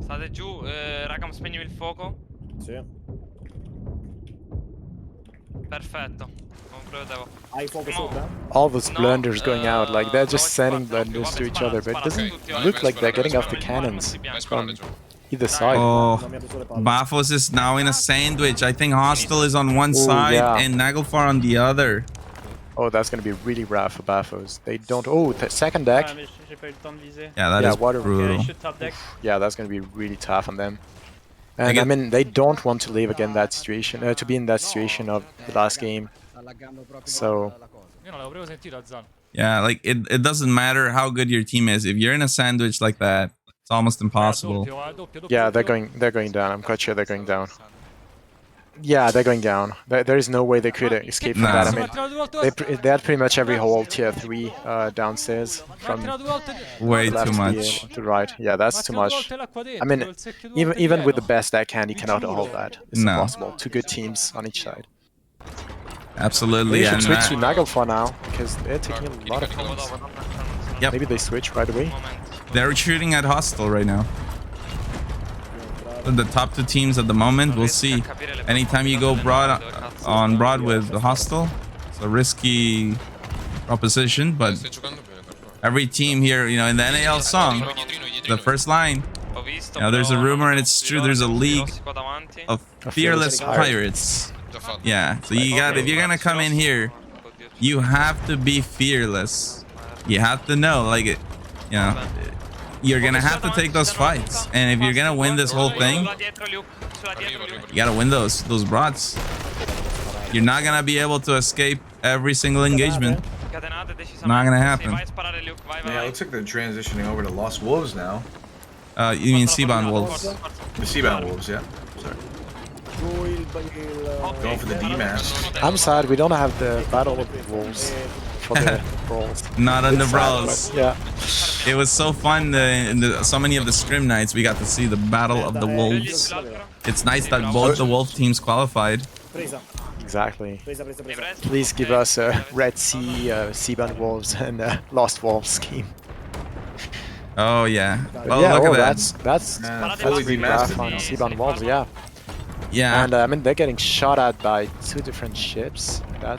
State giù, raga, spegnevi il fuoco? Sì. Perfetto. Hai fuoco sopra? All those blunders going out, like they're just sending blunders to each other, but it doesn't look like they're getting off the cannons from either side. Oh, Bafos is now in a sandwich. I think Hostile is on one side and Nagelfar on the other. Oh, that's gonna be really rough for Baffos. They don't. Oh, second deck. Ah, mais j'ai pas eu le temps de viser. Yeah, that is water. brutal. Okay, shoot top deck. Yeah, that's gonna be really tough on them. And I mean, they don't want to live again that situation, to be in that situation of the last game. So. Io non l'avevo proprio sentito a Zan. Yeah, like it doesn't matter how good your team is. If you're in a sandwich like that, it's almost impossible. Yeah, they're going down. I'm quite sure they're going down. Yeah, they're going down. There is no way they could escape from that. I mean, they had pretty much every hole tier 3 downstairs from Way left too much. to right. Yeah, that's too much. I mean, even with the best deckhand, you cannot hold that. It's No. impossible. Two good teams on each side. Absolutely. They should And switch to Nagel for now because they're taking a lot of points. Yep. Maybe they switch right away. They're shooting at Hostile right now. The top 2 teams at the moment, we'll see. Anytime you go broad with the Hostile, it's a risky proposition, but every team here, you know, in the NAL song, the first line, you know, there's a rumor and it's true, there's a league of fearless pirates. Yeah, so you got, if you're gonna come in here, you have to be fearless. You have to know, like, you know, you're gonna have to take those fights, and if you're gonna win this whole thing, you gotta win those broads. You're not gonna be able to escape every single engagement. Not gonna happen. Yeah, it looks like they're transitioning over to Lost Wolves now. You mean Seabound Wolves? The Seabound Wolves, yeah. Sorry. Going for the D-Mash. I'm sad we don't have the Battle of the Wolves for the Brawls. Not on the Brawls. Yeah. It was so fun in so many of the scrim nights we got to see the Battle of the Wolves. It's nice that both the Wolf teams qualified. Exactly. Please give us a Red Sea, Seabound Wolves, and Lost Wolves scheme. Oh yeah. Well, yeah, look at that. That's really rough on Seabound Wolves, yeah. Yeah. And I mean, they're getting shot at by 2 different ships. I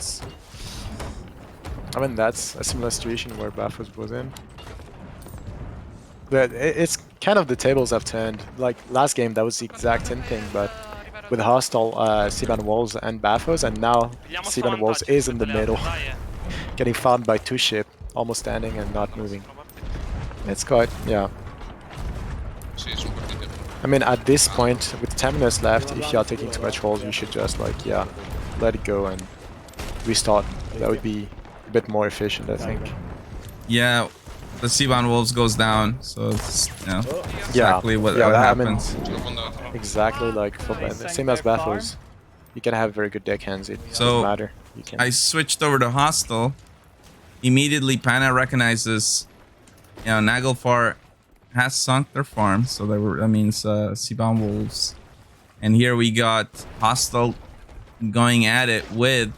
mean, that's a similar situation where Baffos was in. But it's kind of the tables have turned. Like last game, that was the exact same thing, but with Hostile, Seabound Wolves and Baffos, and now Seabound Wolves is in the middle, getting farmed by 2 ships, almost standing and not moving. It's quite, yeah. I mean, at this point, with 10 minutes left, if you are taking too much holes, you should just, like, yeah, let it go and restart. That would be a bit more efficient, I think. Yeah, the Seabound Wolves goes down, so it's, you know, exactly what happens. I mean, exactly like for the same as Battles. You can have very good deckhands, it doesn't matter. You can. I switched over to Hostile. Immediately, Pana recognizes, you know, Naglfar has sunk their farm, so that means Seabound Wolves. And here we got Hostile going at it with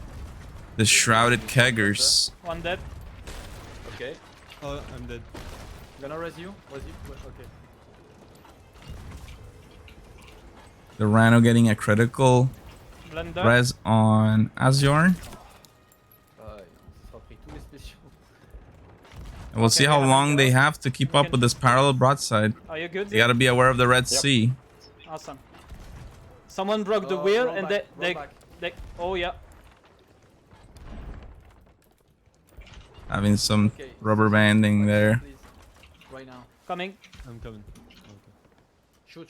the Shrouded Keggers. One dead. Okay. Oh, I'm dead. Gonna res you. Okay. The Rhino getting a critical res on Azure. And we'll see how long they have to keep up with this parallel broadside. Are you good? You gotta be aware of the Red Sea. Awesome. Someone broke the wheel and they oh yeah. Having some rubber banding there. Right now. Coming. I'm coming. Shoot.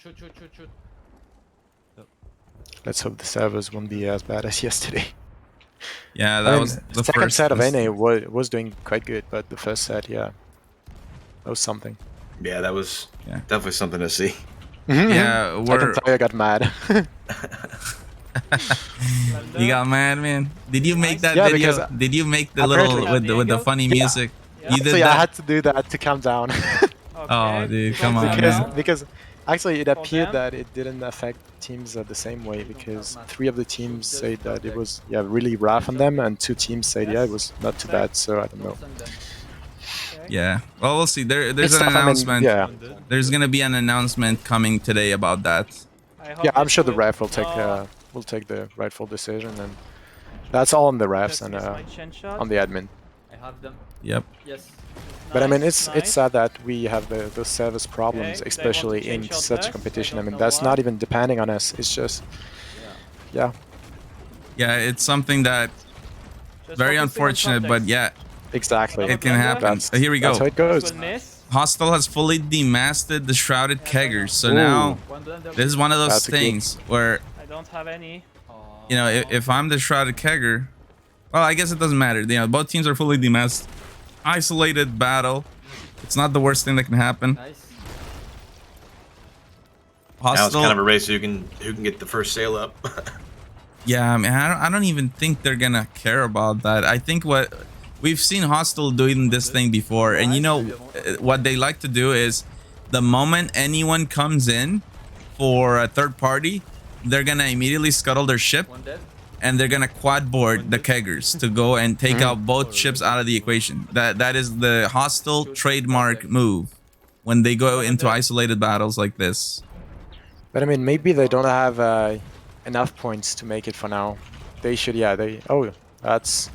Let's hope the servers won't be as bad as yesterday. Yeah, that was the second first set of NA was doing quite good, but the first set, yeah, that was something. Yeah, that was definitely something to see. Yeah, I can tell you I got mad. You got mad, man. Did you make that video? Did you make the little with the funny music? You did so that? I had to do that to calm down. Oh, dude, come on, man. Because actually it appeared that it didn't affect teams the same way, because 3 of the teams said that it was really rough on them, and 2 teams said it was not too bad. So I don't know. Yeah, well, we'll see. There's an announcement. There's gonna be an announcement coming today about that. Yeah, I'm sure the ref will take the rightful decision, and that's all on the refs and on the admin. I have them. Yep. Yes. But I mean, it's sad that we have those service problems, especially in such a competition. I mean, that's not even depending on us. It's just, yeah. Yeah, it's something that Very unfortunate, but yeah. Exactly. It can happen. Here we go. That's how it goes. Hostile has fully demasted the Shrouded Keggers. So now, this is one of those things where, I don't have any. you know, if I'm the Shrouded Kegger, well, I guess it doesn't matter. You know, both teams are fully demasked. Isolated battle. It's not the worst thing that can happen. Hostile. Now it's kind of a race who can get the first sail up. Yeah, I mean, I don't even think they're gonna care about that. I think what we've seen Hostile doing this thing before, and you know what they like to do is the moment anyone comes in for a third party, they're gonna immediately scuttle their ship and they're gonna quad board the keggers to go and take out both ships out of the equation. That is the Hostile trademark move when they go into isolated battles like this. But I mean, maybe they don't have enough points to make it for now. They should, yeah. That's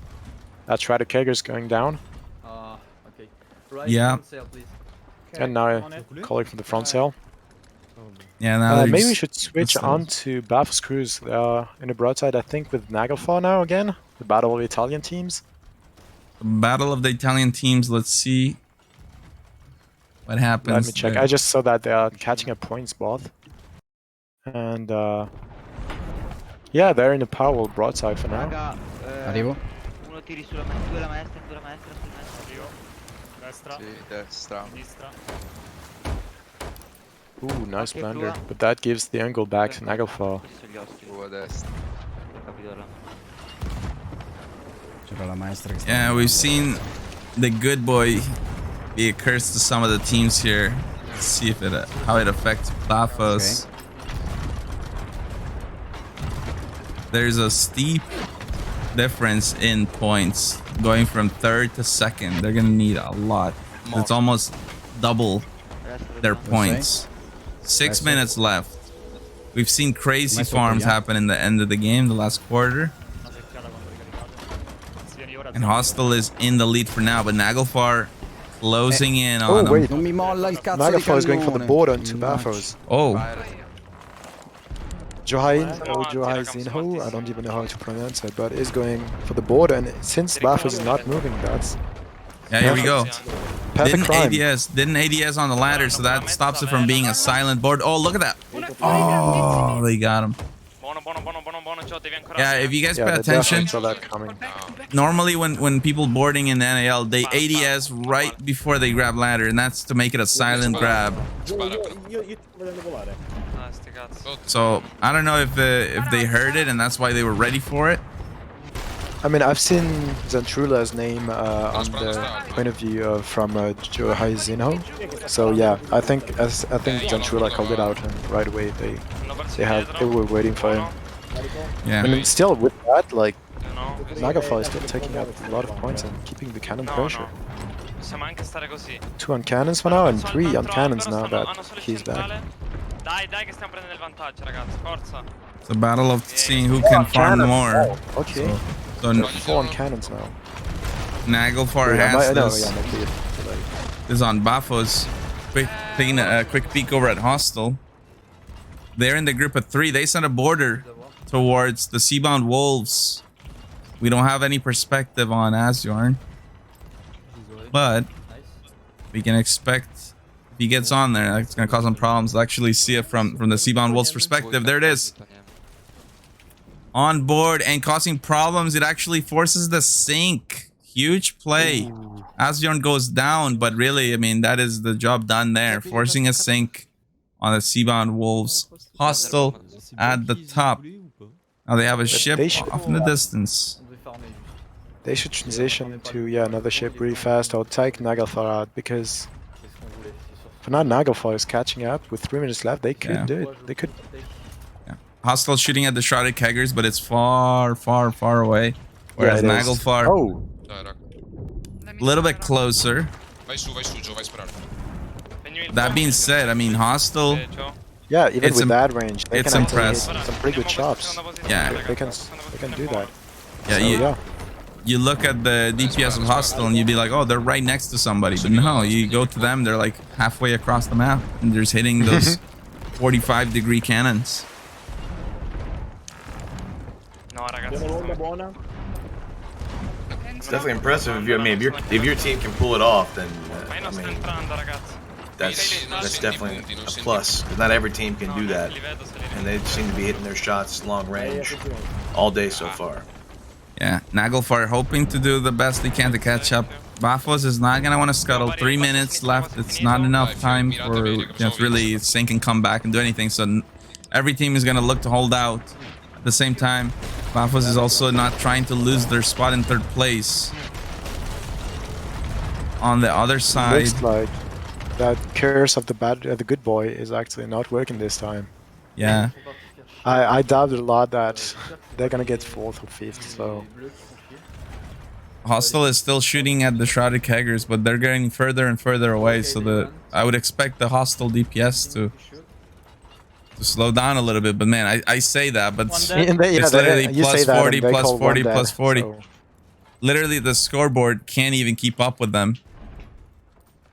Shrouded Keggers going down. Okay. Right, yeah. Sail, please. And now calling from the front sail. Yeah, now maybe we should switch on to Baffle's Cruise in the broadside, I think, with Naglfar now again. The battle of the Italian teams. Battle of the Italian teams. Let's see what happens. Let me check. There. I just saw that they are catching up points both. And yeah, they're in the Powell broadside for now. Arrivo. Uno tiri sulla maestra, Destra. Sì, destra. Sinistra. Ooh, nice blunder. But that gives the angle back to Naglfar. A destra. Yeah, we've seen the good boy be a curse to some of the teams here. Let's see if how it affects Bafos. Okay. There's a steep difference in points going from third to second. They're gonna need a lot. It's almost double their points. 6 minutes left. We've seen crazy farms happen in the end of the game, the last quarter. And Hostile is in the lead for now, but Naglfar closing in on him. Wait. Naglfar is going for the border onto Bafos. Oh. Zinho, I don't even know how to pronounce it, but is going for the border, and since Bafos is not moving, that's... Yeah, here we go. Perfect Didn't ADS on the ladder, so that stops it from being a silent board. Oh, look at that. Oh, they got him. Yeah, if you guys pay attention, normally when people boarding in the NAL, they ADS right before they grab ladder, and that's to make it a silent grab. So I don't know if they heard it and that's why they were ready for it. I mean, I've seen Zentrula's name on the point of view from Johai Zinho. So yeah, I think Zentrula called it out and right away they were waiting for him. Yeah. I mean, still with that, like Naglfar is still taking up a lot of points and keeping the cannon pressure. 2 on cannons for now and 3 on cannons now that he's back. It's a battle of seeing who can farm more. Okay. So 4 on cannons now. Naglfar has this. This is on Bafos. Taking a quick peek over at Hostile. They're in the group of 3. They sent a border towards the Seabound Wolves. We don't have any perspective on Asjorn. But we can expect if he gets on there, it's going to cause some problems. I'll actually see it from the Seabound Wolves perspective. There it is. On board and causing problems. It actually forces the sink. Huge play. Asjorn goes down, but really, I mean, that is the job done there. Forcing a sink on the Seabound Wolves. Hostile at the top. Now they have a ship off in the distance. They should transition to another ship really fast. I'll take Naglfar out because for now Naglfar is catching up with 3 minutes left. They could do it. They could. Yeah. Hostile shooting at the Shrouded Keggers, but it's far, far, far away. Whereas Naglfar, a little bit closer. That being said, I mean Hostile. Yeah, even with that range, they it's can impressive. some pretty good shots. Yeah, they can do that. Yeah, so, you look at the DPS of Hostile and you'd be like, oh, they're right next to somebody. But no, you go to them, they're like halfway across the map and they're just hitting those 45-degree cannons. It's definitely impressive. If your team can pull it off, then I mean, that's definitely a plus. 'Cause not every team can do that, and they seem to be hitting their shots long range all day so far. Yeah, Naglfar hoping to do the best he can to catch up. Bafos is not gonna want to scuttle. 3 minutes left. It's not enough time for really sink and come back and do anything. So every team is gonna look to hold out. At the same time, Bafos is also not trying to lose their spot in 3rd place. On the other side, Looks like that curse of the good boy is actually not working this time. Yeah. I doubt a lot that they're gonna get 4th or 5th, so... Hostile is still shooting at the Shrouded Keggers, but they're getting further and further away, so I would expect the Hostile DPS to slow down a little bit. But man, I say that, but it's literally plus 40, plus 40, plus 40. So. Literally, the scoreboard can't even keep up with them.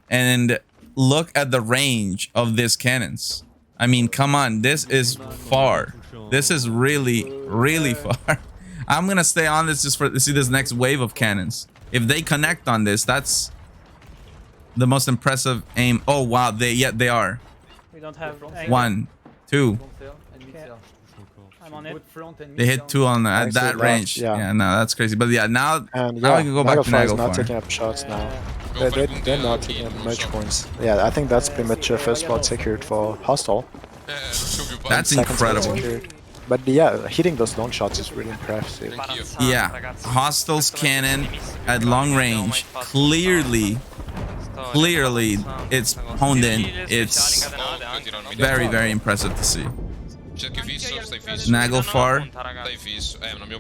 And look at the range of these cannons. I mean, come on, this is far. This is really, really far. I'm gonna stay on this just to see this next wave of cannons. If they connect on this, that's the most impressive aim. Oh wow, they are. We don't have 1, 2. I'm on it. They hit 2 on at that range. Yeah, no, that's crazy. But yeah, now I can go back to Naglfar is not Naglfar. taking up shots now. They're not taking up much points. Yeah, I think that's pretty much a first spot secured for Hostile. That's incredible. But yeah, hitting those long shots is really impressive. Yeah, Hostile's cannon at long range, clearly it's honed in. It's very, very impressive to see. Naglfar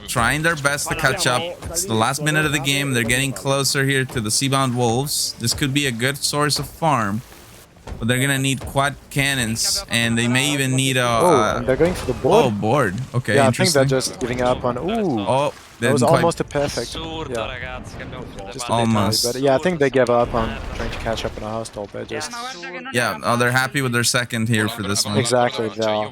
trying their best to catch up. It's the last minute of the game. They're getting closer here to the Seabound Wolves. This could be a good source of farm. But they're gonna need quad cannons, and they may even need a. And they're going for the board. Oh, board. Okay, yeah, I think they're just giving up on. Ooh. Oh, that was almost a perfect. Yeah. Just almost. But yeah, I think they gave up on trying to catch up on a Hostile. They're just. Yeah. Oh, they're happy with their second here for this one. Exactly. Yeah.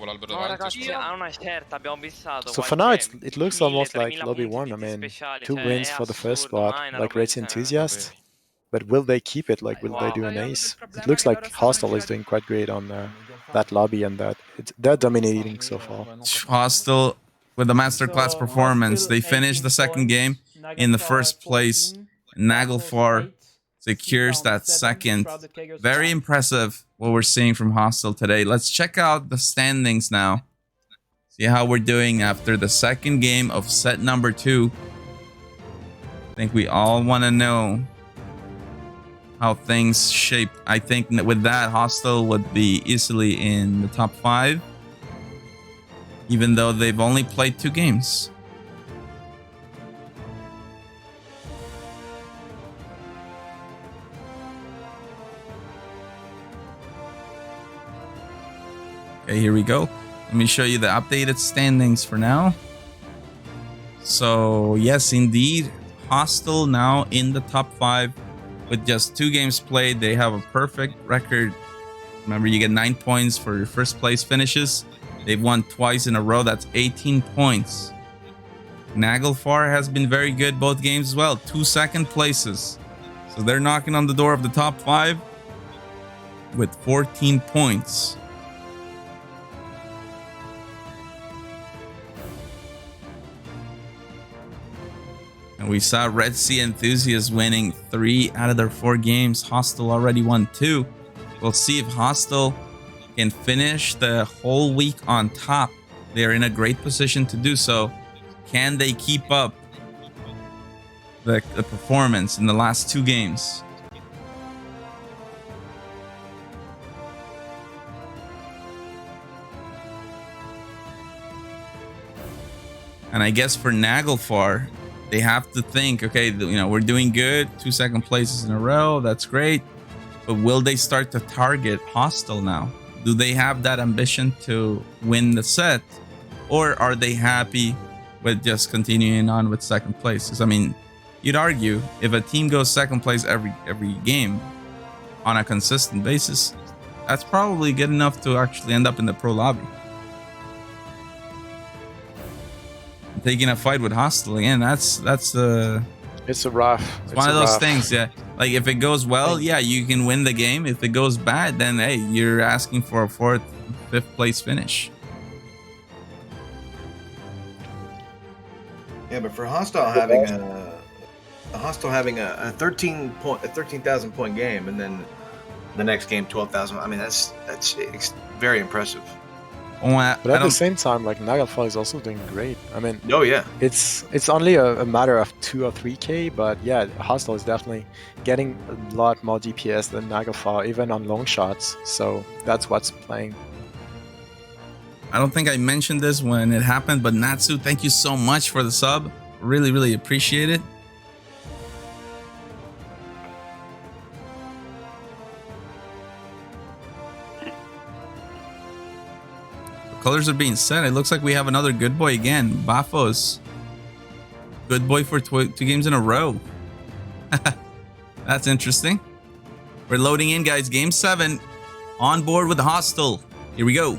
So for now, it looks almost like lobby 1. I mean, 2 wins for the first spot, like Race Enthusiast. But will they keep it? Like, will they do an ace? It looks like Hostile is doing quite great on that lobby, and they're dominating so far. Hostile with the masterclass performance. They finished the second game in the first place. Naglfar secures that second. Very impressive what we're seeing from Hostile today. Let's check out the standings now. See how we're doing after the second game of set number 2. I think we all want to know how things shape. I think with that, Hostile would be easily in the top 5, even though they've only played 2 games. Okay, here we go. Let me show you the updated standings for now. So yes, indeed, Hostile now in the top 5. With just 2 games played, they have a perfect record. Remember, you get 9 points for your first place finishes. They've won twice in a row. That's 18 points. Naglfar has been very good both games as well. 2 second places. So they're knocking on the door of the top 5 with 14 points. And we saw Red Sea Enthusiasts winning 3 out of their 4 games. Hostile already won 2. We'll see if Hostile can finish the whole week on top. They're in a great position to do so. Can they keep up the performance in the last 2 games? And I guess for Naglfar, they have to think, okay, we're doing good, 2 second places in a row. That's great. But will they start to target Hostile now? Do they have that ambition to win the set? Or are they happy with just continuing on with second place? Because, I mean, you'd argue if a team goes second place every game on a consistent basis, that's probably good enough to actually end up in the pro lobby. Taking a fight with Hostile again, that's It's a rough. It's one of those things, yeah. Like if it goes well, yeah, you can win the game. If it goes bad, then hey, you're asking for a 4th, 5th place finish. Yeah, but for Hostile having a 13,000 point game, and then the next game 12,000. I mean, that's very impressive. But at the same time, like Nagelfar is also doing great. I mean, oh yeah, it's only a matter of 2 or 3K, but yeah, Hostile is definitely getting a lot more DPS than Nagelfar, even on long shots. So that's what's playing. I don't think I mentioned this when it happened, but Natsu, thank you so much for the sub. Really, really appreciate it. Colors are being set. It looks like we have another good boy again. Bafos. Good boy for 2 games in a row. That's interesting. We're loading in, guys. Game 7. On board with the Hostile. Here we go.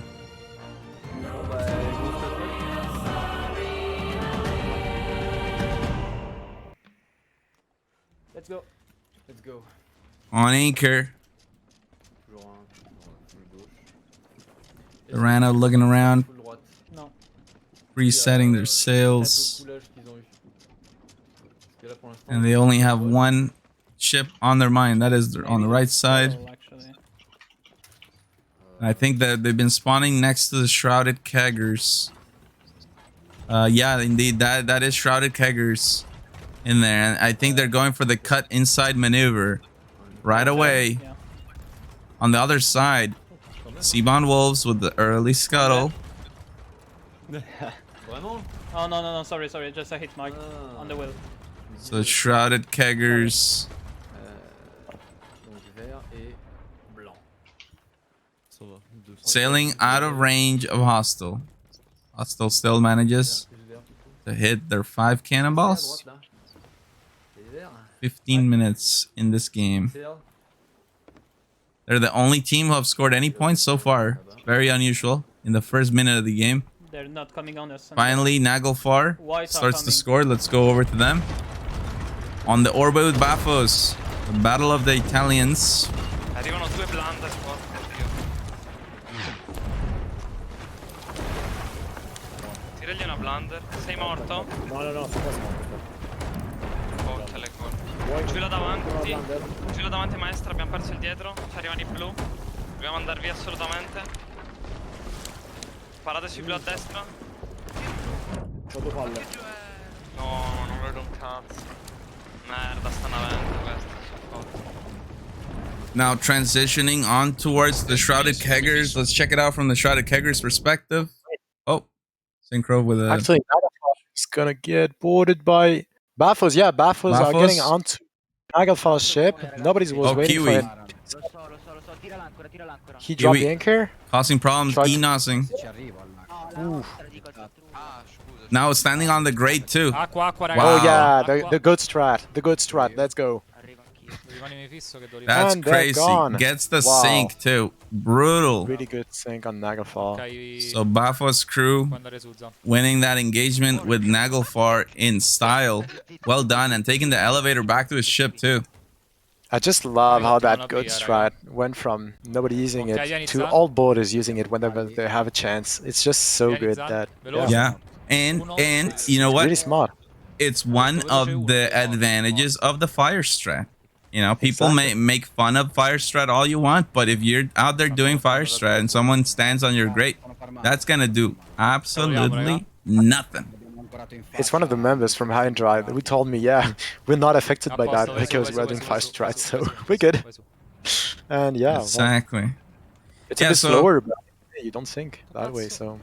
Let's go. Let's go. On anchor. Durano looking around. Resetting their sails. And they only have one ship on their mind. That is on the right side. I think that they've been spawning next to the Shrouded Keggers. Yeah, indeed. That is Shrouded Keggers in there. And I think they're going for the cut inside maneuver right away. On the other side, Seabound Wolves with the early scuttle. Oh no, sorry, just a hit mark on the wheel. So Shrouded Keggers. Sailing out of range of Hostile. Hostile still manages to hit their 5 cannonballs. 15 minutes in this game. They're the only team who have scored any points so far. Very unusual in the first minute of the game. They're not coming on us. Finally, Nagelfar starts to score. Let's go over to them. On the orbit with Bafos. The battle of the Italians. Arrivano 2 blunder, porca Dio. Tiragli una blunder. Sei morto? No, sto quasi morto. Porca le corna. Giù là davanti. Giù là davanti, maestra. Abbiamo perso il dietro. Ci arrivano i blu. Dobbiamo andare via assolutamente. Parate sui blu a destra. Ho 2 palle. No, non vedo un cazzo. Merda, stanno avendo questi. Now transitioning on towards the Shrouded Keggers. Let's check it out from the Shrouded Keggers perspective. Oh, Synchro with a... Actually, Nagelfar is gonna get boarded by Bafos. Yeah, Bafos are getting onto Nagelfar's ship. Nobody was waiting for him. He dropped the anchor. Causing problems, E-nossing. Now standing on the grate too. Acqua, wow. Oh yeah, the good strat. The good strat. Let's go. That's and crazy. Gets the sync too. Brutal. Really good sync on Nagelfar. So Bafos crew winning that engagement with Nagelfar in style. Well done, and taking the elevator back to his ship too. I just love how that good strat went from nobody using it to all boarders using it whenever they have a chance. It's just so good that yeah. And you know what? Really smart. It's one of the advantages of the fire strat. You know, people may make fun of fire strat all you want, but if you're out there doing fire strat and someone stands on your grate, that's gonna do absolutely nothing. It's one of the members from High and Dry who told me, yeah, we're not affected by that because we're doing fire strat, so we're good. And yeah, exactly. Well, it's a bit slower, but you don't think that way, so.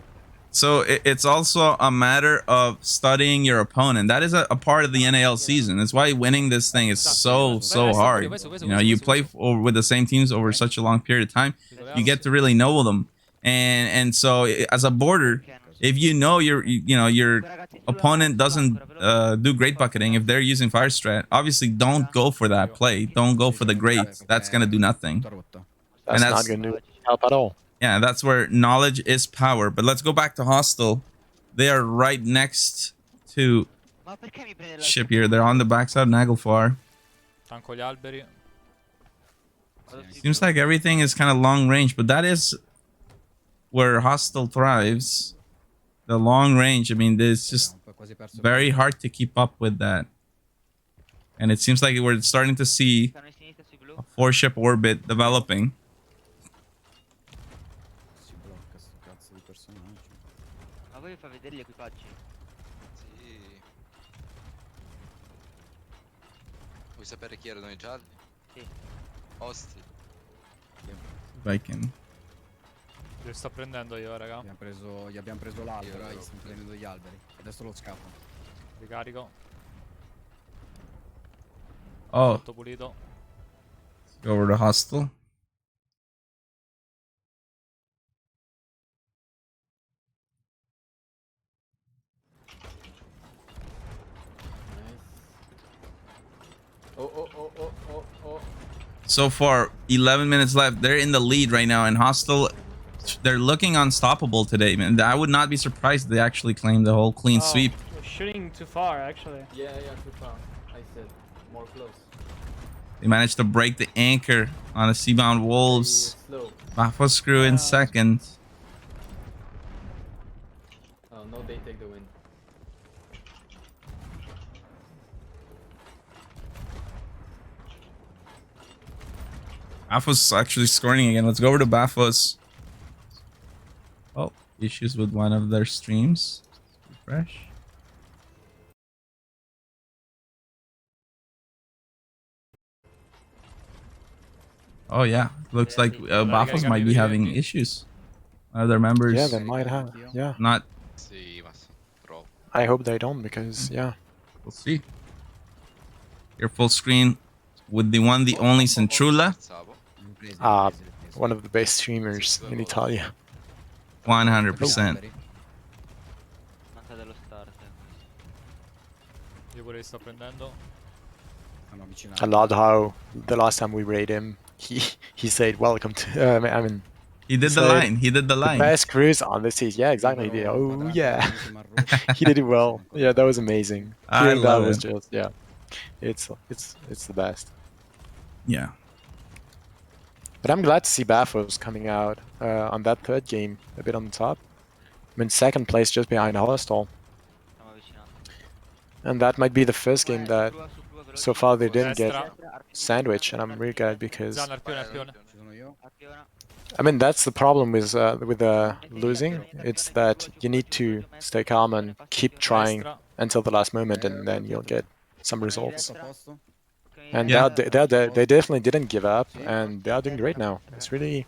So it's also a matter of studying your opponent. That is a part of the NAL season. That's why winning this thing is so hard. You know, you play with the same teams over such a long period of time. You get to really know them, and so as a boarder, if you know your opponent doesn't do grate bucketing, if they're using fire strat, obviously don't go for that play. Don't go for the grate. That's gonna do nothing. That's not gonna help at all. Yeah, that's where knowledge is power. But let's go back to Hostile. They are right next to ship here. They're on the backside of Naglfar. Tanco gli alberi. Seems like everything is kind of long range, but that is where Hostile thrives. The long range. I mean, it's just very hard to keep up with that. And it seems like we're starting to see a 4-ship orbit developing. Si blocca sto cazzo di personaggio. Ma voi fa vedere gli equipaggi? Sì. Vuoi sapere chi erano i gialli? Sì. Osti. Viking. Li sto prendendo io, raga. Gli abbiamo preso l'albero, gli stiamo prendendo gli alberi. Adesso lo scappo. Ricarico. Oh. Tutto pulito. Go over to Hostile. Oh. So far, 11 minutes left. They're in the lead right now, and Hostile, they're looking unstoppable today, man. I would not be surprised if they actually claim the whole clean sweep. We're shooting too far, actually. Yeah, too far. I said more close. They managed to break the anchor on the Seabound Wolves. Baffle Screw in second. Oh, no, they take the win. Baffos actually scoring again. Let's go over to Baffos. Oh, issues with one of their streams. Refresh. Oh yeah, looks like Baffos might be having issues. Other members. Yeah, they might have. Yeah. Not. I hope they don't, because yeah. We'll see. Your full screen with the one, the only Centrula. One of the best streamers in Italia. 100%. Io pure li sto prendendo. I love how the last time we raided him, he said welcome to. I mean. He did the line. He did the line. The best cruise on the seas. Yeah, exactly. Yeah. Oh yeah. He did it well. Yeah, that was amazing. I love that was it. just it's the best. Yeah. But I'm glad to see Baffos coming out on that third game, a bit on the top. I'm in second place, just behind Hostile. And that might be the first game that so far they didn't get sandwich, and I'm really glad because I mean that's the problem with losing. It's that you need to stay calm and keep trying until the last moment, and then you'll get some results. And they definitely didn't give up, and they are doing great now. It's really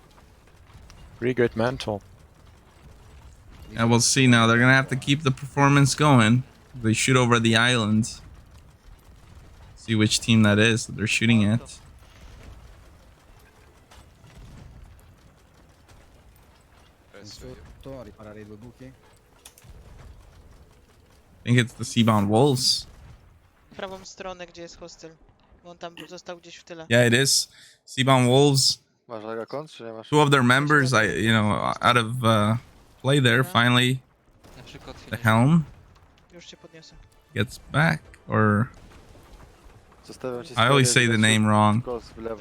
great mental. And we'll see now. They're gonna have to keep the performance going. They shoot over the island. See which team that is that they're shooting at. I think it's the Seabound Wolves. Prawą stronę, gdzie jest hostel. Bo on tam został gdzieś w tyle. Yeah, it is. Seabound Wolves. Two of their members, out of play there. Finally, the helm Już cię podniosę. gets back, or I always say the name wrong.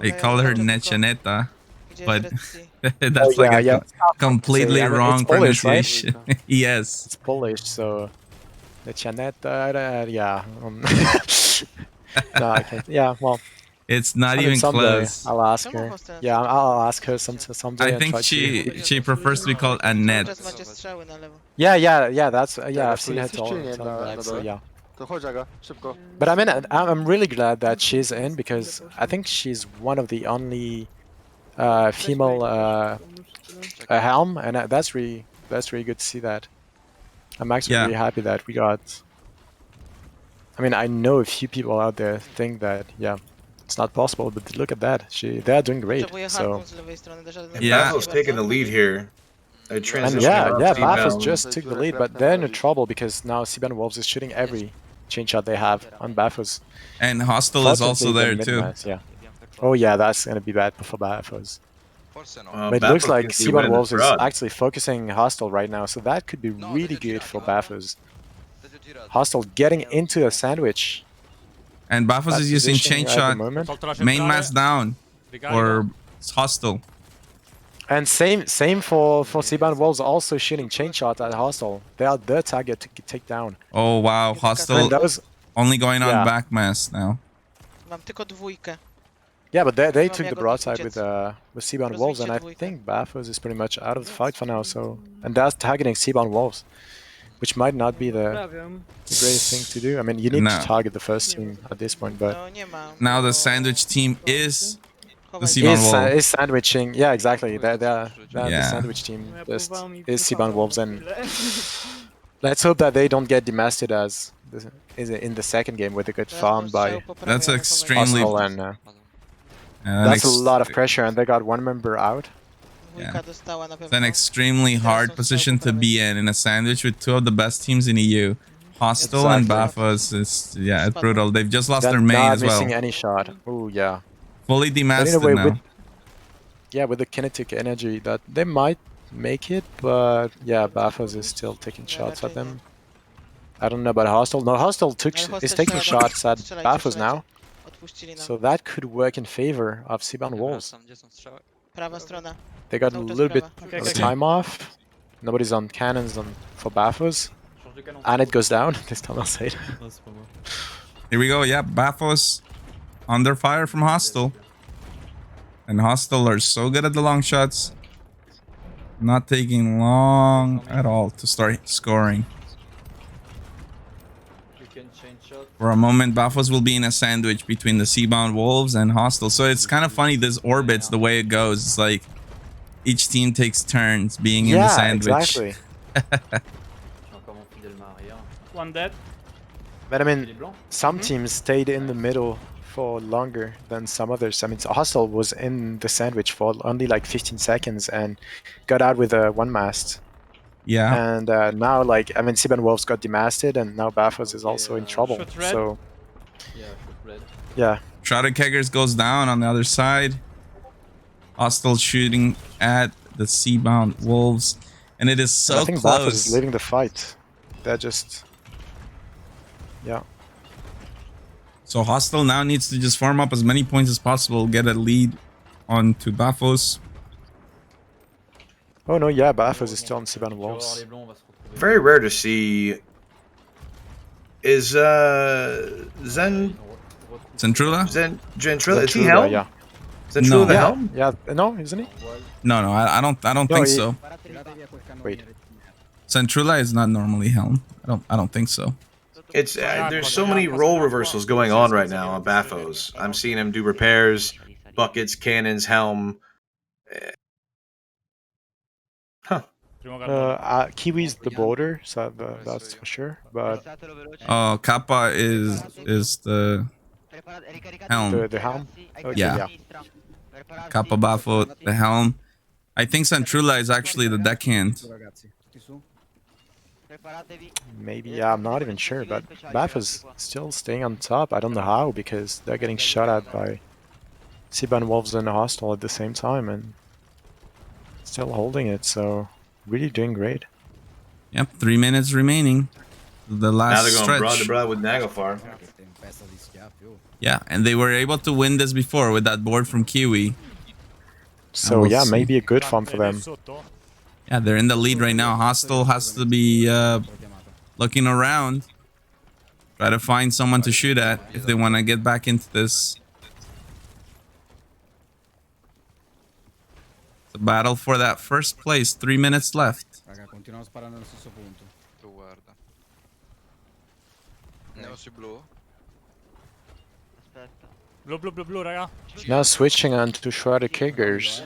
They call her Nechaneta, but that's a completely wrong Polish, pronunciation. right? Yes. It's Polish, so Nechaneta, yeah. No, I can't. Yeah, well. It's not even close. I'll ask her. Yeah, I'll ask her someday. I think she prefers to be called Annette. Yeah. That's I've seen her tell that. So yeah. But I mean, I'm really glad that she's in because I think she's one of the only female helm, and that's really good to see that. I'm actually really happy that we got. I mean, I know a few people out there think that it's not possible, but look at that. They're doing great. So Baffles taking the lead here. And Baffles just took the lead, but they're in trouble because now Seabound Wolves is shooting every chain shot they have on Baffles. And Hostile is also there too. Yeah. Oh yeah, that's gonna be bad for Baffles. But it looks like Seabound Wolves is actually focusing Hostile right now, so that could be really good for Baffles. Hostile getting into a sandwich. And Bafos Bad is using positioning chain at the shot. moment. Main mass down. Or Hostile. And same for C-Bound Wolves also shooting chain shot at Hostile. They are the target to take down. Oh wow, Hostile only going on yeah. back mass now. Mam tylko dwójkę. Yeah, but they mam took the jak broadside uciec. with C-Bound Wolves, and I think Bafos is pretty much out of the fight for now. So, and that's targeting C-Bound Wolves, which might not be the greatest thing to do. I mean, you need to target the first team at this point, but now the sandwich team is the C-Bound Wolves. Is sandwiching. Yeah, exactly. The sandwich team is C-Bound Wolves, and let's hope that they don't get demasted as in the second game with a good farm by. That's extremely. And, that's a lot of pressure, and they got one member out. Yeah. It's an extremely hard position to be in a sandwich with two of the best teams in EU. Hostile and Bafos is it's brutal. They've just lost their main as well. Not missing any shot. Oh yeah. Fully demasted now. With the kinetic energy, that they might make it, but yeah, Bafos is still taking shots at them. I don't know about Hostile. No, Hostile is taking shots at Bafos now. So that could work in favor of C-Bound Wolves. They got a little bit of time off. Nobody's on cannons for Bafos. And it goes down. This time I'll say it. Here we go. Yeah, Bafos under fire from Hostile. And Hostile are so good at the long shots. Not taking long at all to start scoring. For a moment, Bafos will be in a sandwich between the C-Bound Wolves and Hostile. So it's kind of funny, this orbits the way it goes. It's like each team takes turns being in the sandwich. Exactly. One dead. But I mean, some teams stayed in the middle for longer than some others. I mean, Hostile was in the sandwich for only like 15 seconds and got out with a one mast. Yeah. And now, like, I mean, C-Bound Wolves got demasted, and now Bafos is also in trouble. So, yeah. Shrouded Keggers goes down on the other side. Hostile shooting at the C-Bound Wolves. And it is so I think close. Bafos is leaving the fight. They're just... Yeah. So Hostile now needs to just farm up as many points as possible, get a lead onto Bafos. Oh no, yeah, Bafos is still on C-Bound Wolves. Very rare to see. Is Zen Zentrula? Zentrula, is he Helm? Yeah. Zentrula the Helm? Yeah, no, isn't he? No, I don't think so. Wait. Zentrula is not normally Helm. I don't think so. It's there's so many role reversals going on right now on Bafos. I'm seeing him do repairs, buckets, cannons, Helm. Kiwi's the border, so that's for sure. But Kappa is the Helm. The Helm. Okay, yeah. Kappa Bafo, the Helm. I think Zentrula is actually the deckhand. Maybe, yeah, I'm not even sure, but Baf is still staying on top. I don't know how, because they're getting shot at by C-Bound Wolves and Hostile at the same time, and still holding it, so really doing great. Yep, 3 minutes remaining. The last now they're going stretch. broad to broad with Naglfar. Yeah, and they were able to win this before with that board from Kiwi. So we'll yeah, see. maybe a good farm for them. Yeah, they're in the lead right now. Hostile has to be looking around. Try to find someone to shoot at if they want to get back into this. The battle for that first place. 3 minutes left. Blue, raga. Now switching on to Shrouded Kiggers.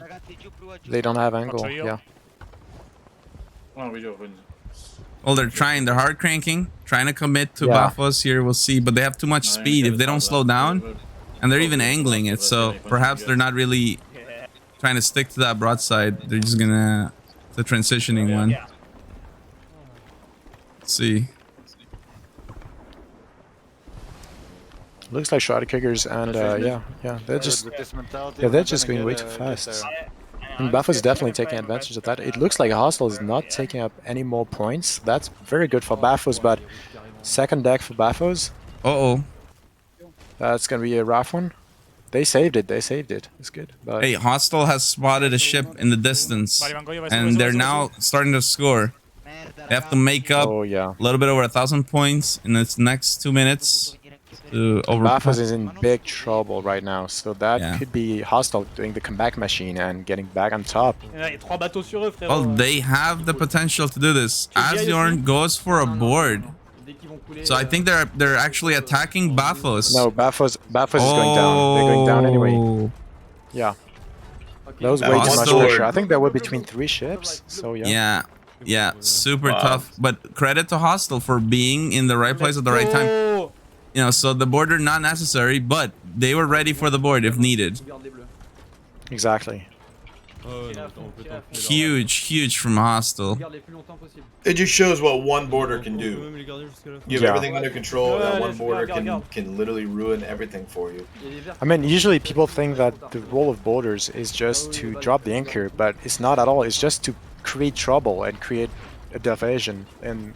They don't have angle, yeah. Well, they're trying. They're hard cranking. Trying to commit to Bafos here. We'll see. But they have too much speed. If they don't slow down, and they're even angling it, so perhaps they're not really trying to stick to that broadside. They're just gonna... the transitioning one. Let's see. Looks like Shrouded Kiggers and they're just going way too fast. And Bafos is definitely taking advantage of that. It looks like Hostile is not taking up any more points. That's very good for Bafos, but Second deck for Bafos. Uh-oh. That's gonna be a rough one. They saved it. They saved it. It's good. But Hey, Hostile has spotted a ship in the distance, and they're now starting to score. They have to make up a little bit over 1,000 points in its next 2 minutes to Bafos is in big trouble right now, so that could be Hostile doing the comeback machine and getting back on top. Well, they have the potential to do this. Asbjorn goes for a board. So I think they're actually attacking Bafos. No, Bafos is going down. They're going down anyway. Yeah. That was way too much pressure. I think they were between 3 ships, so yeah. Yeah, super tough. But credit to Hostile for being in the right place at the right time. You know, so the border not necessary, but they were ready for the board if needed. Exactly. Huge from Hostile. It just shows what one border can do. You have everything under control. That one border can literally ruin everything for you. I mean, usually people think that the role of borders is just to drop the anchor, but it's not at all. It's just to create trouble and create a diversion. And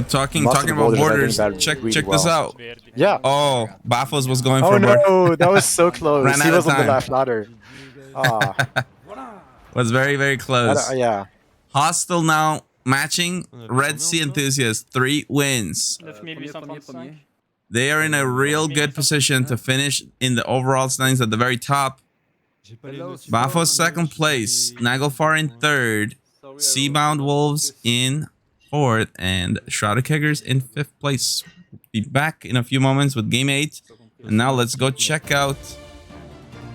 talking about borders, check this out. Yeah. Oh, Bafos was going for a board. Oh no, that was so close. Ran he out was of on the time. left ladder. Was very close. Yeah. Hostile now matching Red Sea Enthusiast, 3 wins. They are in a real good position to finish in the overall standings at the very top. Bafos second place, Naglfar in third, Seabound Wolves in fourth, and Shrouded Keggers in 5th place. Be back in a few moments with game 8. And now let's go check out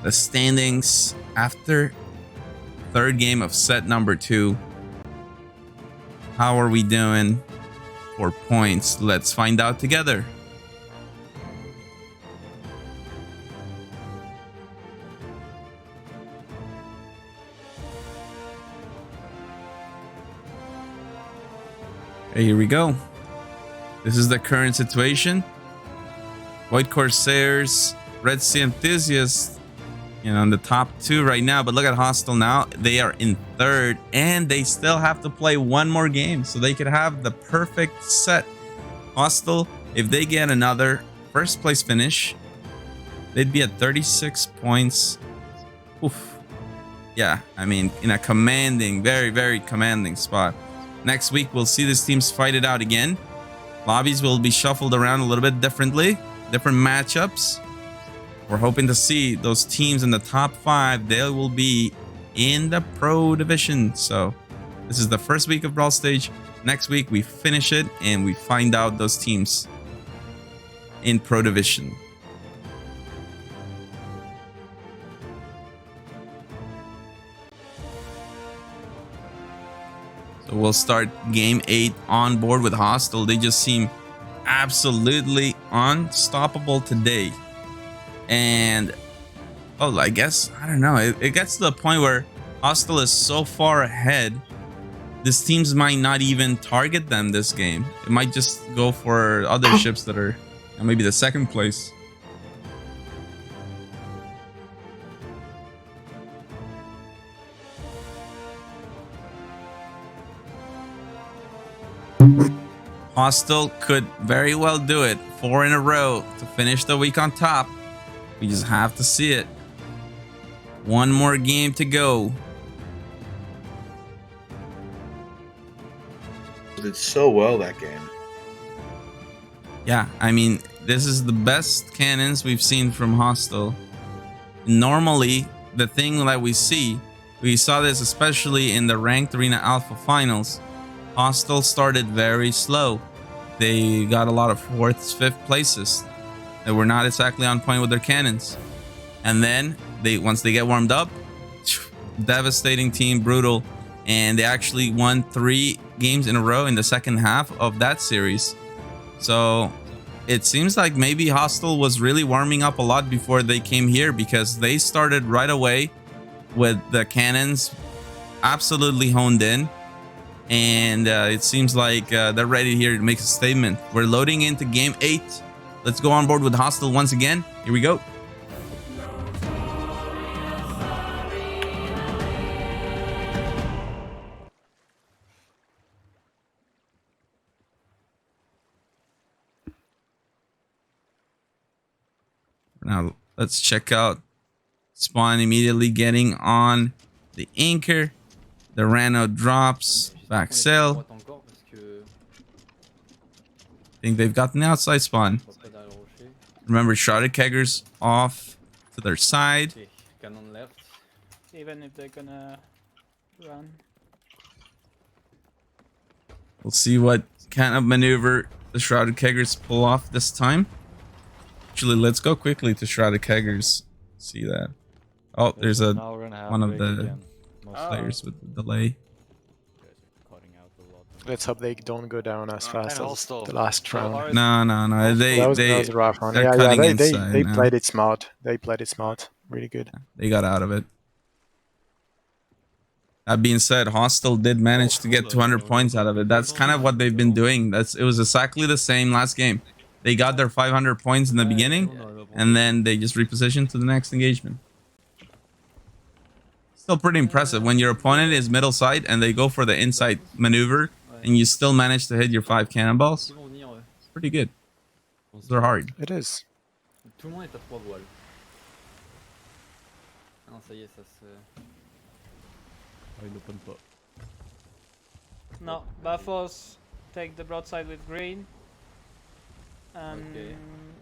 the standings after third game of set number 2. How are we doing for points? Let's find out together. Okay, here we go. This is the current situation. White Corsairs, Red Sea Enthusiasts, you know, in the top 2 right now, but look at Hostile now. They are in 3rd, and they still have to play 1 more game, so they could have the perfect set. Hostile, if they get another 1st place finish, they'd be at 36 points. Oof. Yeah, I mean, in a commanding, very commanding spot. Next week, we'll see these teams fight it out again. Lobbies will be shuffled around a little bit differently, different matchups. We're hoping to see those teams in the top 5. They will be in the Pro Division. So this is the first week of Brawl Stage. Next week, we finish it and we find out those teams in Pro Division. So we'll start game 8 on board with Hostile. They just seem absolutely unstoppable today. And, oh, I guess, I don't know. It gets to the point where Hostile is so far ahead, these teams might not even target them this game. It might just go for other ships that are maybe the 2nd place. Hostile could very well do it. 4 in a row to finish the week on top. We just have to see it. 1 more game to go. Did so well that game. Yeah, I mean, this is the best cannons we've seen from Hostile. Normally, the thing that we saw this especially in the Ranked Arena Alpha Finals. Hostile started very slow. They got a lot of 4th, 5th places. They were not exactly on point with their cannons. And then, once they get warmed up, devastating team, brutal. And they actually won 3 games in a row in the second half of that series. So it seems like maybe Hostile was really warming up a lot before they came here, because they started right away with the cannons absolutely honed in. And it seems like they're ready here to make a statement. We're loading into game 8. Let's go on board with Hostile once again. Here we go. Now let's check out Spawn immediately getting on the anchor. The Rano drops. Back sell. I think they've got the outside spawn. Remember, Shrouded Keggers off to their side. Cannon left. Even if they're gonna run. We'll see what kind of maneuver the Shrouded Keggers pull off this time. Actually, let's go quickly to Shrouded Keggers. See that. Oh, there's a one of the players with the delay. Let's hope they don't go down as fast as the last round. No. That was a rough one. They're Yeah, cutting they inside now. played it smart. They played it smart. Really good. They got out of it. That being said, Hostile did manage to get 200 points out of it. That's kind of what they've been doing. It was exactly the same last game. They got their 500 points in the beginning, and then they just repositioned to the next engagement. Still pretty impressive when your opponent is middle side and they go for the inside maneuver, and you still manage to hit your 5 cannonballs. It's pretty good. They're hard. It is. Tout le monde est à 3 voiles. Non, ça y est, ça se... il n'open pas. No, Buffos take the broadside with green.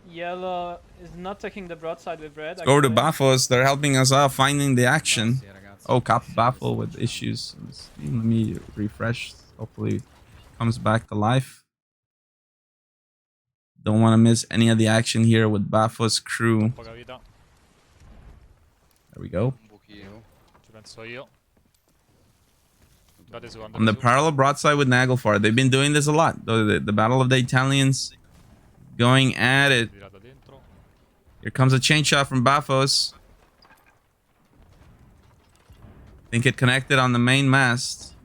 Yellow is not taking the broadside with red. Go to Bafos. They're helping us out finding the action. Oh, Cap Baffle with issues. Let me refresh. Hopefully comes back to life. Don't want to miss any of the action here with Bafos crew. There we go. On the parallel broadside with Naglfar. They've been doing this a lot. The Battle of the Italians. Going at it. Here comes a chain shot from Bafos. I think it connected on the main mast.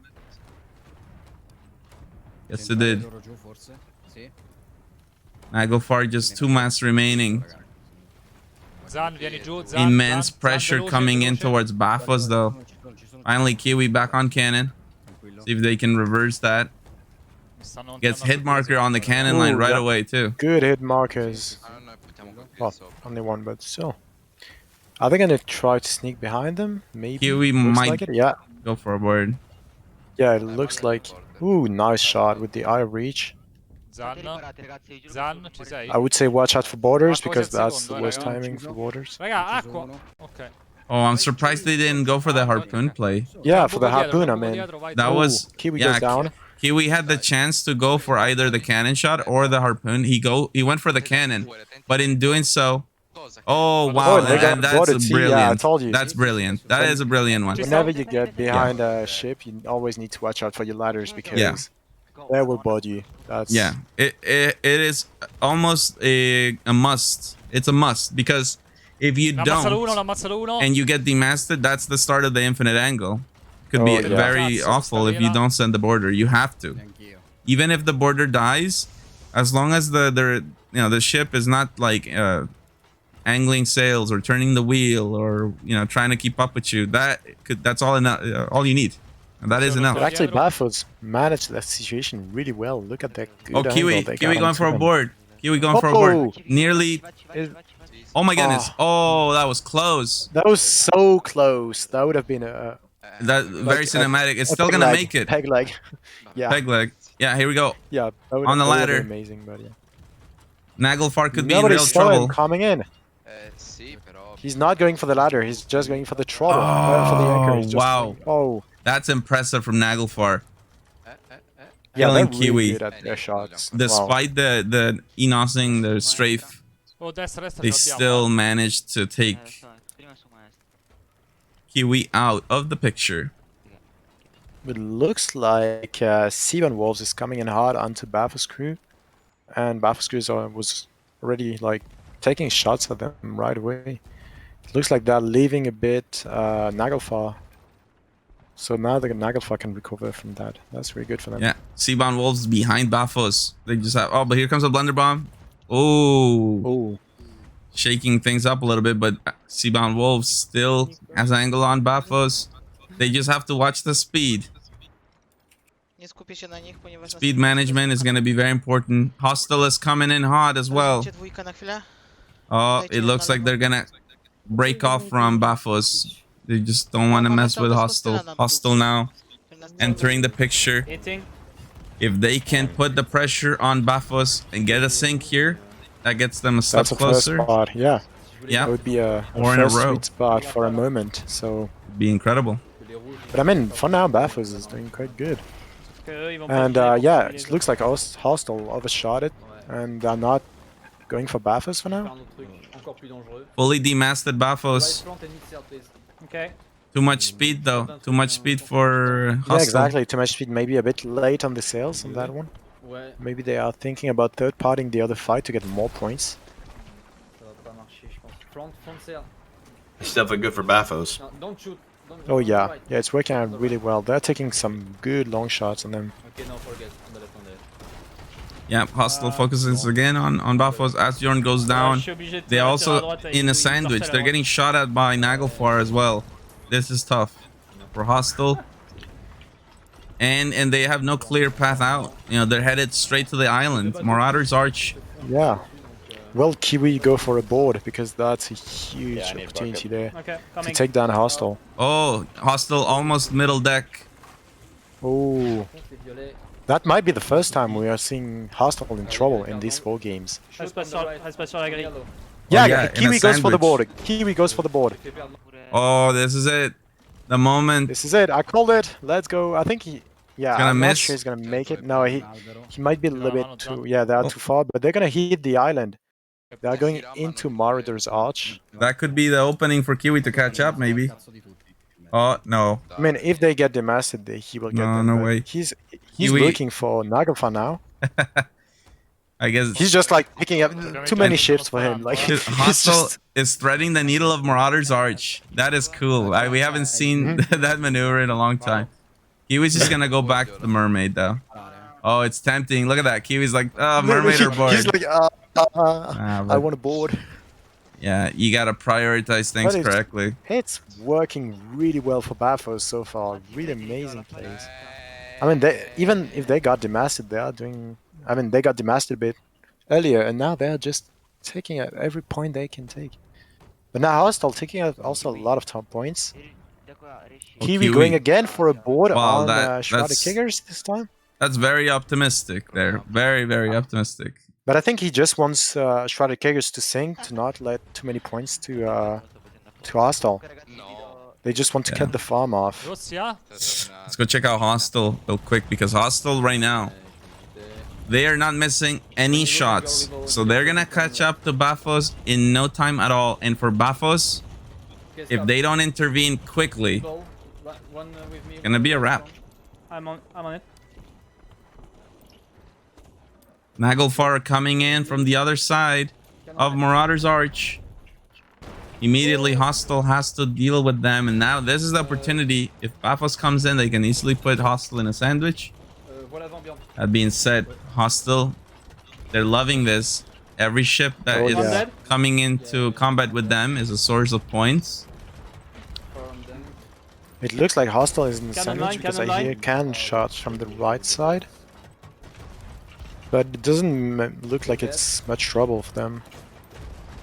Yes, it did. Naglfar just 2 masts remaining. Immense pressure coming in towards Bafos though. Finally, Kiwi back on cannon. See if they can reverse that. Gets hit marker on the cannon line right away too. Good hit markers. Well, only one, but still. Are they gonna try to sneak behind them? Maybe. Kiwi Looks might like it. Yeah. go for a board. Yeah, it looks like. Ooh, nice shot with the eye of reach. Zan, ci sei? I would say watch out for borders because that's the worst timing for borders. Raga, acqua. Ok. Oh, I'm surprised they didn't go for the harpoon play. Yeah, for the harpoon, I mean. That was Kiwi yeah, goes down. Kiwi had the chance to go for either the cannon shot or the harpoon. He went for the cannon, but in doing so, oh wow, that's brilliant. Yeah, I told you. That's brilliant. That is a brilliant one. Whenever you get behind a ship, you always need to watch out for your ladders because they will board you. That's it is almost a must. It's a must because if you don't and you get demasted, that's the start of the infinite angle. Could be very awful if you don't send the border. You have to. Even if the border dies, as long as the ship is not like angling sails or turning the wheel or trying to keep up with you, that's all you need. And that is enough. But actually, Bafos managed that situation really well. Look at that good Oh, Kiwi angle going for a board. Kiwi going for a board. Nearly. Oh my goodness. Oh, that was close. That was so close. That would have been a... very cinematic. It's still gonna make it. Peg leg. Yeah. Peg leg. Yeah, here we go. Yeah. On the ladder. Amazing, but yeah. Naglfar could be in real saw trouble. Him coming in. He's not going for the ladder. He's just going for the throttle. For the anchor. He's just Wow. Going, That's impressive from Naglfar. Yeah, Killing they're Kiwi. really good at their shots. Despite the enosing, the strafe, they still managed to take Kiwi out of the picture. It looks like Seaborn Wolves is coming in hard onto Bafos crew, and Bafos crew was already like taking shots at them right away. It looks like they're leaving a bit Naglfar. So now the Naglfar can recover from that. That's really good for them. Yeah, Seaborn Wolves behind Bafos. They just have. Oh, but here comes a blunder bomb. Oh. Shaking things up a little bit, but Seaborn Wolves still has angle on Bafos. They just have to watch the speed. Speed management is going to be very important. Hostile is coming in hot as well. Oh, it looks like they're gonna break off from Bafos. They just don't want to mess with Hostile. Hostile now entering the picture. If they can put the pressure on Bafos and get a sync here, that gets them a step That's a first closer. spot, yeah. Yeah. That would be a Or in a first row. sweet spot for a moment, so... It'd be incredible. But I mean, for now, Bafos is doing quite good. And yeah, it looks like Hostile overshot it, and they're not going for Bafos for now. Fully demastered Bafos. Okay. Too much speed though. Too much speed for Hostile. Yeah, exactly. Too much speed. Maybe a bit late on the sales on that one. Maybe they are thinking about third-partying the other fight to get more points. It's definitely good for Bafos. Don't shoot. Oh yeah, yeah, it's working out really well. They're taking some good long shots on them. Okay, no, forget. Yeah, Hostile focuses again on Bafos. As Jorn goes down, they also in a sandwich. They're getting shot at by Naglfar as well. This is tough for Hostile. And they have no clear path out. You know, they're headed straight to the island. Marauder's Arch. Yeah. Will Kiwi go for a board? Because that's a huge opportunity there to take down Hostile. Oh, Hostile almost middle deck. Oh. That might be the first time we are seeing Hostile in trouble in these 4 games. Yeah, Kiwi goes for the board. Kiwi goes for the board. Oh, this is it. The moment. This is it. I called it. Let's go. I think he... Yeah, gonna I'm miss. not sure he's gonna make it. No, he might be a little bit too... Yeah, they are too far, but they're gonna hit the island. They are going into Marauder's Arch. That could be the opening for Kiwi to catch up, maybe. Oh, no. I mean, if they get demastered, he will get them. No but way. He's Kiwi. looking for Naglfar now. I guess He's just like picking up too many ships for him. Like he's Hostile just... is threading the needle of Marauder's Arch. That is cool. We haven't seen that maneuver in a long time. Kiwi's just gonna go back to the mermaid though. Oh, it's tempting. Look at that. Kiwi's like, oh, mermaid or board. He's like, I want a board. Yeah, you gotta prioritize things correctly. It's working really well for Bafos so far. Really amazing plays. I mean, even if they got demastered, they are doing... I mean, they got demastered a bit earlier, and now they're just taking at every point they can take. But now Hostile taking out also a lot of top points. Kiwi going again for a board on Shrouded Kickers this time. That's very optimistic there. Very, very optimistic. But I think he just wants Shrouded Kickers to sink, to not let too many points to Hostile. They just want to cut the farm off. Let's go check out Hostile real quick, because Hostile right now, they are not missing any shots. So they're gonna catch up to Bafos in no time at all. And for Bafos, if they don't intervene quickly, it's gonna be a wrap. I'm on it. Naglfar coming in from the other side of Marauder's Arch. Immediately Hostile has to deal with them, and now this is the opportunity. If Bafos comes in, they can easily put Hostile in a sandwich. That being said, Hostile, they're loving this. Every ship that is coming into combat with them is a source of points. It looks like Hostile is in the sandwich because I hear cannon shots from the right side. But it doesn't look like it's much trouble for them.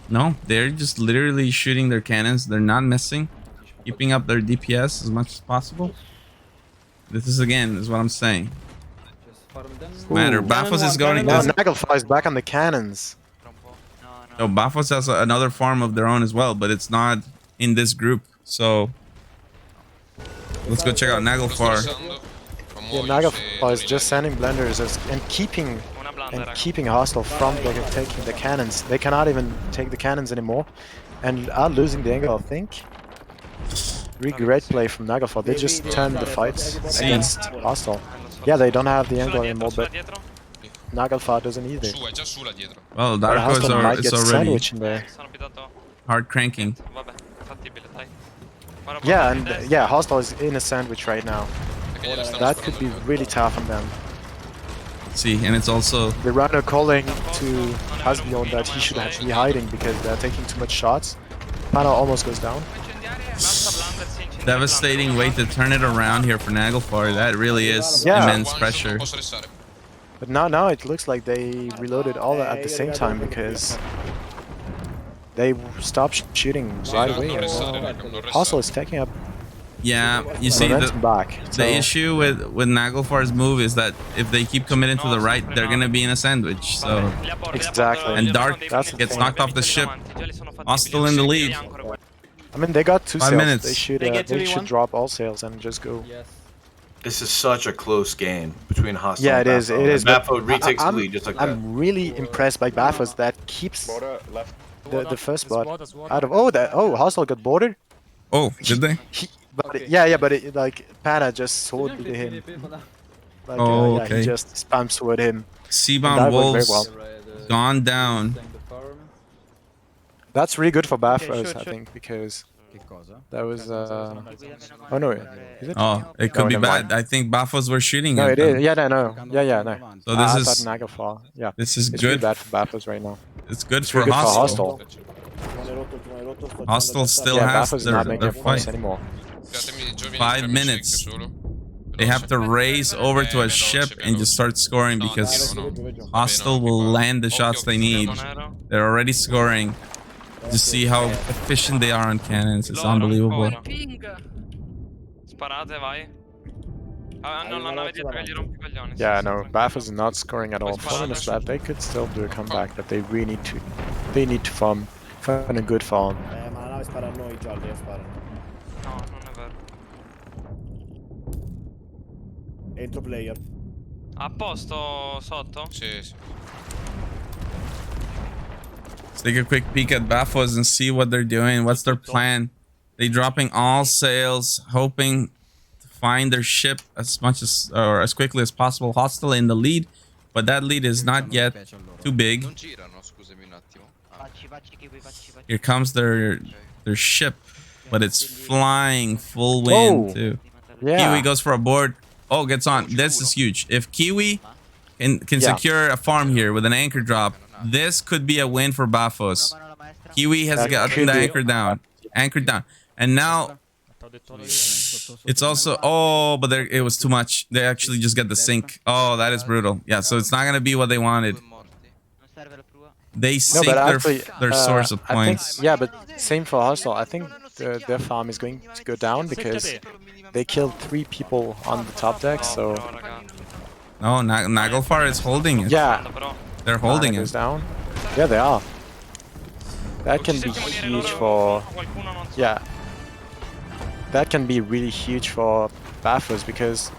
No, they're just literally shooting their cannons. They're not missing, keeping up their DPS as much as possible. This is what I'm saying. Matter. Bafos is going. Now Naglfar is back on the cannons. So Bafos has another farm of their own as well, but it's not in this group. So let's go check out Naglfar. Yeah, Naglfar is just sending blenders and keeping Hostile from taking the cannons. They cannot even take the cannons anymore, and are losing the angle, I think. Really great play from Naglfar. They just turned the fight against Hostile. Yeah, they don't have the angle anymore, but Naglfar doesn't either. Well, Darko is already sandwich in there. Hard cranking. Yeah, and yeah, Hostile is in a sandwich right now. That could be really tough on them. See, and it's also the runner calling to Hasbjorn that he should actually be hiding because they're taking too much shots. Pana almost goes down. Devastating way to turn it around here for Naglfar. That really is immense pressure. But now it looks like they reloaded all at the same time because They stopped shooting right away. Hostile is taking up. Yeah, you see back. The issue with Nagelfar's move is that if they keep committing to the right, they're gonna be in a sandwich. So exactly. and Dark gets knocked off the ship. Hostile in the lead. I mean, they got 2 5 sails. minutes. They should drop all sails and just go. Yes. This is such a close game between Hostile Yeah, and it is. Bafo. It is. And but Bafo retakes the lead just like that. I'm really impressed by Bafos that keeps the first spot out of. Oh, Hostile got boarded. Oh, did they? But it, like Pana just sworded him. Like, Oh, yeah, okay. he just spam sword him. Seabound Wolves gone down. That's really good for Bafos, I think, because that was. Oh no, is it? Oh, it could be never bad. mind. I think Bafos were shooting No, at it them. is. Yeah, no. So this I is thought Nagelfar. Yeah. this is It's good. really bad for Bafos right now. It's good It's for really good Hostile. Hostile still Yeah, has Bafos is their, not making their a points fight. anymore. 5 minutes. They have to race over to a ship and just start scoring because Hostile will land the shots they need. They're already scoring. Just see how efficient they are on cannons. It's unbelievable. Sparate, vai. Non la nave dietro che gli rompi i coglioni. Yeah, no, Bafos is not scoring at all. Problem is that they could still do a comeback, but they really need to. They need to farm. Find a good farm. Ma la nave spara a noi, gialli, sparano. No, non è vero. Entro player. A posto sotto? Sì, sì. Let's take a quick peek at Bafos and see what they're doing. What's their plan? They dropping all sails, hoping to find their ship as much as or as quickly as possible. Hostile in the lead, but that lead is not yet too big. Here comes their ship, but it's flying full wind Whoa. too. Yeah. Kiwi goes for a board. Oh, gets on. This is huge. If Kiwi can Yeah. secure a farm here with an anchor drop, this could be a win for Bafos. Kiwi has That gotten could the be. anchor down. Anchor down. And now it's also but there it was too much. They actually just get the sink. Oh, that is brutal. Yeah, so it's not gonna be what they wanted. They No, sink but actually, their source of I think, points. yeah, but same for Hostile. I think their farm is going to go down because they killed 3 people on the top deck. So No, Nagelfar is holding it. yeah, They're holding goes it. down. Yeah, they are. That can be huge for. Yeah. That can be really huge for Bafos because.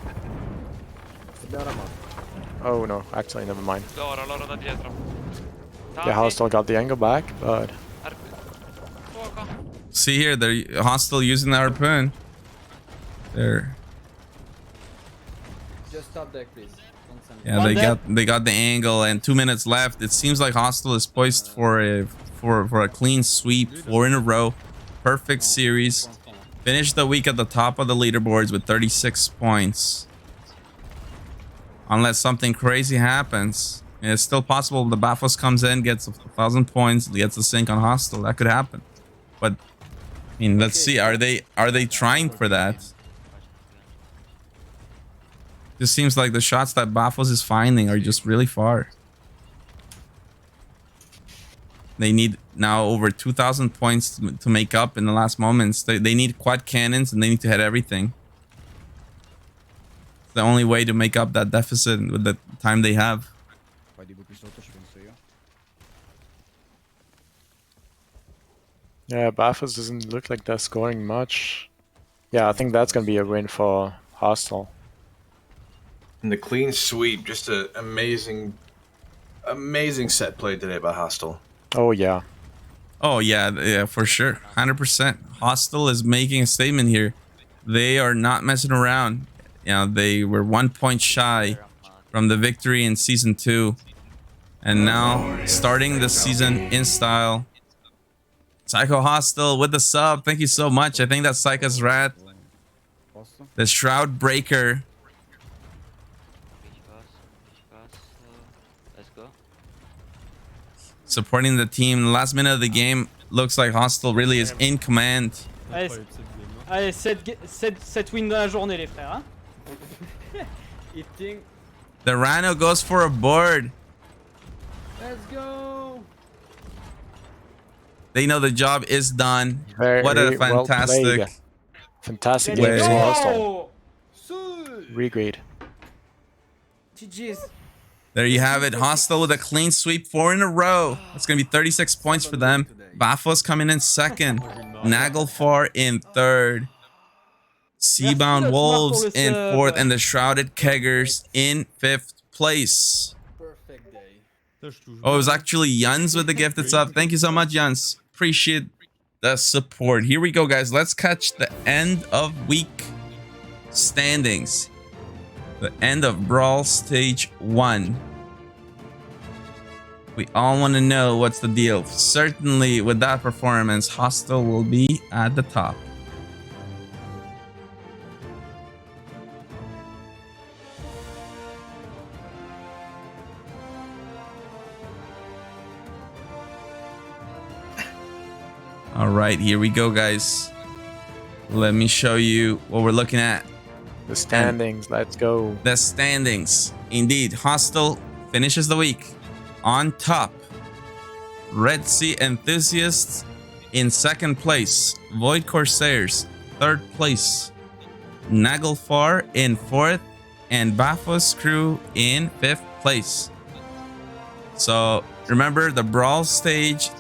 Oh no, actually, never mind. Loro da dietro. Yeah, Hostile got the angle back, but. Fuoco. See here, they're Hostile using the harpoon. They're Just top deck, please. Don't send yeah, they got the angle and 2 minutes left. It seems like Hostile is poised for a clean sweep, 4 in a row. Perfect series. Finished the week at the top of the leaderboards with 36 points. Unless something crazy happens. It's still possible the Bafos comes in, gets 1,000 points, gets the sink on Hostile. That could happen. But I mean, let's see. Are they trying for that? Just seems like the shots that Bafos is finding are just really far. They need now over 2,000 points to make up in the last moments. They need quad cannons and they need to hit everything. It's the only way to make up that deficit with the time they have. Yeah, Bafos doesn't look like they're scoring much. Yeah, I think that's gonna be a win for Hostile. And the clean sweep, just an amazing set play today by Hostile. Oh yeah. Oh yeah, for sure, 100%. Hostile is making a statement here. They are not messing around. You know, they were 1 point shy from the victory in season 2, and now starting the season in style. Psycho Hostile with the sub. Thank you so much. I think that's Psycho's rat. The Shroud Breaker. Let's go. Supporting the team. The last minute of the game looks like Hostile really is in command. Allez, 7 wins dans la journée, les frères. Hein? Eating. The Rhino goes for a board. Let's go. They know the job is done. Very What a well fantastic played. Fantastic way. game to Hostile. Really great. GG's. There you have it. Hostile with a clean sweep, 4 in a row. That's going to be 36 points for them. Bafos coming in second. Naglfar in third. Seabound Wolves in fourth. And the Shrouded Keggers in fifth place. Oh, it was actually Jans with the gifted sub. Thank you so much, Jans. Appreciate the support. Here we go, guys. Let's catch the end of week standings. The end of Brawl Stage 1. We all want to know what's the deal. Certainly, with that performance, Hostile will be at the top. All right, here we go, guys. Let me show you what we're looking at. The standings, let's go. The standings. Indeed, Hostile finishes the week on top. Red Sea Enthusiasts in second place. Void Corsairs, third place. Naglfar in fourth. And Bafos Crew in fifth place. So remember, the Brawl stage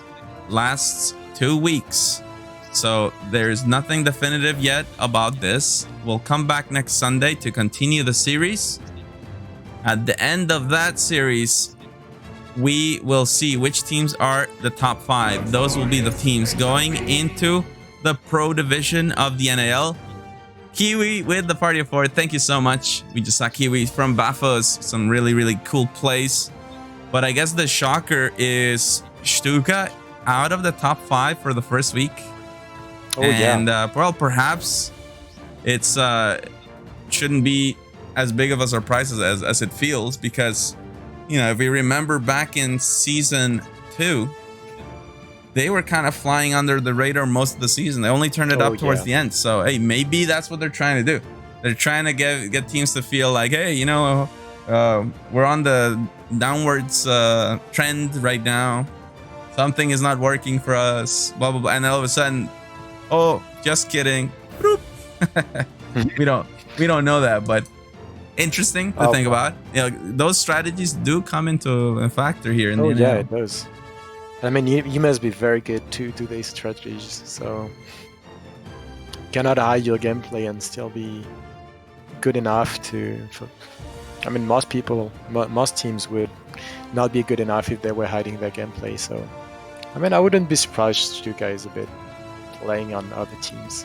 lasts 2 weeks. So there's nothing definitive yet about this. We'll come back next Sunday to continue the series. At the end of that series, we will see which teams are the top 5. Those will be the teams going into the Pro Division of the NAL. Kiwi with the party of 4. Thank you so much. We just saw Kiwi from Bafos. Some really, really cool plays. But I guess the shocker is Stuka out of the top 5 for the first week. Oh, and yeah. Well, perhaps it's shouldn't be as big of a surprise as it feels, because, you know, if we remember back in season 2, they were kind of flying under the radar most of the season. They only turned it up towards the end. So hey, maybe that's what they're trying to do. They're trying to get teams to feel like, hey, you know, we're on the downwards trend right now. Something is not working for us, blah, blah, blah. And then all of a sudden, oh, just kidding. we don't know that, but interesting to think about. You know, those strategies do come into a factor here in the NAL. Yeah, it does. I mean, you must be very good to do these strategies, so cannot hide your gameplay and still be good enough to. I mean, most teams would not be good enough if they were hiding their gameplay. So, I mean, I wouldn't be surprised you guys a bit playing on other teams.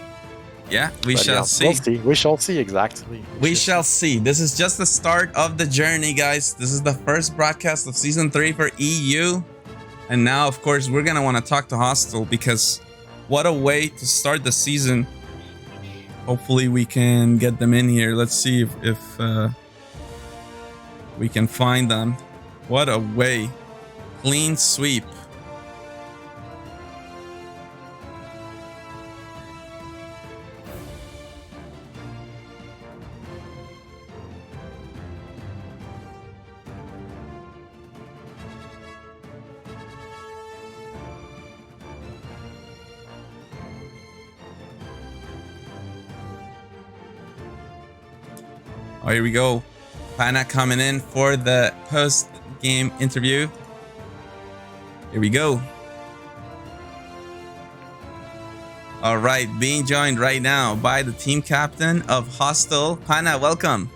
Yeah, we shall see. We'll see. We shall see, exactly. We shall see. This is just the start of the journey, guys. This is the first broadcast of Season 3 for EU. And now, of course, we're going to want to talk to Hostile, because what a way to start the season. Hopefully we can get them in here. Let's see if we can find them. What a way. Clean sweep. Oh, here we go. Pana coming in for the post-game interview. Here we go. All right, being joined right now by the team captain of Hostile. Pana, welcome.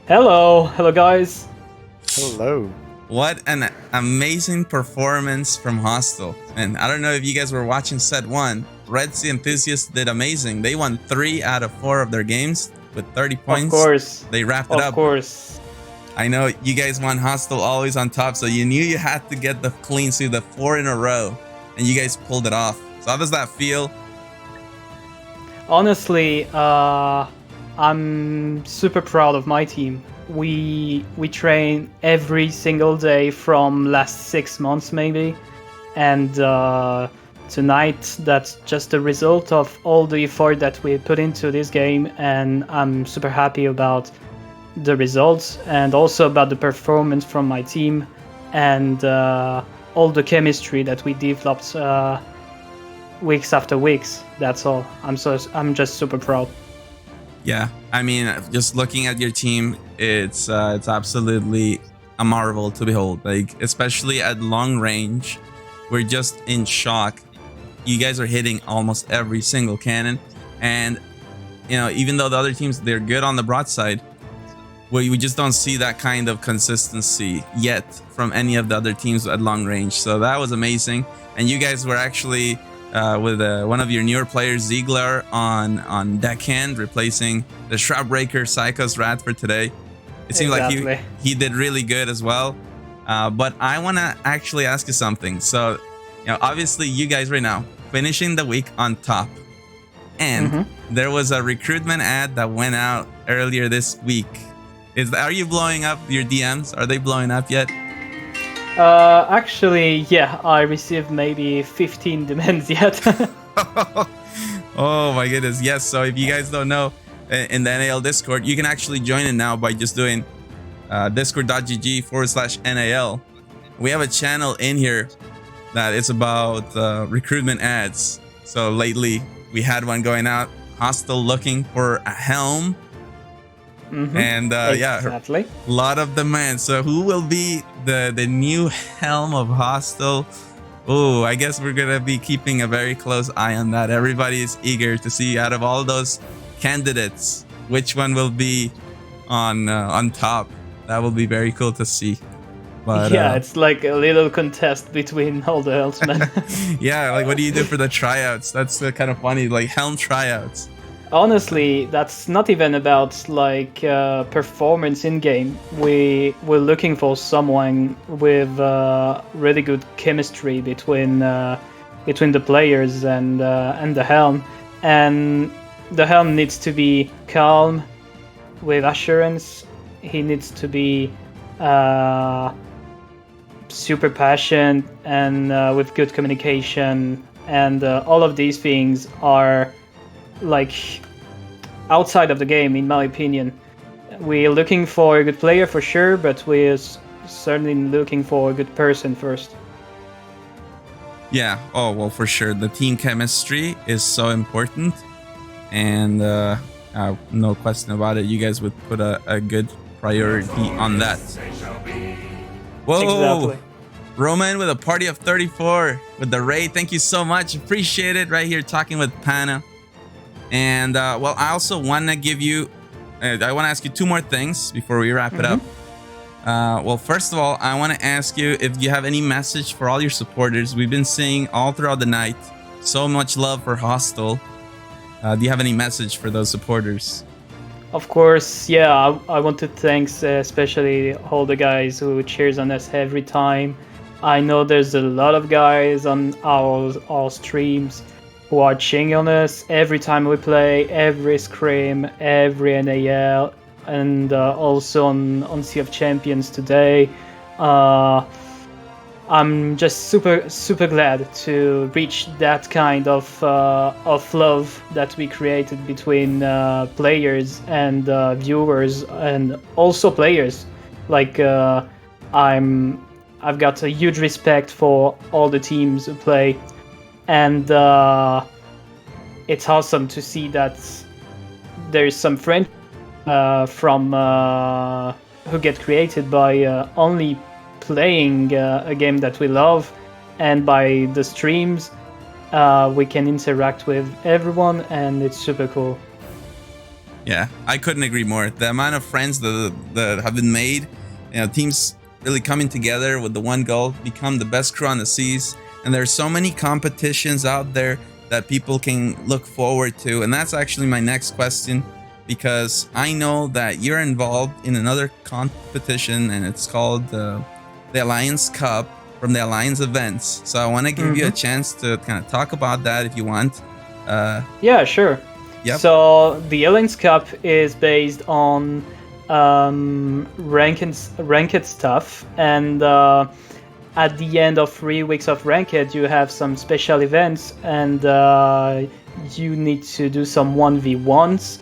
Hello. Hello, guys. Hello. What an amazing performance from Hostile. And I don't know if you guys were watching set 1. Red Sea Enthusiasts did amazing. They won 3 out of 4 of their games with 30 points. Of course. They wrapped it up. Of course. I know you guys want Hostile always on top, so you knew you had to get the clean sweep, the 4 in a row, and you guys pulled it off. So how does that feel? Honestly, I'm super proud of my team. We train every single day from last 6 months maybe, and tonight that's just a result of all the effort that we put into this game, and I'm super happy about the results and also about the performance from my team and all the chemistry that we developed weeks after weeks. That's all. I'm just super proud. Yeah, I mean, just looking at your team, it's absolutely a marvel to behold. Like, especially at long range, we're just in shock. You guys are hitting almost every single cannon, and you know, even though the other teams, they're good on the broadside, we just don't see that kind of consistency yet from any of the other teams at long range. So that was amazing, and you guys were actually with one of your newer players, Ziegler, on deckhand, replacing the Shroudbreaker Psychos Rat for today. It seemed like he did really good as well. But I want to actually ask you something. So, you know, obviously you guys right now finishing the week on top, and there was a recruitment ad that went out earlier this week. Are you blowing up your DMs? Are they blowing up yet? Actually, yeah, I received maybe 15 demands yet. Oh my goodness, yes. So if you guys don't know, in the NAL Discord, you can actually join it now by just doing discord.gg/NAL. We have a channel in here that is about recruitment ads. So lately, we had one going out, Hostile looking for a helm. And exactly. yeah, a lot of demand. So who will be the new helm of Hostile? Oh, I guess we're gonna be keeping a very close eye on that. Everybody is eager to see, out of all those candidates, which one will be on top. That will be very cool to see. But yeah, it's like a little contest between all the helmsmen. yeah, like what do you do for the tryouts? That's kind of funny, like helm tryouts. Honestly, that's not even about like performance in game. We're looking for someone with really good chemistry between the players and the helm, and the helm needs to be calm, with assurance. He needs to be super passionate and with good communication, and all of these things are like outside of the game, in my opinion. We're looking for a good player for sure, but we're certainly looking for a good person first. Yeah, oh well, for sure. The team chemistry is so important, and no question about it. You guys would put a good priority on that. Whoa, exactly. Roman with a party of 34 with the raid. Thank you so much. Appreciate it. Right here talking with Pana. And well, I also want to give you, I want to ask you two more things before we wrap it up. Well, first of all, I want to ask you if you have any message for all your supporters. We've been seeing all throughout the night so much love for Hostile. Do you have any message for those supporters? Of course, yeah. I want to thank especially all the guys who cheers on us every time. I know there's a lot of guys on our streams who are cheering on us every time we play, every scrim, every NAL, and also on Sea of Champions today. I'm just super glad to reach that kind of love that we created between players and viewers, and also players. Like I've got a huge respect for all the teams who play, and it's awesome to see that there's some friends from who get created by only playing a game that we love, and by the streams we can interact with everyone, and it's super cool. Yeah, I couldn't agree more. The amount of friends that have been made, you know, teams really coming together with the one goal, become the best crew on the seas. And there's so many competitions out there that people can look forward to. And that's actually my next question, because I know that you're involved in another competition, and it's called the Alliance Cup from the Alliance events. So I want to give you a chance to kind of talk about that if you want. Yeah, sure. Yep. So the Alliance Cup is based on ranked stuff, and at the end of 3 weeks of ranked, you have some special events, and you need to do some 1v1s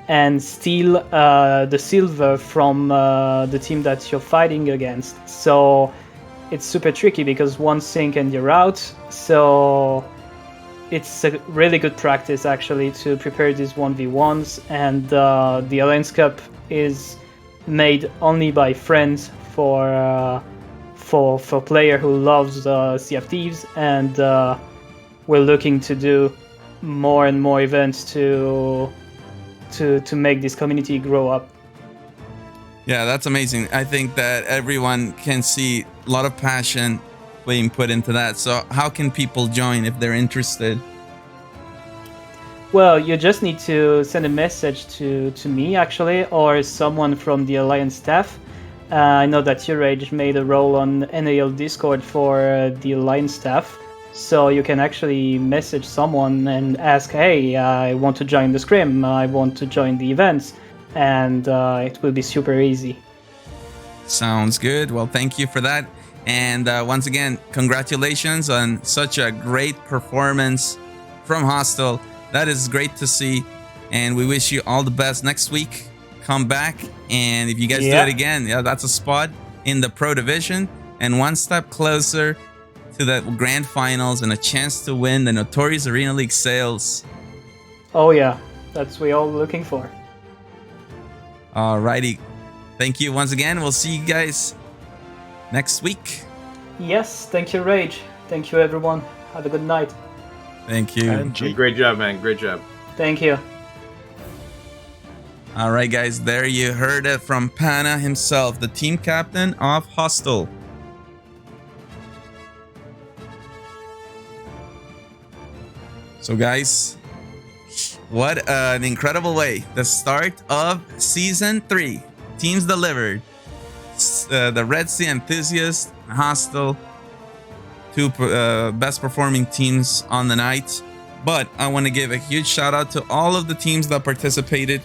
and steal the silver from the team that you're fighting against. So it's super tricky, because one sink and you're out. So it's a really good practice actually to prepare these 1v1s, and the Alliance Cup is made only by friends for player who loves Sea of Thieves, and we're looking to do more and more events to make this community grow up. Yeah, that's amazing. I think that everyone can see a lot of passion being put into that. So how can people join if they're interested? Well, you just need to send a message to me actually, or someone from the Alliance staff. I know that Urage made a role on NAL Discord for the Alliance staff, so you can actually message someone and ask, hey, I want to join the scrim, I want to join the events, and it will be super easy. Sounds good. Well, thank you for that. And once again, congratulations on such a great performance from Hostile. That is great to see. And we wish you all the best next week. Come back. And if you guys do it again, yeah, that's a spot in the Pro Division and one step closer to the Grand Finals and a chance to win the Notorious Arena League sales. Oh yeah, that's what we're all looking for. Alrighty. Thank you once again. We'll see you guys next week. Yes, thank you, Rage. Thank you, everyone. Have a good night. Thank you. Great job, man. Great job. Thank you. All right, guys. There you heard it from Pana himself, the team captain of Hostile. So, guys, what an incredible way. The start of Season 3. Teams delivered. The Red Sea Enthusiast, Hostile, two best performing teams on the night. But I want to give a huge shout out to all of the teams that participated.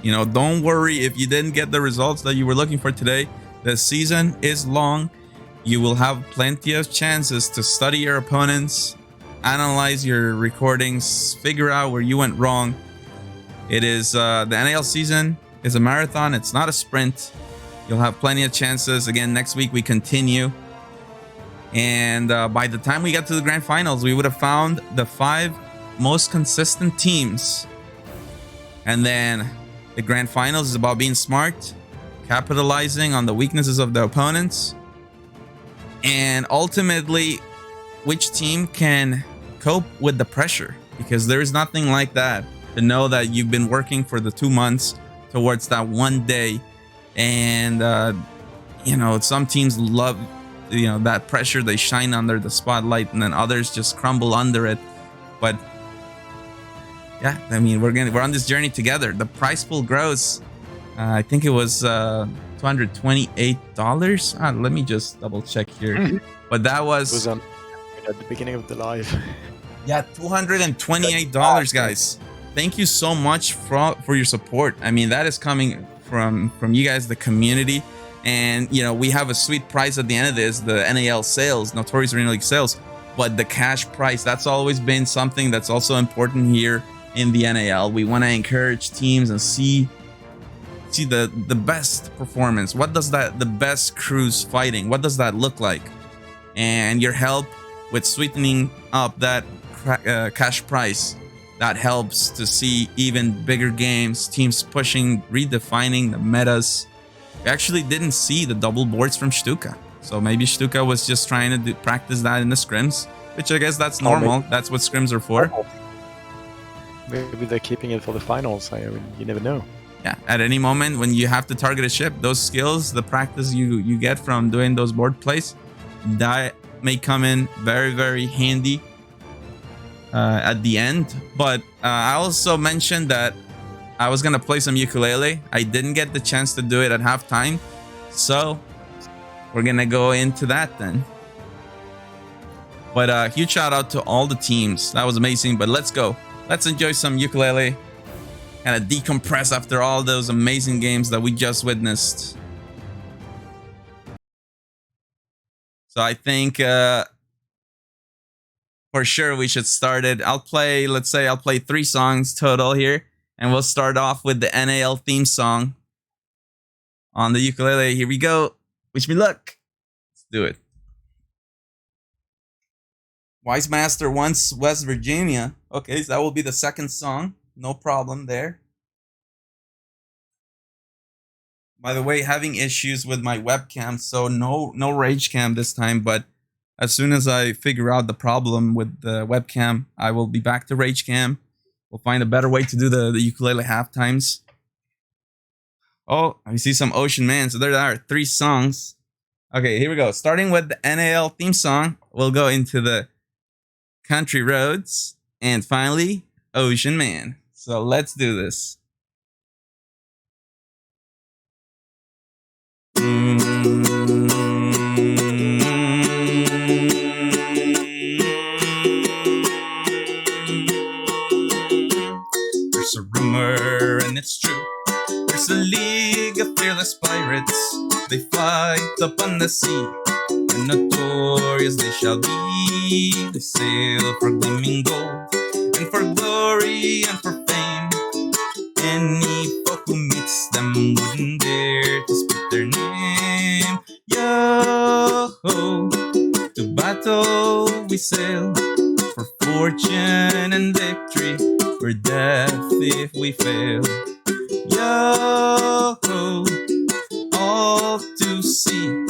You know, don't worry if you didn't get the results that you were looking for today. The season is long. You will have plenty of chances to study your opponents, analyze your recordings, figure out where you went wrong. It is the NAL season is a marathon. It's not a sprint. You'll have plenty of chances. Again, next week we continue. And by the time we get to the Grand Finals, we would have found the 5 most consistent teams. And then the Grand Finals is about being smart, capitalizing on the weaknesses of the opponents, and ultimately which team can cope with the pressure, because there is nothing like that to know that you've been working for the 2 months towards that one day. And you know, some teams love, you know, that pressure. They shine under the spotlight, and then others just crumble under it. But yeah, I mean, we're on this journey together. The prize pool grows. I think it was $228. Let me just double check here. But that was at the beginning of the live. Yeah, $228, guys. Thank you so much for your support. I mean, that is coming from you guys, the community. And, you know, we have a sweet prize at the end of this, the NAL sales, Notorious Arena League sales. But the cash prize, that's always been something that's also important here in the NAL. We want to encourage teams and see the best performance. What does the best crews fighting, what does that look like? And your help with sweetening up that cash prize, that helps to see even bigger games, teams pushing, redefining the metas. We actually didn't see the double boards from Stuka, so maybe Stuka was just trying to practice that in the scrims, which I guess that's normal. That's what scrims are for. Maybe they're keeping it for the finals. I mean, you never know. Yeah, at any moment when you have to target a ship, those skills, the practice you get from doing those board plays, that may come in very, very handy at the end. But I also mentioned that I was gonna play some ukulele. I didn't get the chance to do it at halftime, so we're gonna go into that then. But huge shout out to all the teams. That was amazing. But let's go. Let's enjoy some ukulele. Kind of decompress after all those amazing games that we just witnessed. So I think for sure we should start it. Let's say I'll play 3 songs total here. And we'll start off with the NAL theme song on the ukulele. Here we go. Wish me luck. Let's do it. Wise Master wants West Virginia. Okay, so that will be the second song. No problem there. By the way, having issues with my webcam, so no rage cam this time, but as soon as I figure out the problem with the webcam, I will be back to rage cam. We'll find a better way to do the ukulele half times. Oh, I see some Ocean Man. So there are 3 songs. Okay, here we go. Starting with the NAL theme song, we'll go into the Country Roads, and finally, Ocean Man. So let's do this. There's a rumor, and it's true. There's a league of fearless pirates. They fight upon the sea, and notorious they shall be. They sail for gleaming gold, and for glory, and for fame. Any foe who meets them wouldn't dare to speak their name. Yo-ho, to battle we sail, for fortune and victory, or death if we fail. Yo-ho, all to sea,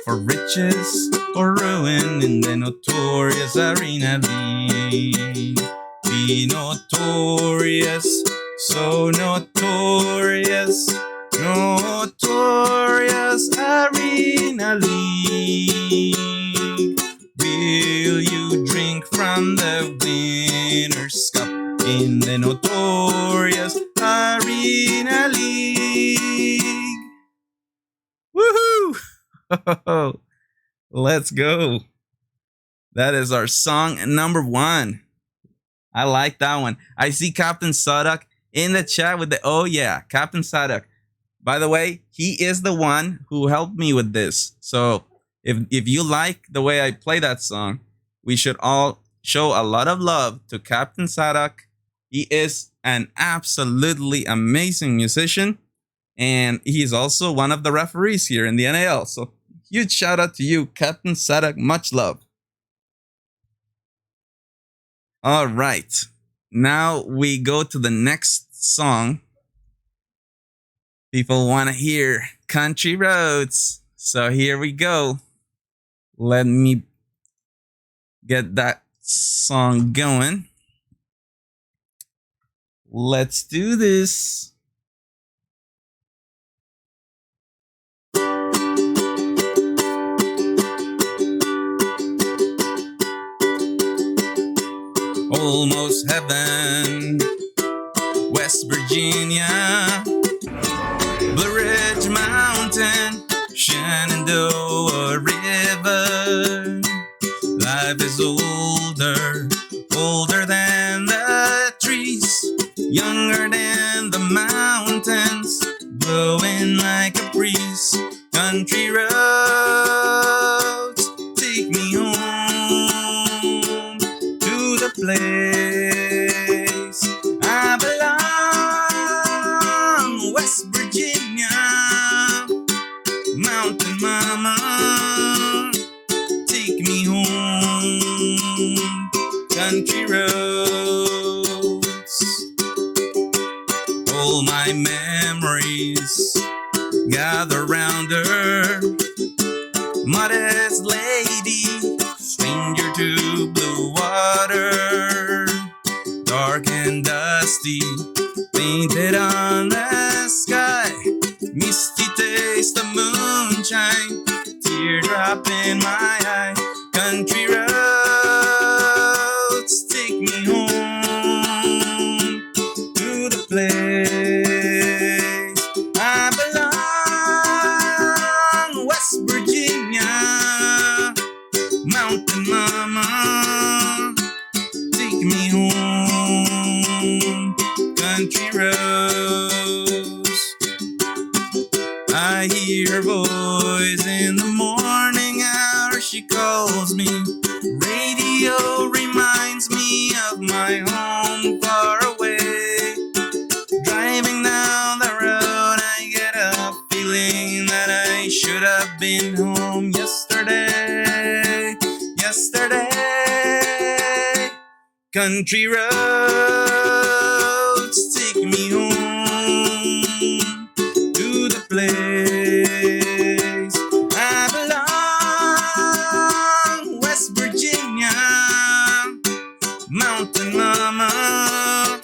for riches or ruin in the notorious arena league. Be notorious, so notorious, notorious arena league. Will you drink from the winner's cup in the notorious arena league? Woohoo! Let's go. That is our song number 1. I like that one. I see Captain Sadak in the chat with the, oh yeah, Captain Sadak. By the way, he is the one who helped me with this. So if you like the way I play that song, we should all show a lot of love to Captain Sadak. He is an absolutely amazing musician, and he is also one of the referees here in the NAL. So huge shout out to you, Captain Sadak. Much love. All right. Now we go to the next song. People want to hear Country Roads. So here we go. Let me get that song going. Let's do this. Almost heaven, West Virginia, Blue Ridge Mountain, Shenandoah River. Life is older, older than the trees, younger than the mountains, blowing like a breeze. Country roads, take me home to the place I belong. West Virginia, Mountain Mama, take me home. Country roads, all my memories gather round her. Modest lady, stranger to blue water, dark and dusty, painted on the sky. Misty taste of moonshine, teardrop in my eye. Country roads, take me home to the place I belong. West Virginia, Mountain Mama, take me home. Country roads, I hear her voice in the morning hour. She calls me. Radio reminds me of my home far away. Driving down the road, I get a feeling that I should have been home yesterday. Yesterday. country roads take me home to the place I belong. West Virginia, Mountain Mama,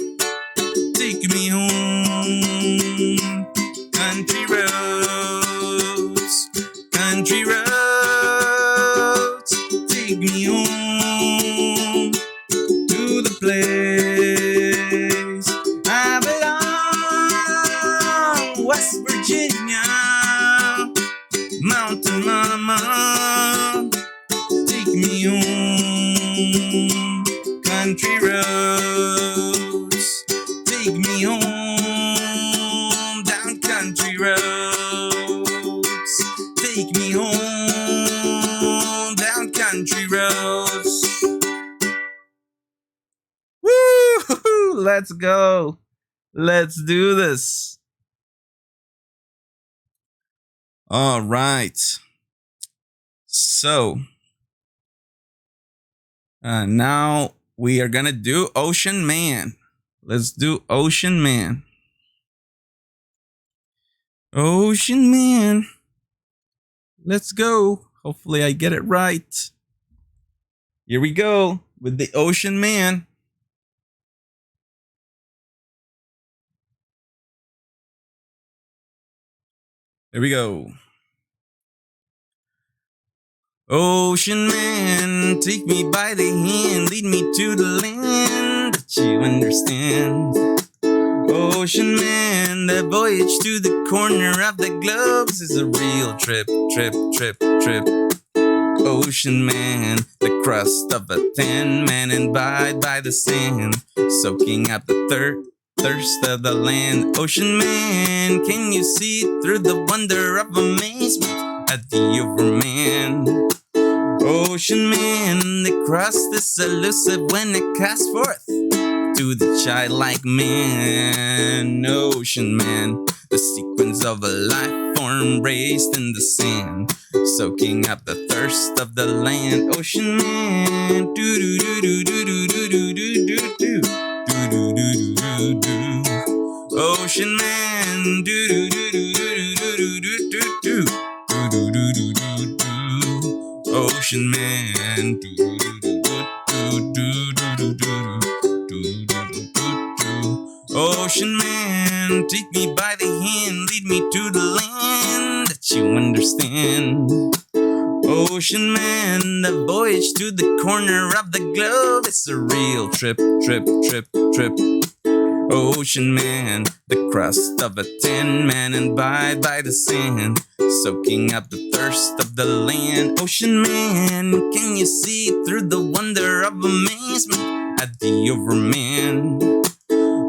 take me home. Country roads, country roads, take me home to the place I belong. West Virginia, Mountain Mama, take me home. Country roads, take me home. Down country roads, take me home. Down country roads. Woo! Let's go. Let's do this. All right. So now we are gonna do Ocean Man. Let's do Ocean Man. Ocean Man. Let's go. Hopefully I get it right. Here we go with the Ocean Man. There we go. Ocean Man, take me by the hand, lead me to the land that you understand. Ocean Man, the voyage to the corner of the globe is a real trip, trip, trip, trip. Ocean Man, the crust of a tan man, imbibed by the sand, soaking up the thirst of the land. Ocean Man, can you see through the wonder of amazement at the overman? Ocean Man, the crust is elusive when it casts forth to the childlike man. Ocean Man, the sequence of a life form raised in the sand, soaking up the thirst of the land. Ocean Man, do do do do do do do do do do do do do do do. Ocean Man, do do do do do do do do do do do do do do do. Ocean Man, do do do do do do do do. Ocean Man, take me by the hand, lead me to the land that you understand. Ocean Man, the voyage to the corner of the globe, it's a real trip, trip, trip, trip. Ocean Man, the crust of a tan man, imbibed by the sand, soaking up the thirst of the land. Ocean Man, can you see through the wonder of amazement at the overman?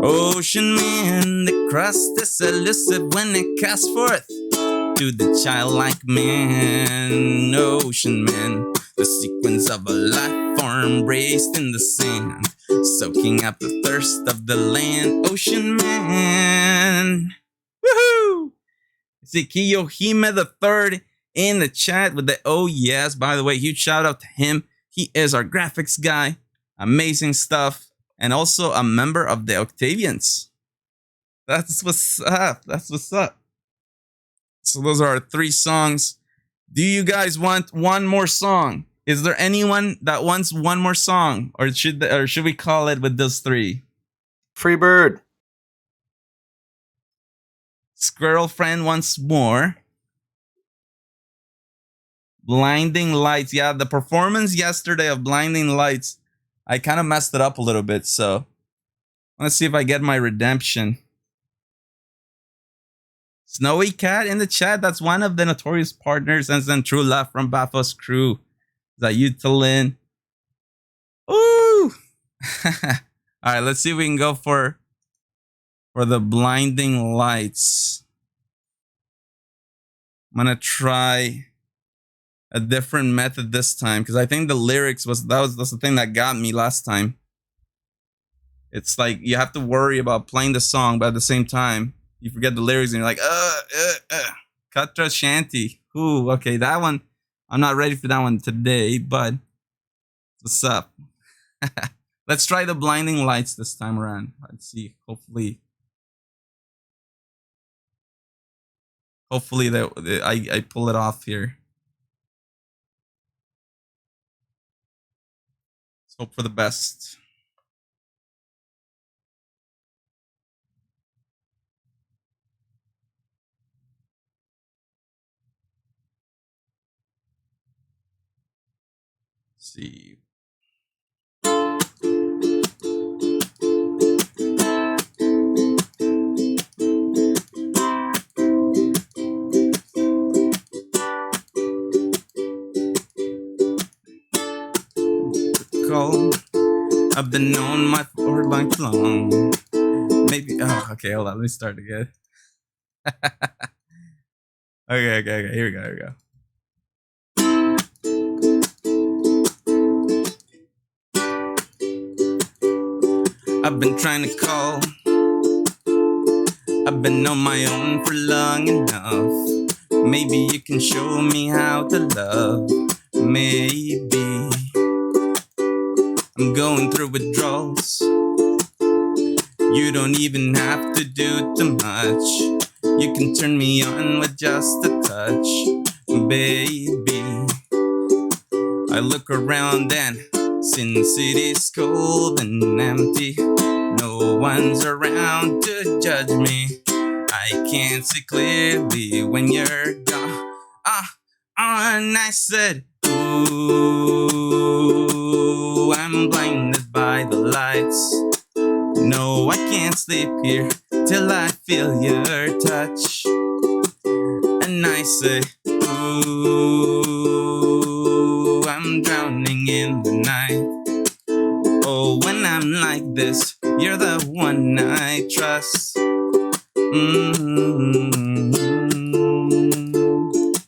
Ocean Man, the crust is elusive when it casts forth to the childlike man. Ocean Man, the sequence of a life form raised in the sand, soaking up the thirst of the land. Ocean Man. Woohoo! See Kiyohime the third in the chat with the oh yes. By the way, huge shout out to him. He is our graphics guy. Amazing stuff. And also a member of the Octavians. That's what's up. That's what's up. So those are our 3 songs. Do you guys want one more song? Is there anyone that wants one more song? Or should we call it with those 3? Free Bird. Squirrel Friend once more. Blinding Lights. Yeah, the performance yesterday of Blinding Lights, I kind of messed it up a little bit, so let's see if I get my redemption. Snowy Cat in the chat. That's one of the Notorious partners. And then True Love from Bathos Crew. Is that you, Talin? Ooh! Alright, let's see if we can go for the Blinding Lights. I'm gonna try a different method this time, because I think the lyrics that's the thing that got me last time. It's like you have to worry about playing the song, but at the same time you forget the lyrics and you're like, Katra Shanty. Ooh, okay, that one I'm not ready for that one today, but what's up? Let's try the blinding lights this time around. Let's see. Hopefully that I pull it off here. Let's hope for the best. Let's see. Call. I've been on my for lifelong. Maybe. Oh, okay. Hold on. Let me start again. Okay. Here we go. I've been trying to call. I've been on my own for long enough. Maybe you can show me how to love. Maybe I'm going through withdrawals. You don't even have to do too much. You can turn me on with just a touch, baby. I look around and since it is cold and empty, no one's around to judge me. I can't see clearly when you're gone. And I said, ooh, I'm blinded by the lights. No, I can't sleep here till I feel your touch. And I say, ooh, I'm drowning in the night. Oh, when I'm like this, you're the one I trust.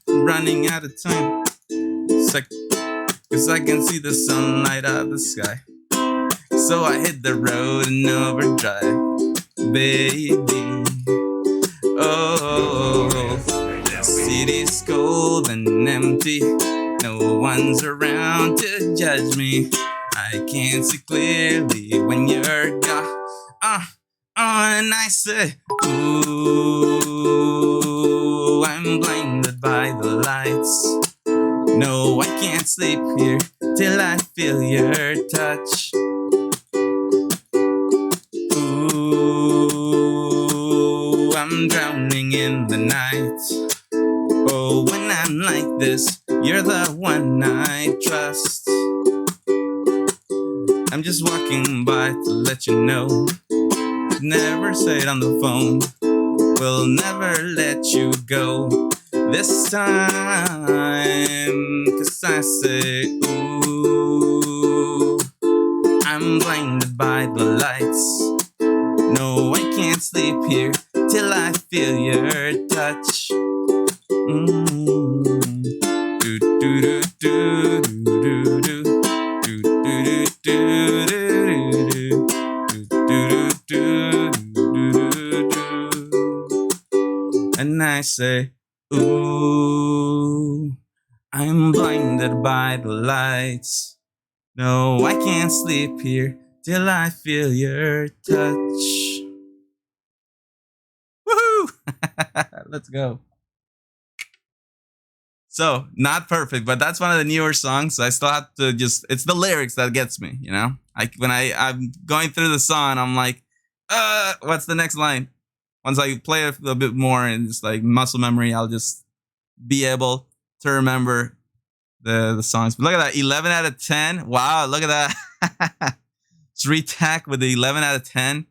Running out of time. Cause I can see the sunlight of the sky. So I hit the road in overdrive, baby. Oh, the city's cold and empty. No one's around to judge me. I can't see clearly when you're gone. And I say, ooh, I'm blinded by the lights. No, I can't sleep here till I feel your touch. Ooh, I'm drowning in the night. Oh, when I'm like this, you're the one I trust. I'm just walking by to let you know. Never say it on the phone. We'll never let you go this time. Cause I say, ooh, I'm blinded by the lights. No, I can't sleep here till I feel your touch. Do do do do do do do do. And I say, ooh, I'm blinded by the lights. No, I can't sleep here till I feel your touch. Woohoo! Let's go. So, not perfect, but that's one of the newer songs. So I still have to it's the lyrics that gets me, you know? When I'm going through the song, I'm like, what's the next line? Once I play it a bit more and it's like muscle memory, I'll just be able to remember the songs. But look at that, 11 out of 10. Wow, look at that. It's Retack with the 11 out of 10.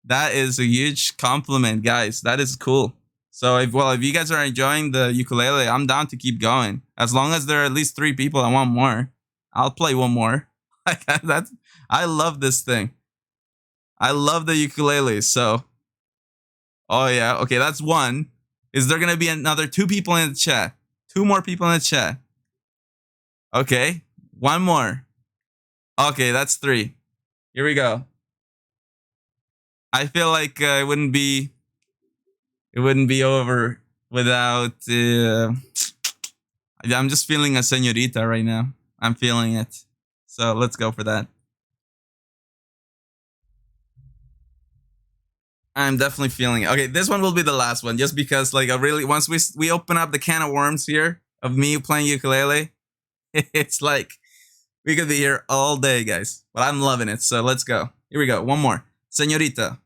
That is a huge compliment, guys. That is cool. So if you guys are enjoying the ukulele, I'm down to keep going. As long as there are at least 3 people that want more, I'll play one more. I love this thing. I love the ukulele. So, oh yeah, okay, that's 1. Is there gonna be another 2 people in the chat? 2 more people in the chat. Okay, 1 more. Okay, that's 3. Here we go. I feel like it wouldn't be over without. I'm just feeling a señorita right now. I'm feeling it. So let's go for that. I'm definitely feeling it. Okay, this one will be the last one, just because like I really once we open up the can of worms here of me playing ukulele, it's like we could be here all day, guys. But I'm loving it. So let's go. Here we go. One more, Señorita.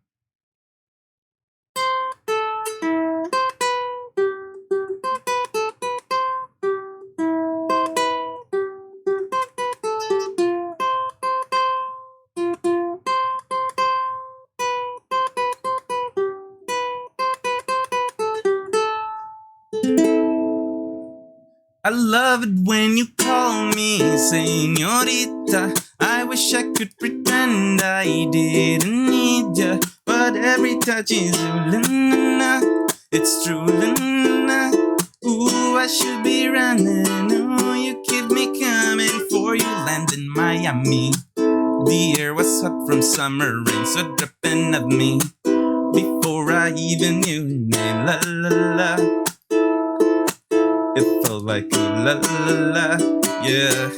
I love it when you call me señorita. I wish I could pretend I didn't need ya, but every touch is Luna. It's true, Luna. Ooh, I should be running. Oh, you keep me coming for you. Land in Miami. The air was hot from summer rain, so dripping of me before I even knew your name. La la la. It felt like a la la la, yeah.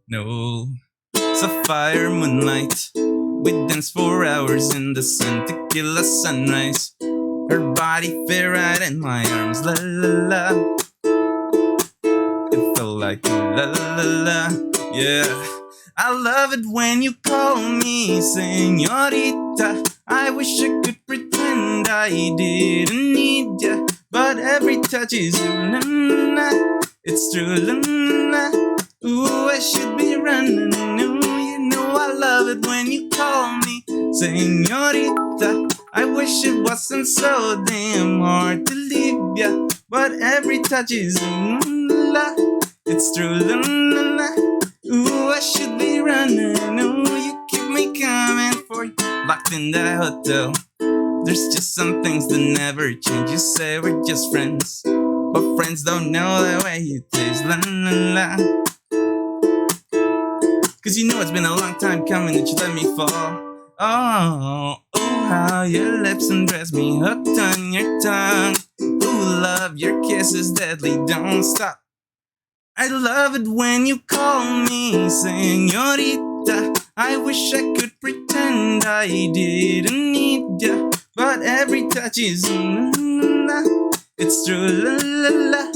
No, sapphire moonlight. We danced for hours in the sun, tequila sunrise. Her body fit right in my arms, la la la. It felt like a la la la, yeah. I love it when you call me señorita. I wish I could pretend I didn't need ya, but every touch is Luna. It's true, Luna. Ooh, I should be running. Ooh, you know I love it when you call me señorita. I wish it wasn't so damn hard to leave ya, but every touch is Luna. It's true, Luna. Ooh, I should be running. Ooh, you keep me coming for you. Locked in that hotel. There's just some things that never change. You say we're just friends, but friends don't know the way you taste. La la la. Cause you know it's been a long time coming that you let me fall. Oh, how your lips undress me, hooked on your tongue. Ooh, love, your kiss is deadly, don't stop. I love it when you call me señorita. I wish I could pretend I didn't need ya, but every touch is Luna. It's true, la la la.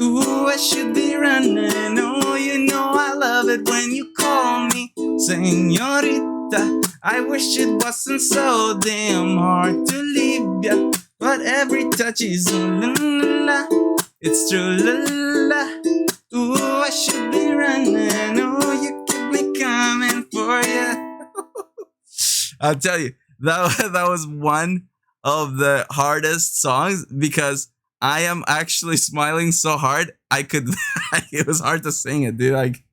Ooh, I should be running. Oh, you know I love it when you call me señorita. I wish it wasn't so damn hard to leave ya, but every touch is Luna. It's true, la la. Ooh, I should be running. Oh, you keep me coming for ya. I'll tell you, that was one of the hardest songs because I am actually smiling so hard I could. It was hard to sing it, dude. Like,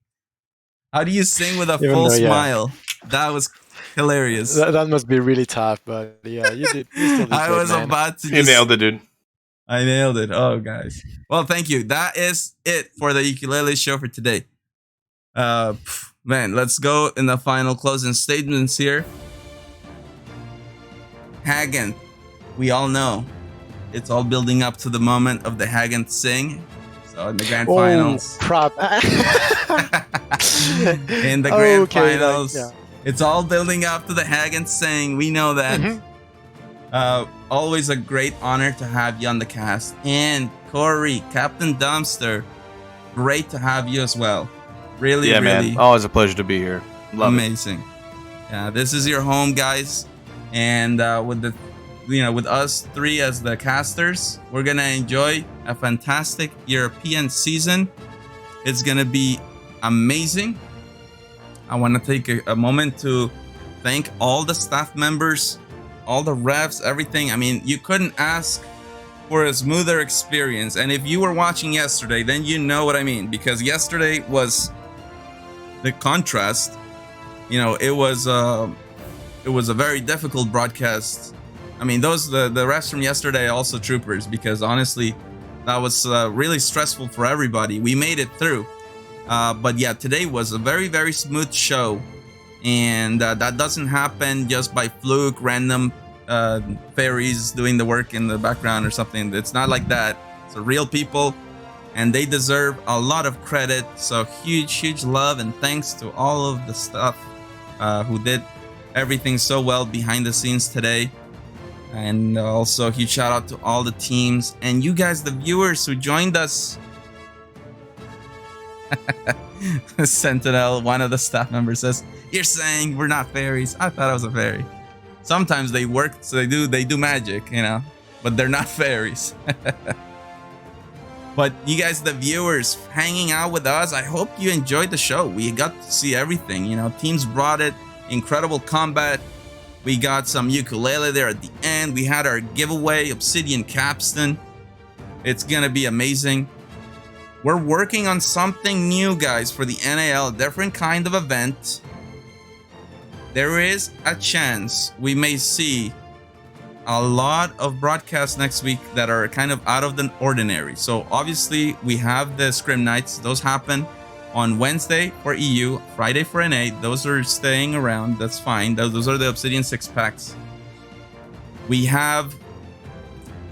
how do you sing with a full smile? That was hilarious. That must be really tough, but yeah, you did. You still did I great, was man. about to. You nailed it, dude. I nailed it. Oh, guys. Well, thank you. That is it for the ukulele show for today. Man, let's go in the final closing statements here. Hagen, we all know it's all building up to the moment of the Hagen sing. So in the grand finals, in the grand finals, it's all building up to the Hagen sing. We know that. Always a great honor to have you on the cast. And Corey, Captain Dumpster, great to have you as well. Really, yeah, really, man. Always a pleasure to be here. Love amazing. Yeah, this is your home, guys. And with us three as the casters, we're gonna enjoy a fantastic European season. It's gonna be amazing. I want to take a moment to thank all the staff members, all the refs, everything. I mean, you couldn't ask for a smoother experience. And if you were watching yesterday, then you know what I mean, because yesterday was the contrast. You know, it was a very difficult broadcast. I mean, the refs from yesterday are also troopers, because honestly, that was really stressful for everybody. We made it through. But yeah, today was a very, very smooth show. And that doesn't happen just by fluke, random fairies doing the work in the background or something. It's not like that. It's real people, and they deserve a lot of credit. So huge love and thanks to all of the staff who did everything so well behind the scenes today. And also, huge shout out to all the teams and you guys, the viewers who joined us. Sentinel, one of the staff members, says, "You're saying we're not fairies? I thought I was a fairy." Sometimes they work, so they do magic, you know, but they're not fairies. But you guys, the viewers hanging out with us, I hope you enjoyed the show. We got to see everything, you know, teams brought it, incredible combat. We got some ukulele there at the end. We had our giveaway, Obsidian Capstan. It's gonna be amazing. We're working on something new, guys, for the NAL, a different kind of event. There is a chance we may see a lot of broadcasts next week that are kind of out of the ordinary. So obviously we have the Scrim Nights. Those happen on Wednesday for EU, Friday for NA. Those are staying around. That's fine. Those are the Obsidian 6-packs. We have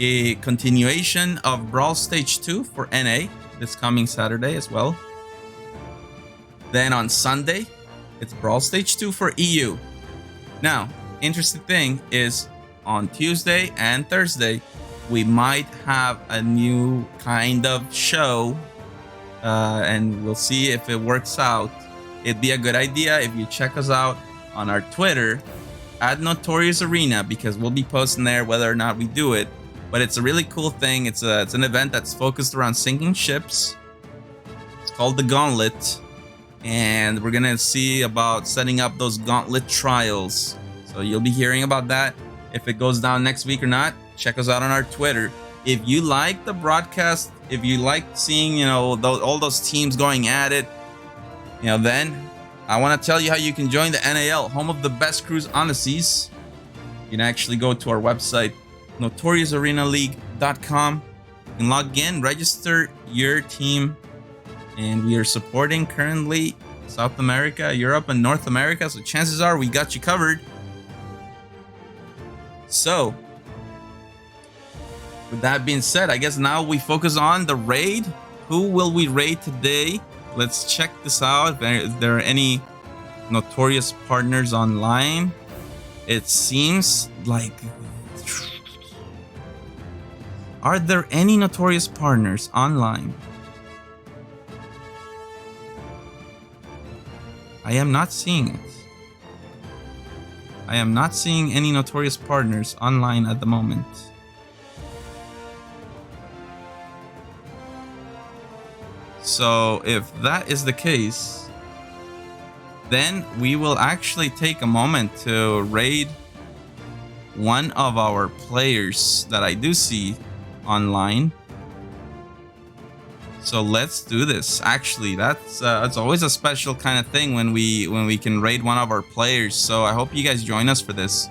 a continuation of Brawl Stage 2 for NA this coming Saturday as well. Then on Sunday, it's Brawl Stage 2 for EU. Now, interesting thing is on Tuesday and Thursday, we might have a new kind of show. And we'll see if it works out. It'd be a good idea if you check us out on our Twitter at Notorious Arena, because we'll be posting there whether or not we do it. But it's a really cool thing. It's an event that's focused around sinking ships. It's called the Gauntlet, and we're gonna see about setting up those Gauntlet trials. So you'll be hearing about that. If it goes down next week or not, check us out on our Twitter. If you like the broadcast, if you like seeing, you know, all those teams going at it, you know, then I want to tell you how you can join the NAL, home of the best crews on the seas. You can actually go to our website, notoriousarenaleague.com, and log in, register your team, and we are supporting currently South America, Europe, and North America, so chances are we got you covered. So with that being said, I guess now we focus on the raid. Who will we raid today? Let's check this out. If there are any notorious partners online. It seems like... Are there any notorious partners online? I am not seeing it. I am not seeing any notorious partners online at the moment. So if that is the case, then we will actually take a moment to raid one of our players that I do see online. So let's do this. Actually, that's always a special kind of thing when we can raid one of our players. So I hope you guys join us for this.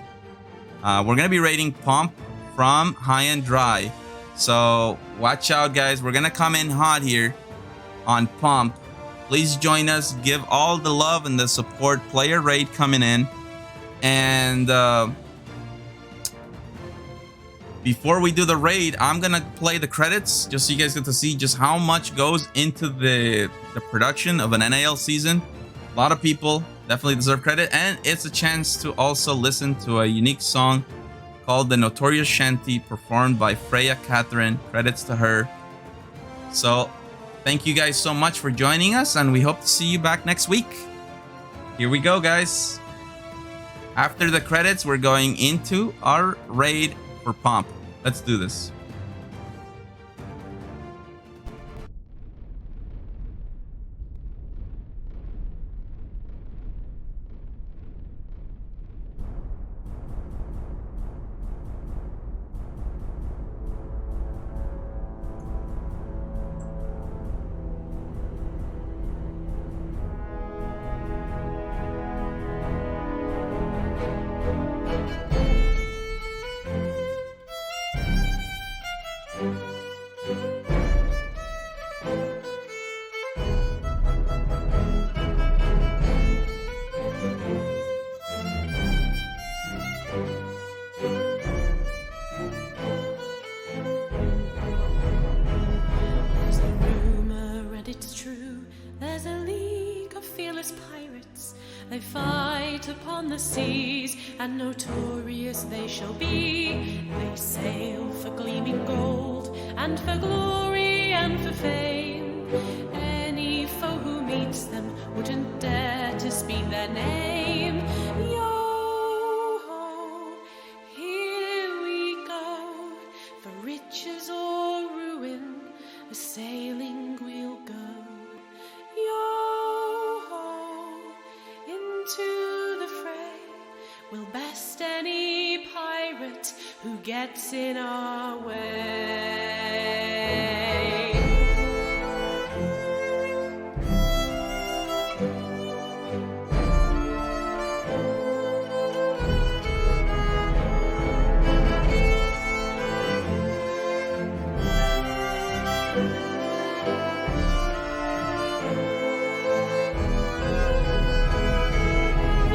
We're gonna be raiding Pump from High and Dry. So watch out, guys. We're gonna come in hot here on Pump. Please join us. Give all the love and the support. Player raid coming in. And before we do the raid, I'm gonna play the credits just so you guys get to see just how much goes into the production of an NAL season. A lot of people definitely deserve credit, and it's a chance to also listen to a unique song called The Notorious Shanty, performed by Freya Catherine. Credits to her. So thank you guys so much for joining us, and we hope to see you back next week. Here we go, guys. After the credits, we're going into our raid for Pomp. Let's do this. They fight upon the seas, and notorious they shall be. in gold, and for glory and for fame. Any foe who meets them wouldn't dare to speak their name. Yo-ho, here we go, for riches or ruin, a sailing we'll go. Yo-ho, into the fray, we'll best any pirate who gets in our way.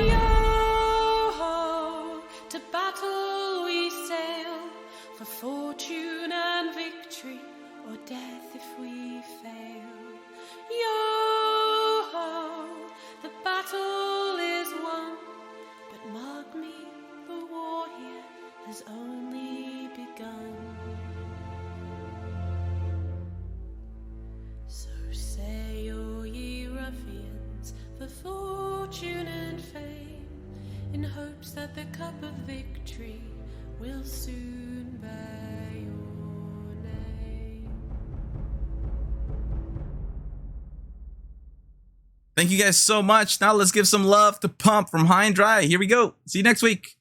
Yo-ho, to battle we sail, for fortune and victory, or death if we fail. Yo-ho, the battle is won, but mark me, the war here has only begun. So say, O ye ruffians, for fortune and fame, in hopes that the cup of victory will soon bear your name. Thank you guys so much. Now let's give some love to Pump from High and Dry. Here we go. See you next week.